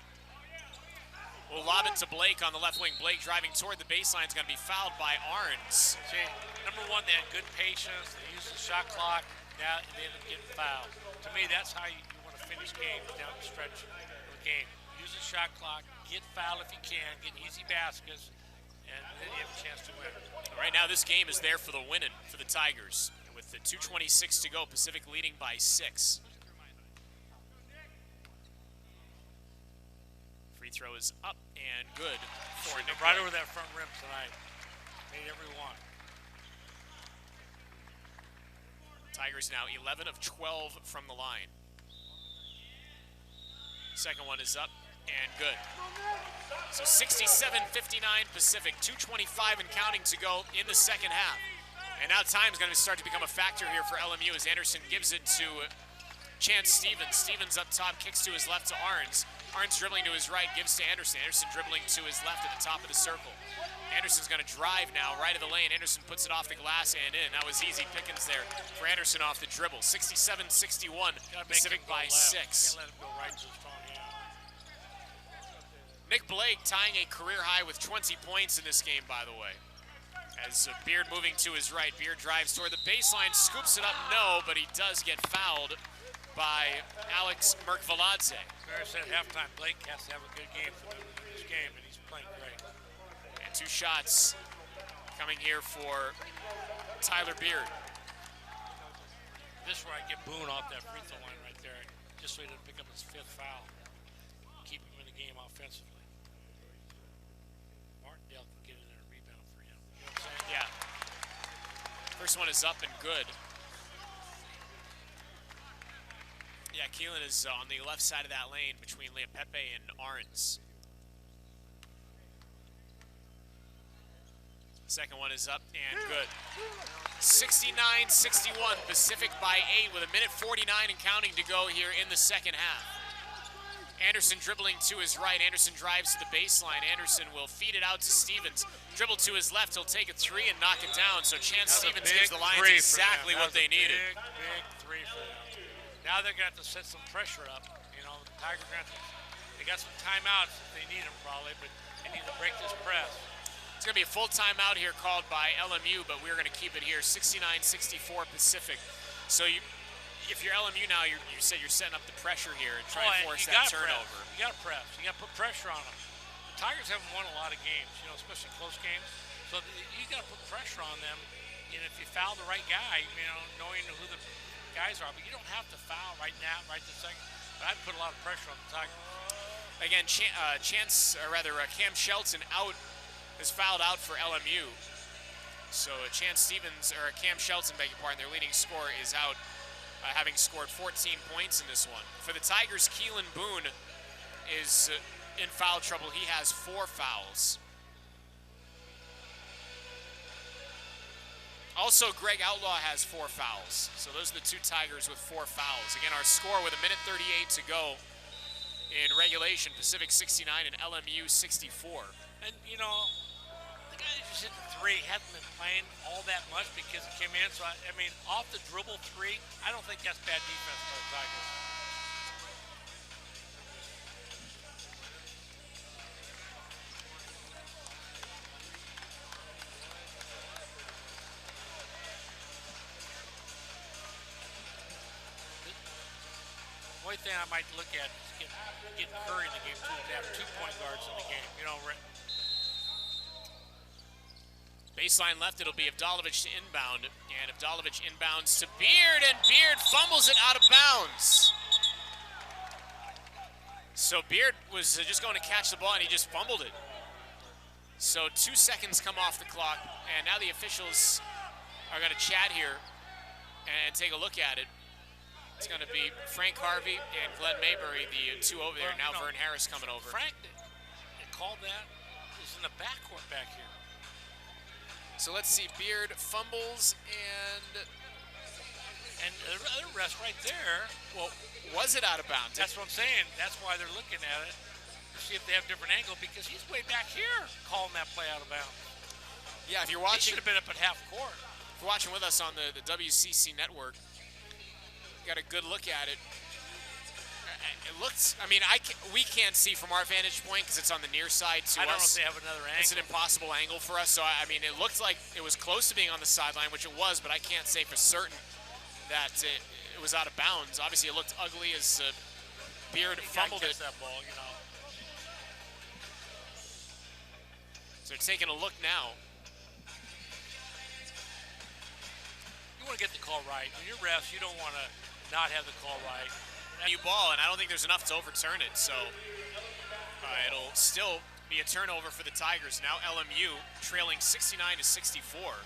will lob it to Blake on the left wing. Blake driving toward the baseline is going to be fouled by Arns. See, number one, they had good patience. They used the shot clock. Now they end up getting fouled. To me, that's how you want to finish games down the stretch of the game. Use the shot clock, get fouled if you can, get easy baskets, and then you have a chance to win. Right now, this game is there for the winning for the Tigers. With the 2:26 to go, Pacific leading by 6. Free throw is up and good for Nick. Right over that front rim tonight. Made every one. Tigers now 11 of 12 from the line. Second one is up and good. So 67-59 Pacific, 2:25 and counting to go in the second half. And now time is going to start to become a factor here for LMU as Anderson gives it to Chance Stevens. Stevens up top, kicks to his left to Arns. Arns dribbling to his right, gives to Anderson. Anderson dribbling to his left at the top of the circle. Anderson's going to drive now, right of the lane. Anderson puts it off the glass and in. That was easy pickings there for Anderson off the dribble. 67-61, Pacific by 6. Can't let him go right to the front end. Nick Blake tying a career high with 20 points in this game, by the way. As Beard moving to his right, Beard drives toward the baseline, scoops it up, no, but he does get fouled by Alex Merkvaladze. Barry said at halftime, Blake has to have a good game for them in this game, and he's playing great. And 2 shots coming here for Tyler Beard. This is where I get Boone off that free throw line right there, just so he doesn't pick up his 5th foul. Keep him in the game offensively. Martindale can get in there and rebound for him. You know what I'm saying? Yeah. First one is up and good. Yeah, Keelan is on the left side of that lane between Leopepe and Arns. Second one is up and good. 69-61, Pacific by 8 with 1:49 and counting to go here in the second half. Anderson dribbling to his right. Anderson drives to the baseline. Anderson will feed it out to Stevens. Dribble to his left. He'll take a three and knock it down. So Chance Stevens gives the Lions exactly what they needed. Big three for them. Now they're going to have to set some pressure up. You know, the Tigers are going to have to, they got some timeouts if they need them probably, but they need to break this press. It's going to be a full timeout here called by LMU, but we're going to keep it here. 69-64 Pacific. So if you're LMU now, you said you're setting up the pressure here and trying to force that turnover. You got to press. You got to put pressure on them. The Tigers haven't won a lot of games, you know, especially close games. So you got to put pressure on them. And if you foul the right guy, you know, knowing who the guys are, but you don't have to foul right now, right this second. But I'd put a lot of pressure on the Tigers. Again, Cam Shelton is fouled out for LMU. So Chance Stevens, or Cam Shelton, beg your pardon, their leading scorer is out, having scored 14 points in this one. For the Tigers, Keelan Boone is in foul trouble. He has 4 fouls. Also, Greg Outlaw has 4 fouls. So those are the 2 Tigers with 4 fouls. Again, our score with 1:38 to go in regulation, Pacific 69 and LMU 64. And, you know, the guy that just hit the 3 hasn't been playing all that much because he came in. So, I mean, off the dribble 3, I don't think that's bad defense by the Tigers. The only thing I might look at is get Curry in the game, too, to have 2 point guards in the game. You know, baseline left, it'll be Avdalovic to inbound, and Avdalovic inbounds to Beard, and Beard fumbles it out of bounds. So Beard was just going to catch the ball, and he just fumbled it. So 2 seconds come off the clock, and now the officials are going to chat here and take a look at it. It's going to be Frank Harvey and Glenn Maybury, the 2 over there. Now Vern Harris coming over. Frank called that. He's in the backcourt back here. So let's see. Beard fumbles and the other rest right there. Well, was it out of bounds? That's what I'm saying. That's why they're looking at it to see if they have a different angle, because he's way back here calling that play out of bounds. Yeah, if you're watching, he should have been up at half court. If you're watching with us on the WCC network, got a good look at it. It looks, I mean, we can't see from our vantage point because it's on the near side to us. I don't know if they have another angle. It's an impossible angle for us. So, I mean, it looked like it was close to being on the sideline, which it was, but I can't say for certain that it was out of bounds. Obviously, it looked ugly as Beard fumbled it. That ball, you know. So they're taking a look now. You want to get the call right. When you're refs, you don't want to not have the call right. New ball, and I don't think there's enough to overturn it, so it'll still be a turnover for the Tigers. Now LMU trailing 69-64.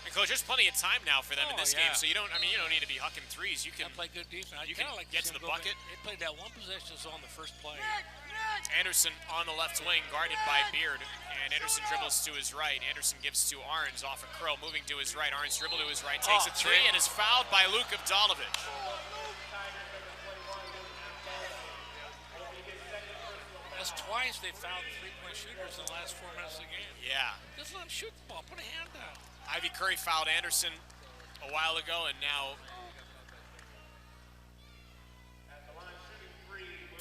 And coach, there's plenty of time now for them in this game, so you don't need to be hucking threes. You can play good defense. You can get to the bucket. They played that one possession zone the first play. Anderson on the left wing, guarded by Beard, and Anderson dribbles to his right. Anderson gives to Arns off a curl, moving to his right. Arns dribble to his right, takes a 3, and is fouled by Luke Avdalovic. That's twice they fouled 3-point shooters in the last 4 minutes of the game. Yeah. Just let him shoot the ball. Put a hand down. Ivy Curry fouled Anderson a while ago, and now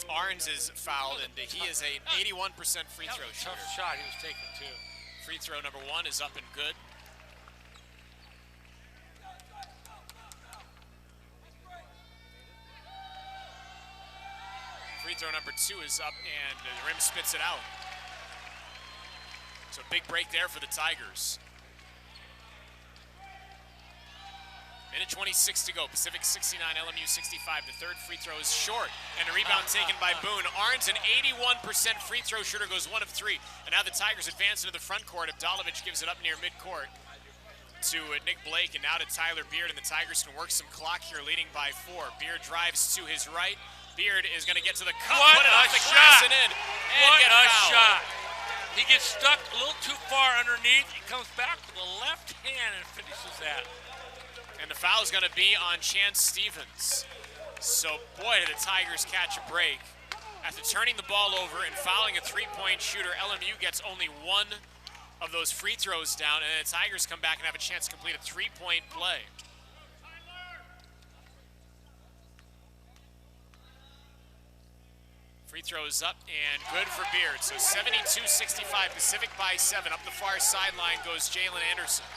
Arns is fouled, and he is an 81% free throw shooter. Tough shot he was taking, too. Free throw number 1 is up and good. Free throw number 2 is up, and the rim spits it out. So big break there for the Tigers. Minute 26 to go. Pacific 69, LMU 65. The third free throw is short, and a rebound taken by Boone. Arns, an 81% free throw shooter, goes 1 of 3. And now the Tigers advance into the front court. Avdalovic gives it up near midcourt to Nick Blake, and now to Tyler Beard, and the Tigers can work some clock here, leading by 4. Beard drives to his right. Beard is going to get to the cup, put it off the glass and in, and get fouled. Shot. He gets stuck a little too far underneath. He comes back with the left hand and finishes that. And the foul is going to be on Chance Stevens. So, boy, did the Tigers catch a break. After turning the ball over and fouling a three-point shooter, LMU gets only one of those free throws down, and the Tigers come back and have a chance to complete a three-point play. Free throw is up and good for Beard. So 72-65, Pacific by 7. Up the far sideline goes Jalen Anderson.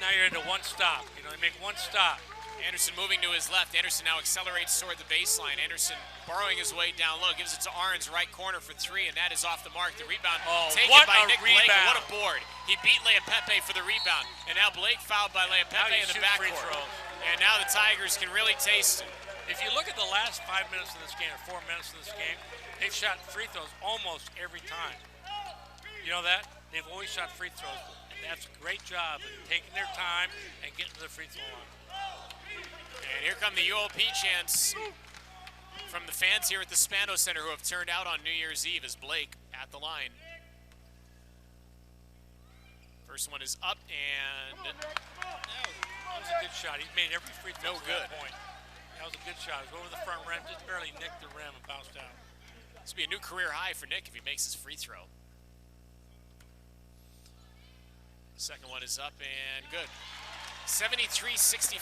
Now you're into one stop. You know, they make one stop. Anderson moving to his left. Anderson now accelerates toward the baseline. Anderson borrowing his way down low, gives it to Arns, right corner for three, and that is off the mark. The rebound taken by Nick Blake. What a board. He beat Leapepe for the rebound. And now Blake fouled by Leapepe in the backcourt. And now the Tigers can really taste it. If you look at the last 5 minutes of this game, or 4 minutes of this game, they've shot free throws almost every time. You know that? They've always shot free throws. And that's a great job of taking their time and getting to the free throw line. And here come the UOP chants from the fans here at the Spano Center who have turned out on New Year's Eve as Blake at the line. First one is up, and that was a good shot. He's made every free throw to that point. That was a good shot. It was over the front rim, just barely nicked the rim and bounced out. This will be a new career high for Nick if he makes his free throw. The second one is up and good. 73-65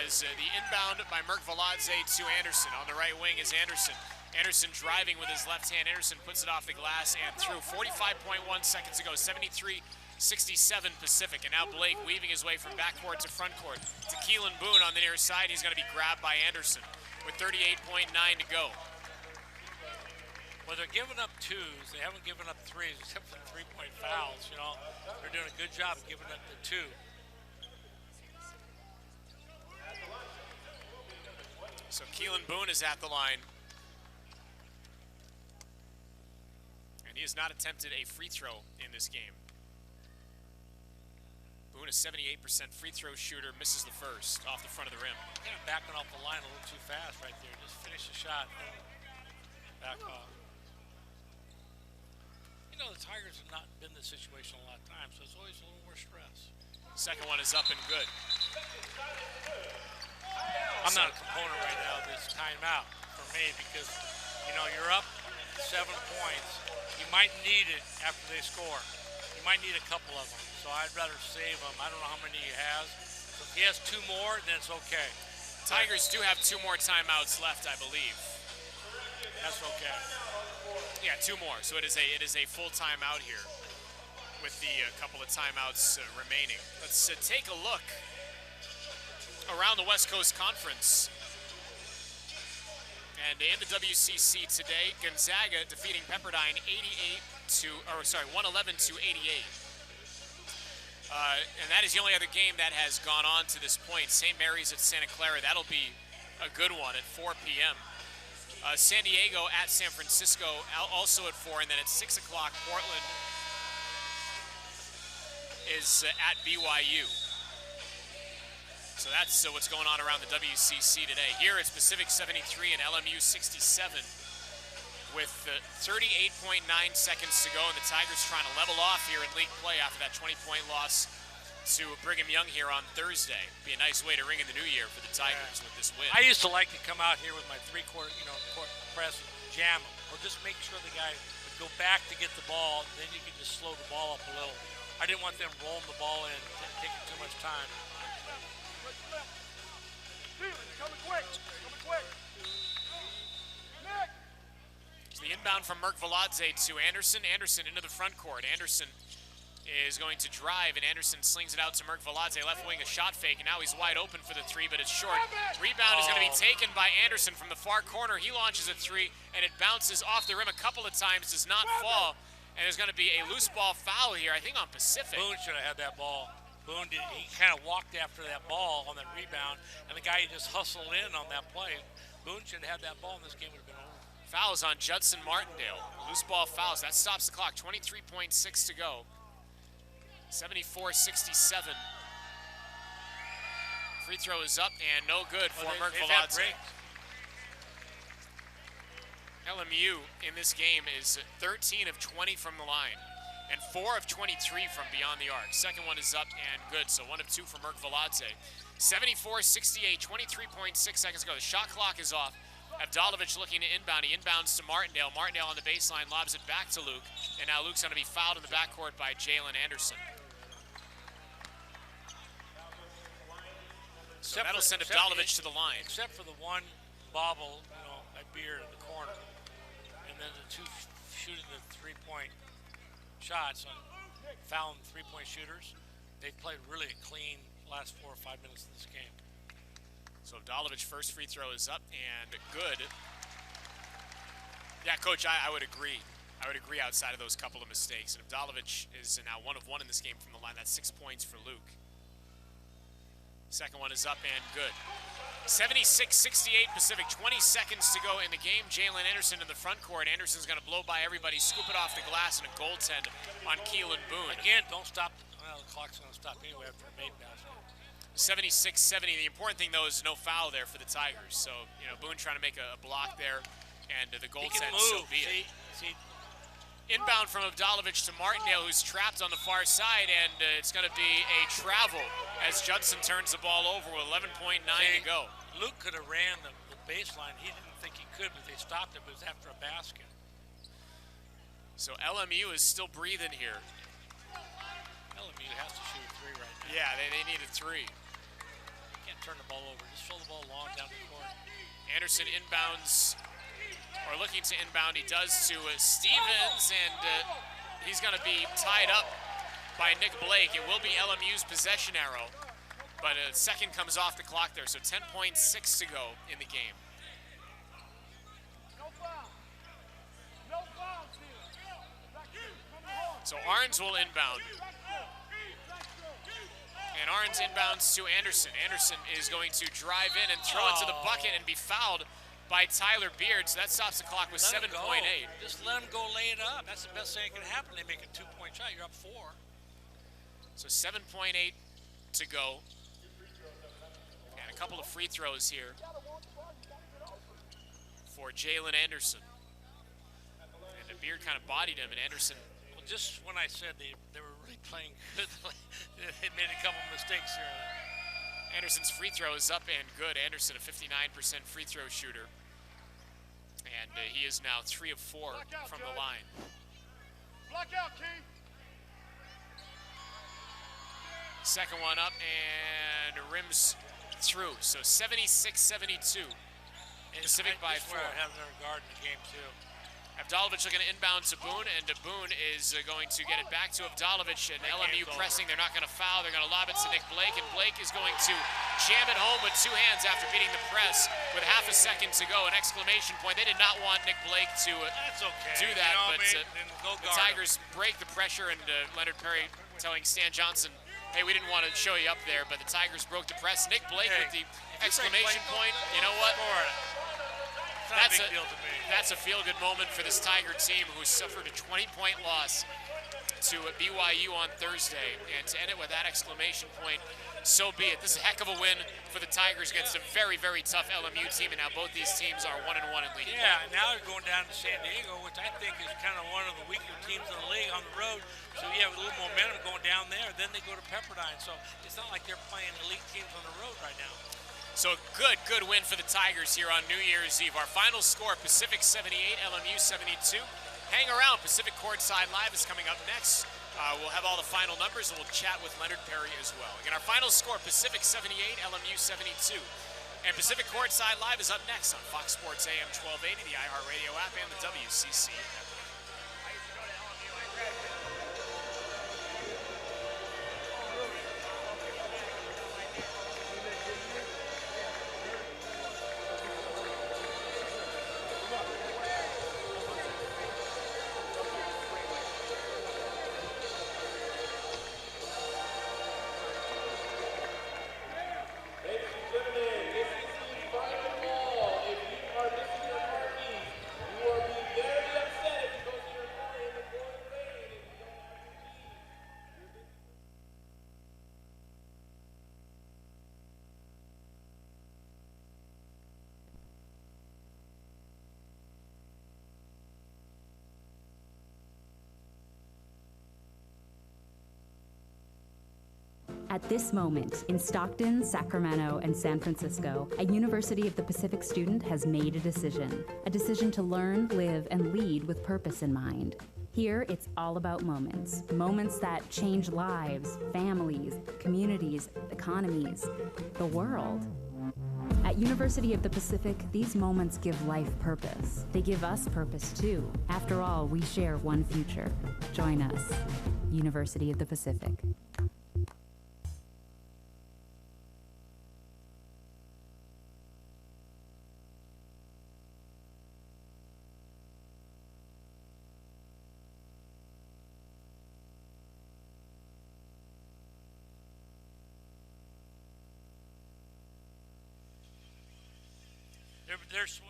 as the inbound by Merck Veladze to Anderson. On the right wing is Anderson. Anderson driving with his left hand. Anderson puts it off the glass and through. 45.1 seconds to go. 73-67 Pacific. And now Blake weaving his way from backcourt to frontcourt. To Keelan Boone on the near side. He's going to be grabbed by Anderson with 38.9 to go. Well, they're giving up twos. They haven't given up threes except for three-point fouls. You know, they're doing a good job of giving up the two. So Keelan Boone is at the line. And he has not attempted a free throw in this game. Boone, a 78% free throw shooter, misses the first off the front of the rim. Kind of backing off the line a little too fast right there. Just finish the shot. Back off. You know, the Tigers have not been in this situation a lot of times, so it's always a little more stress. Second one is up and good. I'm not a component right now of this timeout for me because, you know, you're up 7 points. You might need it after they score. You might need a couple of them, so I'd rather save them. I don't know how many he has. So if he has 2 more, then it's okay. Tigers do have 2 more timeouts left, I believe. That's okay. Yeah, 2 more. So it is a full timeout here with the couple of timeouts remaining. Let's take a look around the West Coast Conference. And in the WCC today, Gonzaga defeating Pepperdine 111 to 88. And that is the only other game that has gone on to this point. St. Mary's at Santa Clara, that'll be a good one at 4 p.m. San Diego at San Francisco, also at 4, and then at 6 o'clock, Portland is at BYU. So that's what's going on around the WCC today. Here it's Pacific 73 and LMU 67 with 38.9 seconds to go, and the Tigers trying to level off here in league play after that 20-point loss to Brigham Young here on Thursday. Be a nice way to ring in the new year for the Tigers with this win. I used to like to come out here with my three-quarter, court press and jam them, or just make sure the guy would go back to get the ball, then you can just slow the ball up a little. I didn't want them rolling the ball in, taking too much time. So the inbound from Merck Veladze to Anderson. Anderson into the front court. Anderson is going to drive, and Anderson slings it out to Merck Veladze. Left wing, a shot fake, and now he's wide open for the 3, but it's short. Rebound is going to be taken by Anderson from the far corner. He launches a 3, and it bounces off the rim a couple of times, does not fall, and there's going to be a loose ball foul here, I think on Pacific. Boone should have had that ball. Boone did. He kind of walked after that ball on that rebound, and the guy just hustled in on that play. Boone should have had that ball, and this game would have been over. Fouls on Judson Martindale. Loose ball fouls. That stops the clock. 23.6 to go. 74-67. Free throw is up and no good for Merck Veladze. LMU in this game is 13 of 20 from the line and 4 of 23 from beyond the arc. Second one is up and good, so 1 of 2 for Merck Veladze. 74-68, 23.6 seconds ago. The shot clock is off. Avdalovic looking to inbound. He inbounds to Martindale. Martindale on the baseline lobs it back to Luke. And now Luke's going to be fouled in the backcourt by Jalen Anderson. So that'll send Avdalovic to the line. Except for the one bobble, at Beard in the corner. And then the two shooting the three-point shots on fouling three-point shooters. They've played really a clean last 4 or 5 minutes of this game. So Avdalovic first free throw is up and good. Yeah, Coach, I would agree. I would agree outside of those couple of mistakes. And Avdalovic is now 1 of 1 in this game from the line. That's 6 points for Luke. Second one is up and good. 76-68 Pacific, 20 seconds to go in the game. Jalen Anderson in the front court. Anderson's going to blow by everybody, scoop it off the glass, and a goaltend on Keelan Boone. Again, don't stop. Well, the clock's going to stop anyway after a made basket. 76-70. The important thing, though, is no foul there for the Tigers. So, Boone trying to make a block there, and the goaltend, so be it. See. Inbound from Avdalovic to Martindale, who's trapped on the far side, and it's going to be a travel as Judson turns the ball over with 11.9 to go. Luke could have ran the baseline. He didn't think he could, but they stopped him. It was after a basket. So LMU is still breathing here. LMU has to shoot a three right now. Yeah, they need a three. Can't turn the ball over. Just throw the ball long down the court. Anderson inbounds, or looking to inbound. He does to Stevens, and he's going to be tied up by Nick Blake. It will be LMU's possession arrow, but a second comes off the clock there, so 10.6 to go in the game. So Arns will inbound. And Arns inbounds to Anderson. Anderson is going to drive in and throw it to the bucket and be fouled by Tyler Beard. So that stops the clock with 7.8. Just let him go lay it up. That's the best thing that can happen. They make a 2-point shot. You're up 4. So 7.8 to go. And a couple of free throws here for Jalen Anderson. And the Beard kind of bodied him, and Anderson. Well, just when I said they were really playing good, they made a couple mistakes here. Anderson's free throw is up and good. Anderson, a 59% free throw shooter. And he is now 3 of 4 from the line. Block out, King. Second one up and rims through. So 76-72. Pacific by 4. I have another guard in the game too. Avdalovic looking to inbound to Boone, and Boone is going to get it back to Avdalovic, and LMU pressing. They're not going to foul. They're going to lob it to Nick Blake, and Blake is going to jam it home with 2 hands after beating the press with half a second to go. An exclamation point. They did not want Nick Blake to do that, but the Tigers break the pressure, and Leonard Perry telling Stan Johnson, hey, we didn't want to show you up there, but the Tigers broke the press. Nick Blake with the exclamation point. You know what? That's a feel-good moment for this Tiger team, who suffered a 20-point loss to BYU on Thursday. And to end it with that exclamation point, so be it. This is a heck of a win for the Tigers against a very, very tough LMU team, and now both these teams are 1-1 in league. Yeah, and now they're going down to San Diego, which I think is kind of one of the weaker teams in the league on the road. So you have a little momentum going down there. Then they go to Pepperdine. So it's not like they're playing elite teams on the road right now. So good win for the Tigers here on New Year's Eve. Our final score, Pacific 78, LMU 72. Hang around, Pacific Courtside Live is coming up next. We'll have all the final numbers, and we'll chat with Leonard Perry as well. Again, our final score, Pacific 78, LMU 72. And Pacific Courtside Live is up next on Fox Sports AM 1280, the iHeartRadio app, and the WCC network. At this moment, in Stockton, Sacramento, and San Francisco, a University of the Pacific student has made a decision to learn, live, and lead with purpose in mind. Here, it's all about moments. Moments that change lives, families, communities, economies, the world. At University of the Pacific, these moments give life purpose. They give us purpose too. After all, we share one future. Join us, University of the Pacific. They're swing.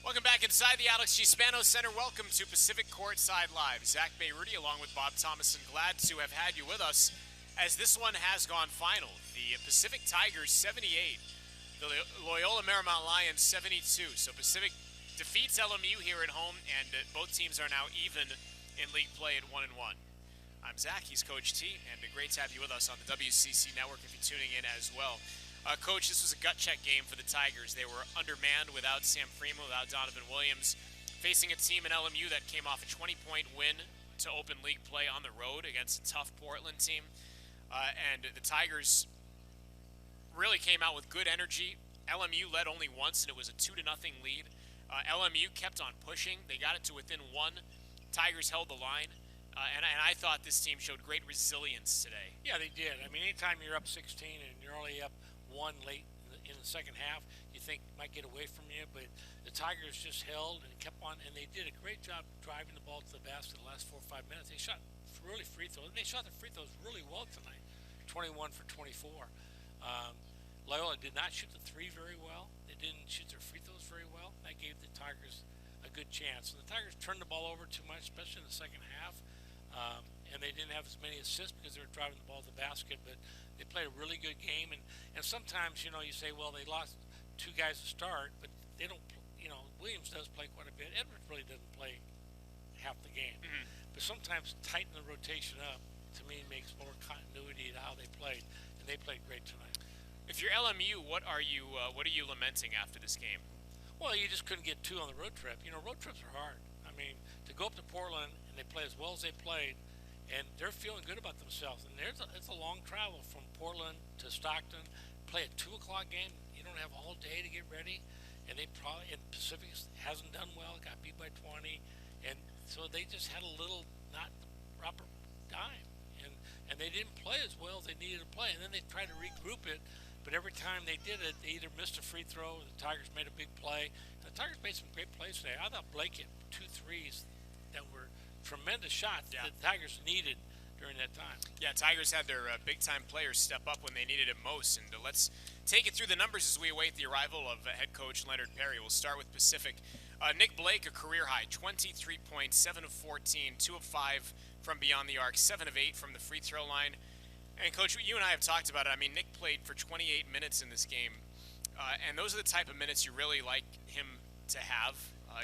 Welcome back inside the Alex G. Spano Center. Welcome to Pacific Courtside Live. Zach Bayrudy along with Bob Thomason. Glad to have had you with us as this one has gone final. The Pacific Tigers 78, the Loyola Marymount Lions 72. So Pacific defeats LMU here at home, and both teams are now even in league play at 1-1. I'm Zach, he's Coach T, and great to have you with us on the WCC network if you're tuning in as well. Coach, this was a gut check game for the Tigers. They were undermanned without Sam Freeman, without Donovan Williams, facing a team in LMU that came off a 20-point win to open league play on the road against a tough Portland team. And the Tigers really came out with good energy. LMU led only once, and it was a 2-0 lead. LMU kept on pushing. They got it to within one. Tigers held the line. And I thought this team showed great resilience today. Yeah, they did. I mean, anytime you're up 16 and you're only up 1 late in the second half, you think it might get away from you. But the Tigers just held and kept on, and they did a great job driving the ball to the basket the last 4 or 5 minutes. They shot really free throws. They shot the free throws really well tonight, 21 for 24. Loyola did not shoot the three very well. They didn't shoot their free throws very well. That gave the Tigers a good chance. And the Tigers turned the ball over too much, especially in the second half. And they didn't have as many assists because they were driving the ball to the basket. But they played a really good game. And sometimes, you know, you say, well, they lost 2 guys to start, but they don't, you know, Williams does play quite a bit. Edwards really doesn't play half the game. But sometimes tighten the rotation up, to me, makes more continuity to how they played. And they played great tonight. If you're LMU, what are you lamenting after this game? Well, you just couldn't get 2 on the road trip. You know, road trips are hard. I mean, to go up to Portland and they play as well as they played, and they're feeling good about themselves. And it's a long travel from Portland to Stockton. Play a 2 o'clock game. You don't have all day to get ready. And they probably, and Pacific hasn't done well. Got beat by 20, and so they just had a little not the proper time, and they didn't play as well as they needed to play. And then they tried to regroup it. But every time they did it, they either missed a free throw, or the Tigers made a big play. And the Tigers made some great plays today. I thought Blake hit 2 threes that were tremendous shots that the Tigers needed during that time. Yeah, Tigers had their big-time players step up when they needed it most. And let's take it through the numbers as we await the arrival of head coach Leonard Perry. We'll start with Pacific. Nick Blake, a career high, 23 points, 7 of 14, 2 of 5 from beyond the arc, 7 of 8 from the free throw line. And, Coach, you and I have talked about it. I mean, Nick played for 28 minutes in this game, and those are the type of minutes you really like him to have.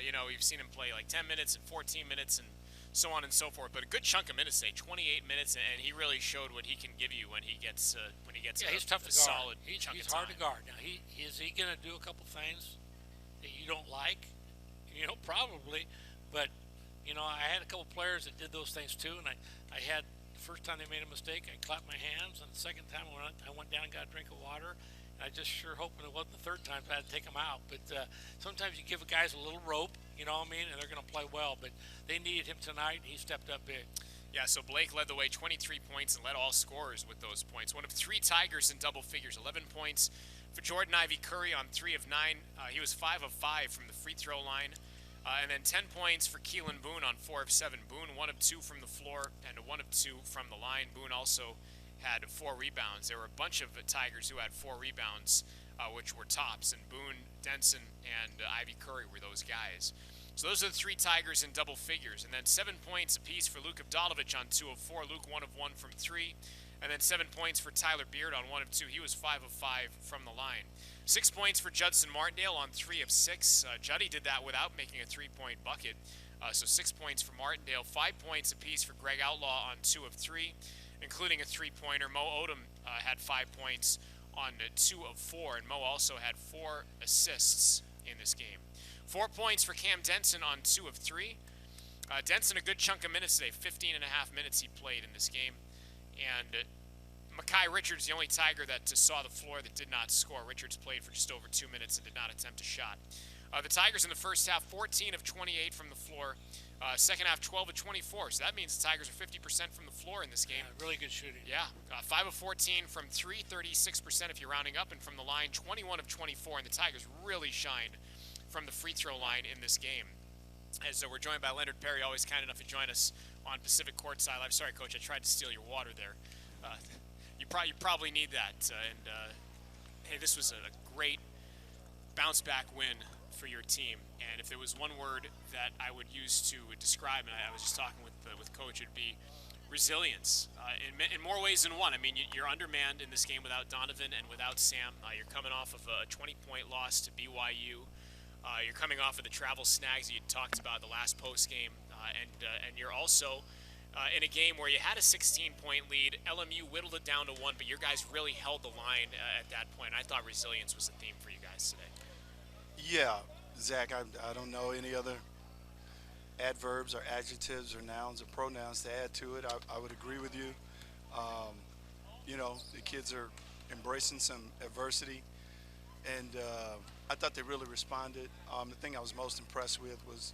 You know, you've seen him play like 10 minutes and 14 minutes and so on and so forth. But a good chunk of minutes today, 28 minutes, and he really showed what he can give you when he gets he's tough to guard. Solid chunk he's of hard time. to guard. Now, is he going to do a couple things that you don't like? You know, probably. But, you know, I had a couple players that did those things too, and I had – first time they made a mistake, I clapped my hands, and the second time I went down and got a drink of water, and I just sure hoping it wasn't the third time so I had to take them out. But sometimes you give guys a little rope, you know what I mean, and they're going to play well. But they needed him tonight, and he stepped up big. Yeah, so Blake led the way, 23 points, and led all scorers with those points. One of 3 Tigers in double figures, 11 points for Jordan Ivy Curry on 3 of 9. He was 5 of 5 from the free throw line. And then 10 points for Keelan Boone on 4 of 7. Boone 1 of 2 from the floor and 1 of 2 from the line. Boone also had 4 rebounds. There were a bunch of Tigers who had 4 rebounds, which were tops. And Boone, Denson, and Ivy Curry were those guys. So those are the 3 Tigers in double figures. And then 7 points apiece for Luke Abdalovic on 2 of 4. Luke 1 of 1 from 3. And then 7 points for Tyler Beard on 1 of 2. He was 5 of 5 from the line. 6 points for Judson Martindale on 3 of 6. Juddy did that without making a 3-point bucket. So 6 points for Martindale. 5 points apiece for Greg Outlaw on 2 of 3, including a 3-pointer. Mo Odom had 5 points on 2 of 4, and Mo also had 4 assists in this game. 4 points for Cam Denson on 2 of 3. Denson a good chunk of minutes today, 15.5 minutes he played in this game. And Makai Richards, the only Tiger that saw the floor that did not score. Richards played for just over 2 minutes and did not attempt a shot. The Tigers in the first half, 14 of 28 from the floor. Second half, 12 of 24. So that means the Tigers are 50% from the floor in this game. Yeah, really good shooting. Yeah, 5 of 14 from 3, 36% if you're rounding up, and from the line, 21 of 24. And the Tigers really shined from the free throw line in this game. As we're joined by Leonard Perry, always kind enough to join us on Pacific Courtside. I'm sorry, Coach, I tried to steal your water there. You probably need that. Hey, this was a great bounce-back win for your team. And if there was one word that I would use to describe, and I was just talking with Coach, it'd be resilience. In more ways than one. I mean, you're undermanned in this game without Donovan and without Sam. You're coming off of a 20-point loss to BYU. You're coming off of the travel snags that you talked about the last post game, and you're also in a game where you had a 16-point lead. LMU whittled it down to 1, but your guys really held the line at that point. I thought resilience was the theme for you guys today. Yeah, Zach, I don't know any other adverbs or adjectives or nouns or pronouns to add to it. I would agree with you. You know, the kids are embracing some adversity, and I thought they really responded. The thing I was most impressed with was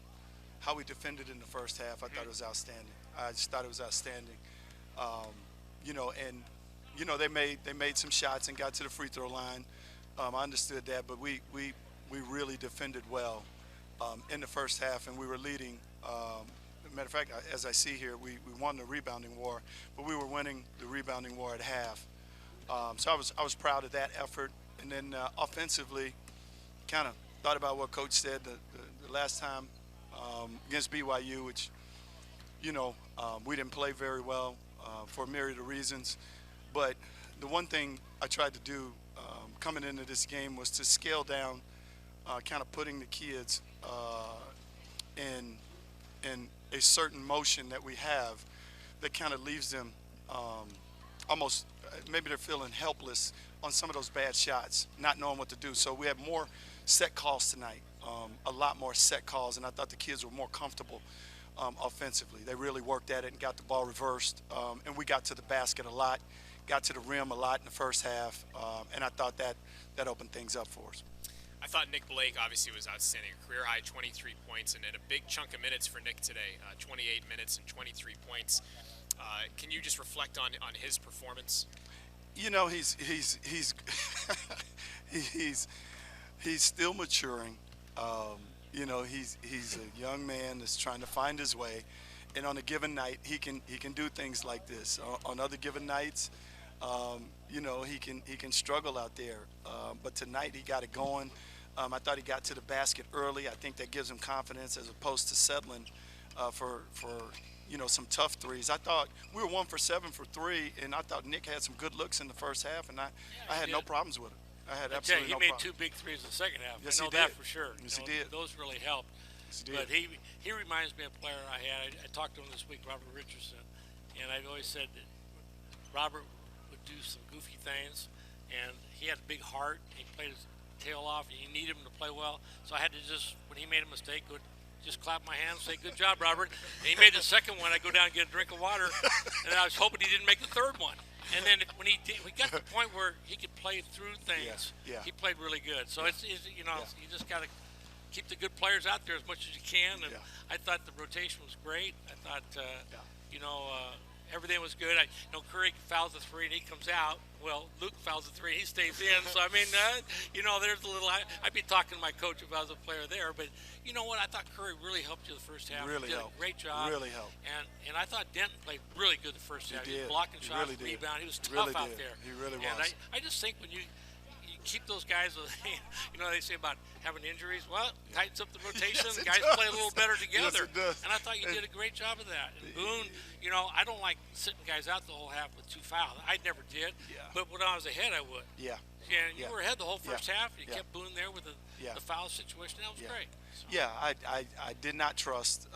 how we defended in the first half. I thought it was outstanding. I just thought it was outstanding. You know, and you know they made some shots and got to the free throw line. I understood that, but we really defended well in the first half, and we were leading. Matter of fact, as I see here, we won the rebounding war, but we were winning the rebounding war at half. So I was proud of that effort. And then offensively, kind of thought about what Coach said the last time against BYU, which, you know, we didn't play very well for a myriad of reasons. But the one thing I tried to do coming into this game was to scale down, kind of putting the kids in a certain motion that we have that kind of leaves them almost, maybe they're feeling helpless on some of those bad shots, not knowing what to do. So we had more set calls tonight, a lot more set calls, and I thought the kids were more comfortable offensively. They really worked at it and got the ball reversed, and we got to the basket a lot, got to the rim a lot in the first half, and I thought that opened things up for us. I thought Nick Blake obviously was outstanding. A career high 23 points and a big chunk of minutes for Nick today, 28 minutes and 23 points. Can you just reflect on his performance? You know, he's still maturing. You know, he's a young man that's trying to find his way, and on a given night he can do things like this. On other given nights, you know, he can struggle out there. But tonight he got it going. I thought he got to the basket early. I think that gives him confidence as opposed to settling for you know, some tough threes. I thought we were 1 for 7 for 3, and I thought Nick had some good looks in the first half, and I had no problems with it. I had absolutely no problems. He made 2 big threes in the second half. Yes, I know he did. that for sure. Yes, you know, he did. Those really helped. Yes, he did. But he reminds me of a player I had. I talked to him this week, Robert Richardson, and I've always said that Robert would do some goofy things, and he had a big heart. He played his tail off, and you need him to play well. So I had to just, when he made a mistake, just clap my hands, say, "Good job, Robert." And he made the second one. I go down and get a drink of water, and I was hoping he didn't make the third one. And then when we got to the point where he could play through things, he played really good. So it's you know, you just got to keep the good players out there as much as you can. And I thought the rotation was great. I thought, you know, everything was good. You know, Curry fouls the 3 and he comes out. Well, Luke fouls the 3 and he stays in. So, I mean, you know, there's a little, I'd be talking to my coach if I was a player there. But you know what? I thought Curry really helped you the first half. Really he did helped. a great job. Really helped. And I thought Denton played really good the first half. He was blocking He shots, really did. rebound. He was tough Really out did. there. He really and was. I just think when you keep those guys, you know, they say about having injuries. Well, it tightens up the rotation. Yes, it Guys does. play a little better together. Yes, it does. And I thought you did a great job of that. And Boone, you know, I don't like sitting guys out the whole half with 2 fouls. I never did. Yeah. But when I was ahead, I would. Yeah. Yeah, you were ahead the whole first half. And you Yeah. kept Boone there with the foul situation. That was great. So. Yeah, I did not trust,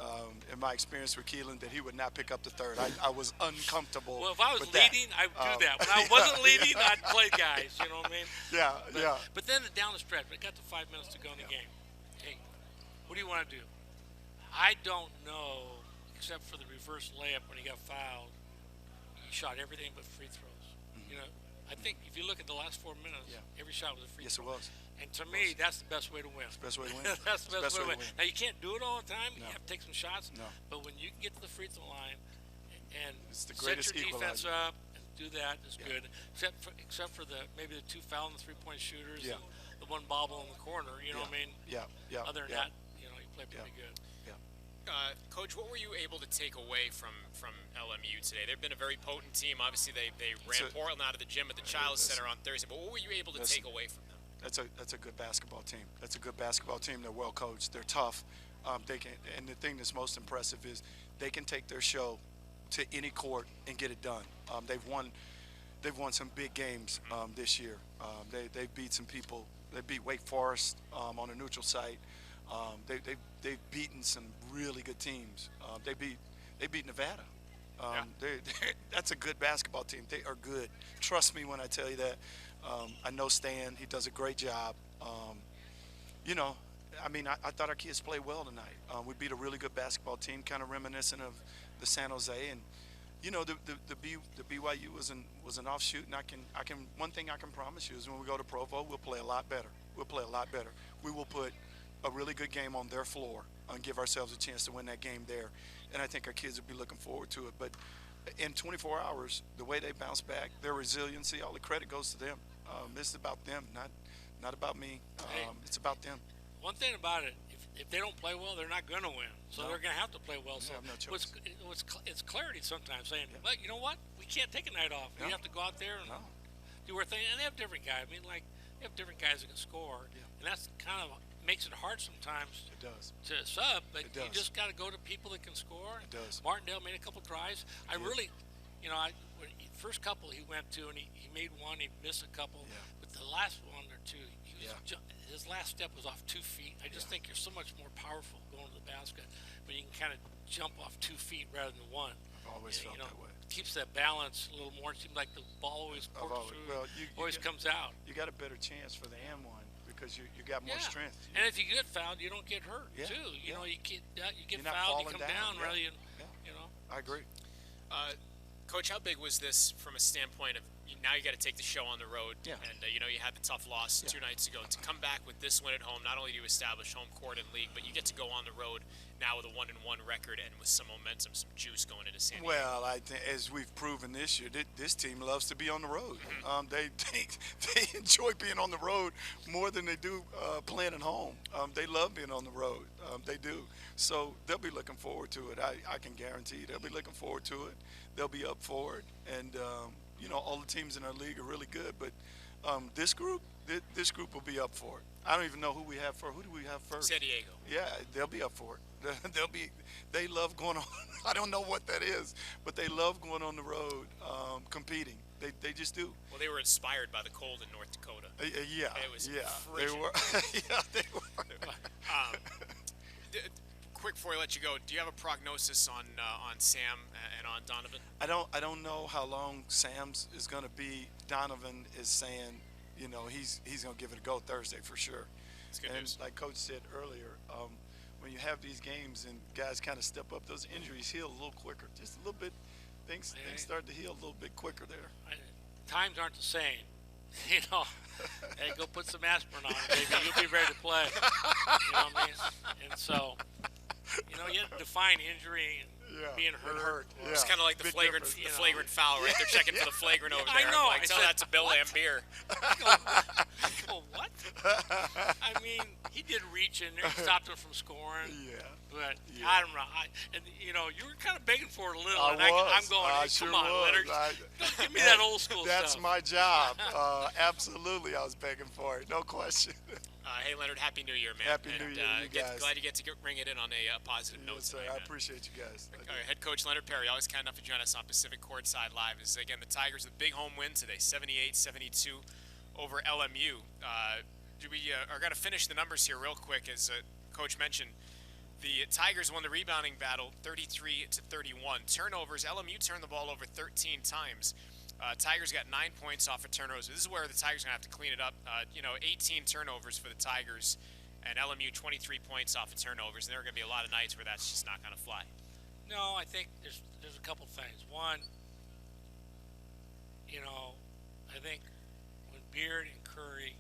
in my experience with Keelan, that he would not pick up the third. I was uncomfortable. Well, if I was with leading, that. I would do that. When I wasn't leading, I'd play guys. You know what I mean? Yeah, But then down the stretch, we got to 5 minutes to go in the game. Hey, what do you want to do? I don't know, except for the reverse layup when he got fouled. He shot everything but free throws. You know, I think if you look at the last 4 minutes, every shot was a free throw. Yes, it was. And to me, that's the best way to win. It's the best way to win. That's the best way to win. win. Now, you can't do it all the time. No. You have to take some shots. No. But when you can get to the free throw line and It's the set greatest your defense equalizer. up and do that is good. Except for the maybe the 2 foul and the 3-point shooters and the 1 bobble in the corner. You know what I mean? Yeah. Other than that, you know, you play pretty good. Coach, what were you able to take away from LMU today? They've been a very potent team. Obviously, they ran Portland out of the gym at the Childs Center on Thursday. But what were you able to take away from them? That's a good basketball team. That's a good basketball team. They're well coached. They're tough. They can, and the thing that's most impressive is they can take their show to any court and get it done. They've won some big games this year. They beat some people. They beat Wake Forest on a neutral site. They've beaten some really good teams. They beat Nevada. That's a good basketball team. They are good. Trust me when I tell you that. I know Stan. He does a great job. You know, I mean, I thought our kids played well tonight. We beat a really good basketball team, kind of reminiscent of the San Jose. And you know, the BYU was an offshoot. And I can one thing I can promise you is when we go to Provo, we'll play a lot better. We'll play a lot better. We will put a really good game on their floor and give ourselves a chance to win that game there. And I think our kids will be looking forward to it. But in 24 hours, the way they bounce back, their resiliency, all the credit goes to them. This is about them, not about me. It's about them. One thing about it, if they don't play well, they're not going to win. So they're going to have to play well. So have no choice. It's clarity sometimes saying, well, you know what? We can't take a night off. We have to go out there and do our thing. And they have different guys. I mean, like, they have different guys that can score. And that's kind of makes it hard sometimes to sub, but you just got to go to people that can score. It does. Martindale made a couple drives. I really, you know, first couple he went to, and he made one, he missed a couple, but the last one or two, his last step was off 2 feet. I just think you're so much more powerful going to the basket when you can kind of jump off 2 feet rather than one. I've always felt that way. Keeps that balance a little more. It seems like the ball always comes out. You got a better chance for the M one because you got more strength. And if you get fouled, you don't get hurt too. You know, you get fouled, you come down rather than, you know. I agree. Coach, how big was this from a standpoint of now you got to take the show on the road, and you know you had the tough loss 2 nights ago. To come back with this win at home, not only do you establish home court and league, but you get to go on the road now with a 1-1 record and with some momentum, some juice going into San Diego. Well, I think as we've proven this year, this team loves to be on the road. They enjoy being on the road more than they do playing at home. They love being on the road. They do. So they'll be looking forward to it. I can guarantee they'll be looking forward to it. They'll be up for it. And you know, all the teams in our league are really good, but this group will be up for it. I don't even know who we have first. Who do we have first? San Diego. Yeah, they'll be up for it. They love going on. I don't know what that is, but they love going on the road, competing. They just do. Well, they were inspired by the cold in North Dakota. Yeah, it was they were. They were. Quick before I let you go, do you have a prognosis on Sam and on Donovan? I don't know how long Sam's is going to be. Donovan is saying, you know, he's going to give it a go Thursday for sure. That's good news. Like Coach said earlier, when you have these games and guys kind of step up, those injuries heal a little quicker, just a little bit. Things start to heal a little bit quicker there. Times aren't the same. You know, hey, go put some aspirin on it, baby. You'll be ready to play. You know what I mean? And so, you know, you have to define injury and being hurt. It's kind of like the flagrant foul, right? They're checking for the flagrant over there. I know. I'm like, tell that to Bill Lambier. I go, what? I mean, he did reach in there. He stopped him from scoring. Yeah. But Yeah. I don't know. And you know, you were kind of begging for it a little, I and was. I'm going, hey, sure come on, was. Leonard. Give me that old school That's stuff. my job. Absolutely, I was begging for it. No question. Hey, Leonard, Happy New Year, man. Happy New Year to you guys. Glad you get to bring it in on a positive note Yes, sir. tonight, I man. appreciate you guys. Head coach Leonard Perry, always kind enough to join us on Pacific Courtside Live. Is again the Tigers with a big home win today, 78-72 over LMU. We are going to finish the numbers here real quick, as Coach mentioned. The Tigers won the rebounding battle 33-31. Turnovers, LMU turned the ball over 13 times. Tigers got 9 points off of turnovers. This is where the Tigers are going to have to clean it up. 18 turnovers for the Tigers, and LMU 23 points off of turnovers. And there are going to be a lot of nights where that's just not going to fly. No, I think there's a couple things. One, I think when Beard and Curry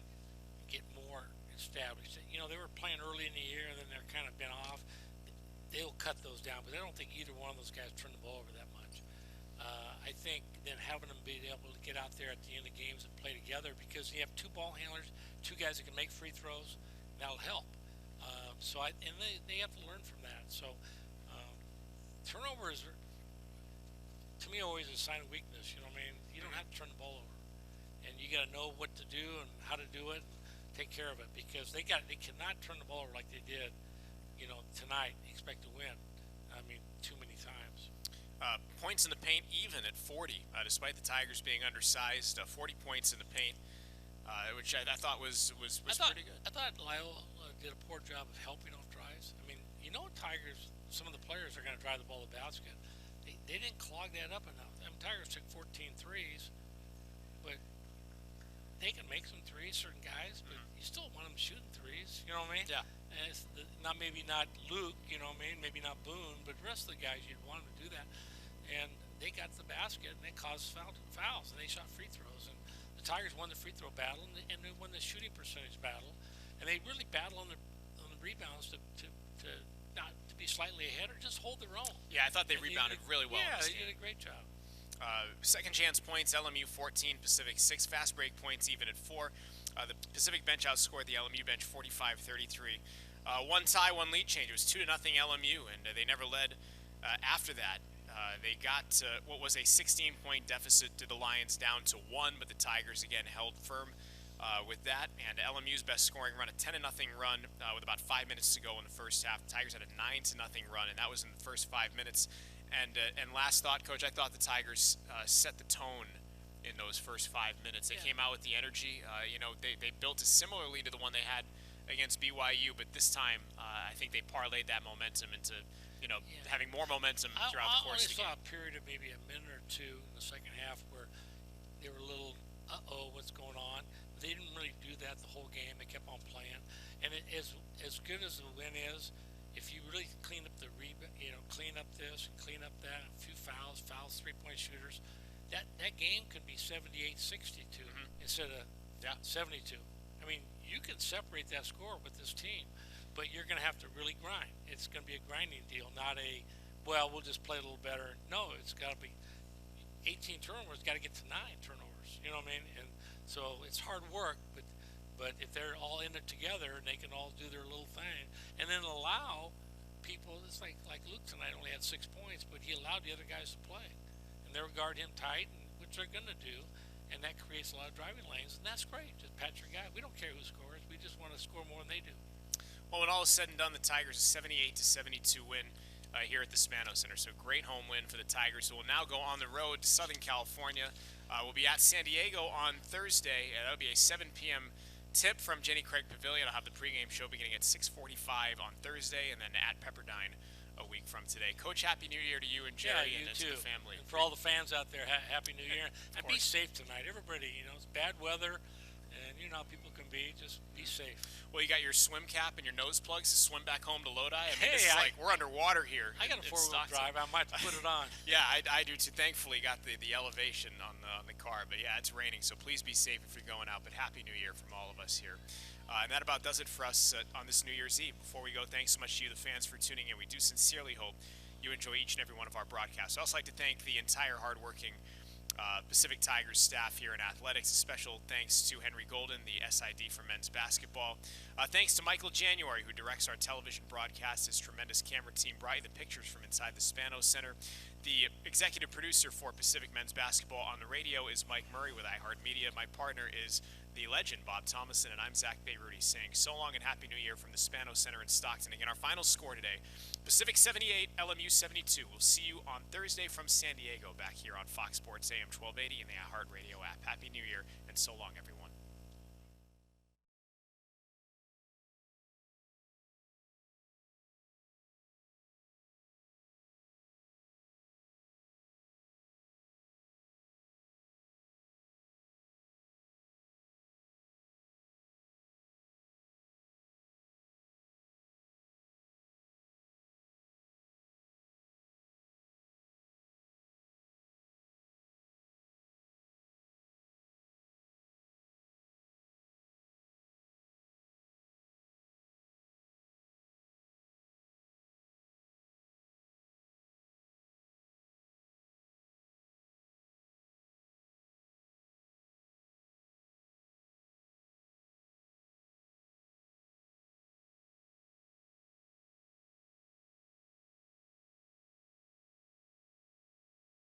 get more established, they were playing early in the year and then they're kind of been off. They'll cut those down, but I don't think either one of those guys turned the ball over that much. I think then having them be able to get out there at the end of games and play together, because you have two ball handlers, two guys that can make free throws, that'll help. And they have to learn from that. So turnovers are, to me, always a sign of weakness. You know what I mean? You don't have to turn the ball over, and you got to know what to do and how to do it, and take care of it, because they cannot turn the ball over like they did, tonight. Expect to win. I mean, too many times. Points in the paint even at 40, despite the Tigers being undersized. 40 points in the paint, which I thought was pretty good. I thought Lyle did a poor job of helping off drives. I mean, Tigers, some of the players are going to drive the ball to the basket. They didn't clog that up enough. Tigers took 14 threes, but they can make some threes, certain guys, but you still want them shooting threes. You know what I mean? Yeah. And it's maybe not Luke, you know what I mean? Maybe not Boone, but the rest of the guys, you'd want them to do that. And they got to the basket, and they caused fouls, and they shot free throws. And the Tigers won the free throw battle, and they won the shooting percentage battle. And they really battle on the rebounds to not to be slightly ahead or just hold their own. Yeah, I thought they rebounded really well. Yeah, they did a great job. Second chance points, LMU 14, Pacific 6. Fast break points even at 4. The Pacific bench outscored the LMU bench 45-33. One tie, one lead change. It was 2-0 LMU, and they never led after that. They got what was a 16-point deficit to the Lions down to 1, but the Tigers again held firm with that. And LMU's best scoring run, a 10-0 run with about 5 minutes to go in the first half. The Tigers had a 9-0 run, and that was in the first 5 minutes. And last thought, Coach, I thought the Tigers set the tone in those first 5 minutes. They came out with the energy. They built it similarly to the one they had against BYU, but this time I think they parlayed that momentum into having more momentum throughout the course of the game. I only saw a period of maybe a minute or two in the second half where they were a little, what's going on? They didn't really do that the whole game. They kept on playing. And as good as the win is, if you really clean up clean up this and clean up that, a few fouls, three-point shooters, that game could be 78-62 instead of 72. I mean, you can separate that score with this team, but you're going to have to really grind. It's going to be a grinding deal, not we'll just play a little better. No, it's got to be 18 turnovers, got to get to 9 turnovers. You know what I mean? And so it's hard work, but if they're all in it together and they can all do their little thing, and then allow people, it's like Luke tonight only had 6 points, but he allowed the other guys to play. And they'll guard him tight, which they're going to do, and that creates a lot of driving lanes, and that's great. Just pat your guy. We don't care who scores. We just want to score more than they do. Well, when all is said and done, the Tigers a 78-72 win here at the Spano Center. So great home win for the Tigers, who will now go on the road to Southern California. We'll be at San Diego on Thursday. That'll be a 7 p.m. tip from Jenny Craig Pavilion. I'll have the pregame show beginning at 6:45 on Thursday, and then at Pepperdine a week from today. Coach, Happy New Year to you and Jerry and to the family. And for all the fans out there, Happy New Year. And be safe tonight. Everybody, it's bad weather, and you know how people can be. Just be safe. Well, you got your swim cap and your nose plugs to swim back home to Lodi. I mean, this is like we're underwater here. I got a four-wheel drive. I might have to put it on. Yeah, I do too. Thankfully, got the elevation on the car. But yeah, it's raining, so please be safe if you're going out. But Happy New Year from all of us here. And that about does it for us on this New Year's Eve. Before we go, thanks so much to you, the fans, for tuning in. We do sincerely hope you enjoy each and every one of our broadcasts. I'd also like to thank the entire hardworking Pacific Tigers staff here in athletics. A special thanks to Henry Golden, the SID for men's basketball. Thanks to Michael January, who directs our television broadcast. His tremendous camera team brought you the pictures from inside the Spano Center. The executive producer for Pacific men's basketball on the radio is Mike Murray with iHeartMedia. My partner is the legend, Bob Thomason, and I'm Zach Bayrudy saying so long and Happy New Year from the Spano Center in Stockton. Again, our final score today, Pacific 78, LMU 72. We'll see you on Thursday from San Diego back here on Fox Sports AM 1280 and the iHeartRadio app. Happy New Year, and so long, everyone.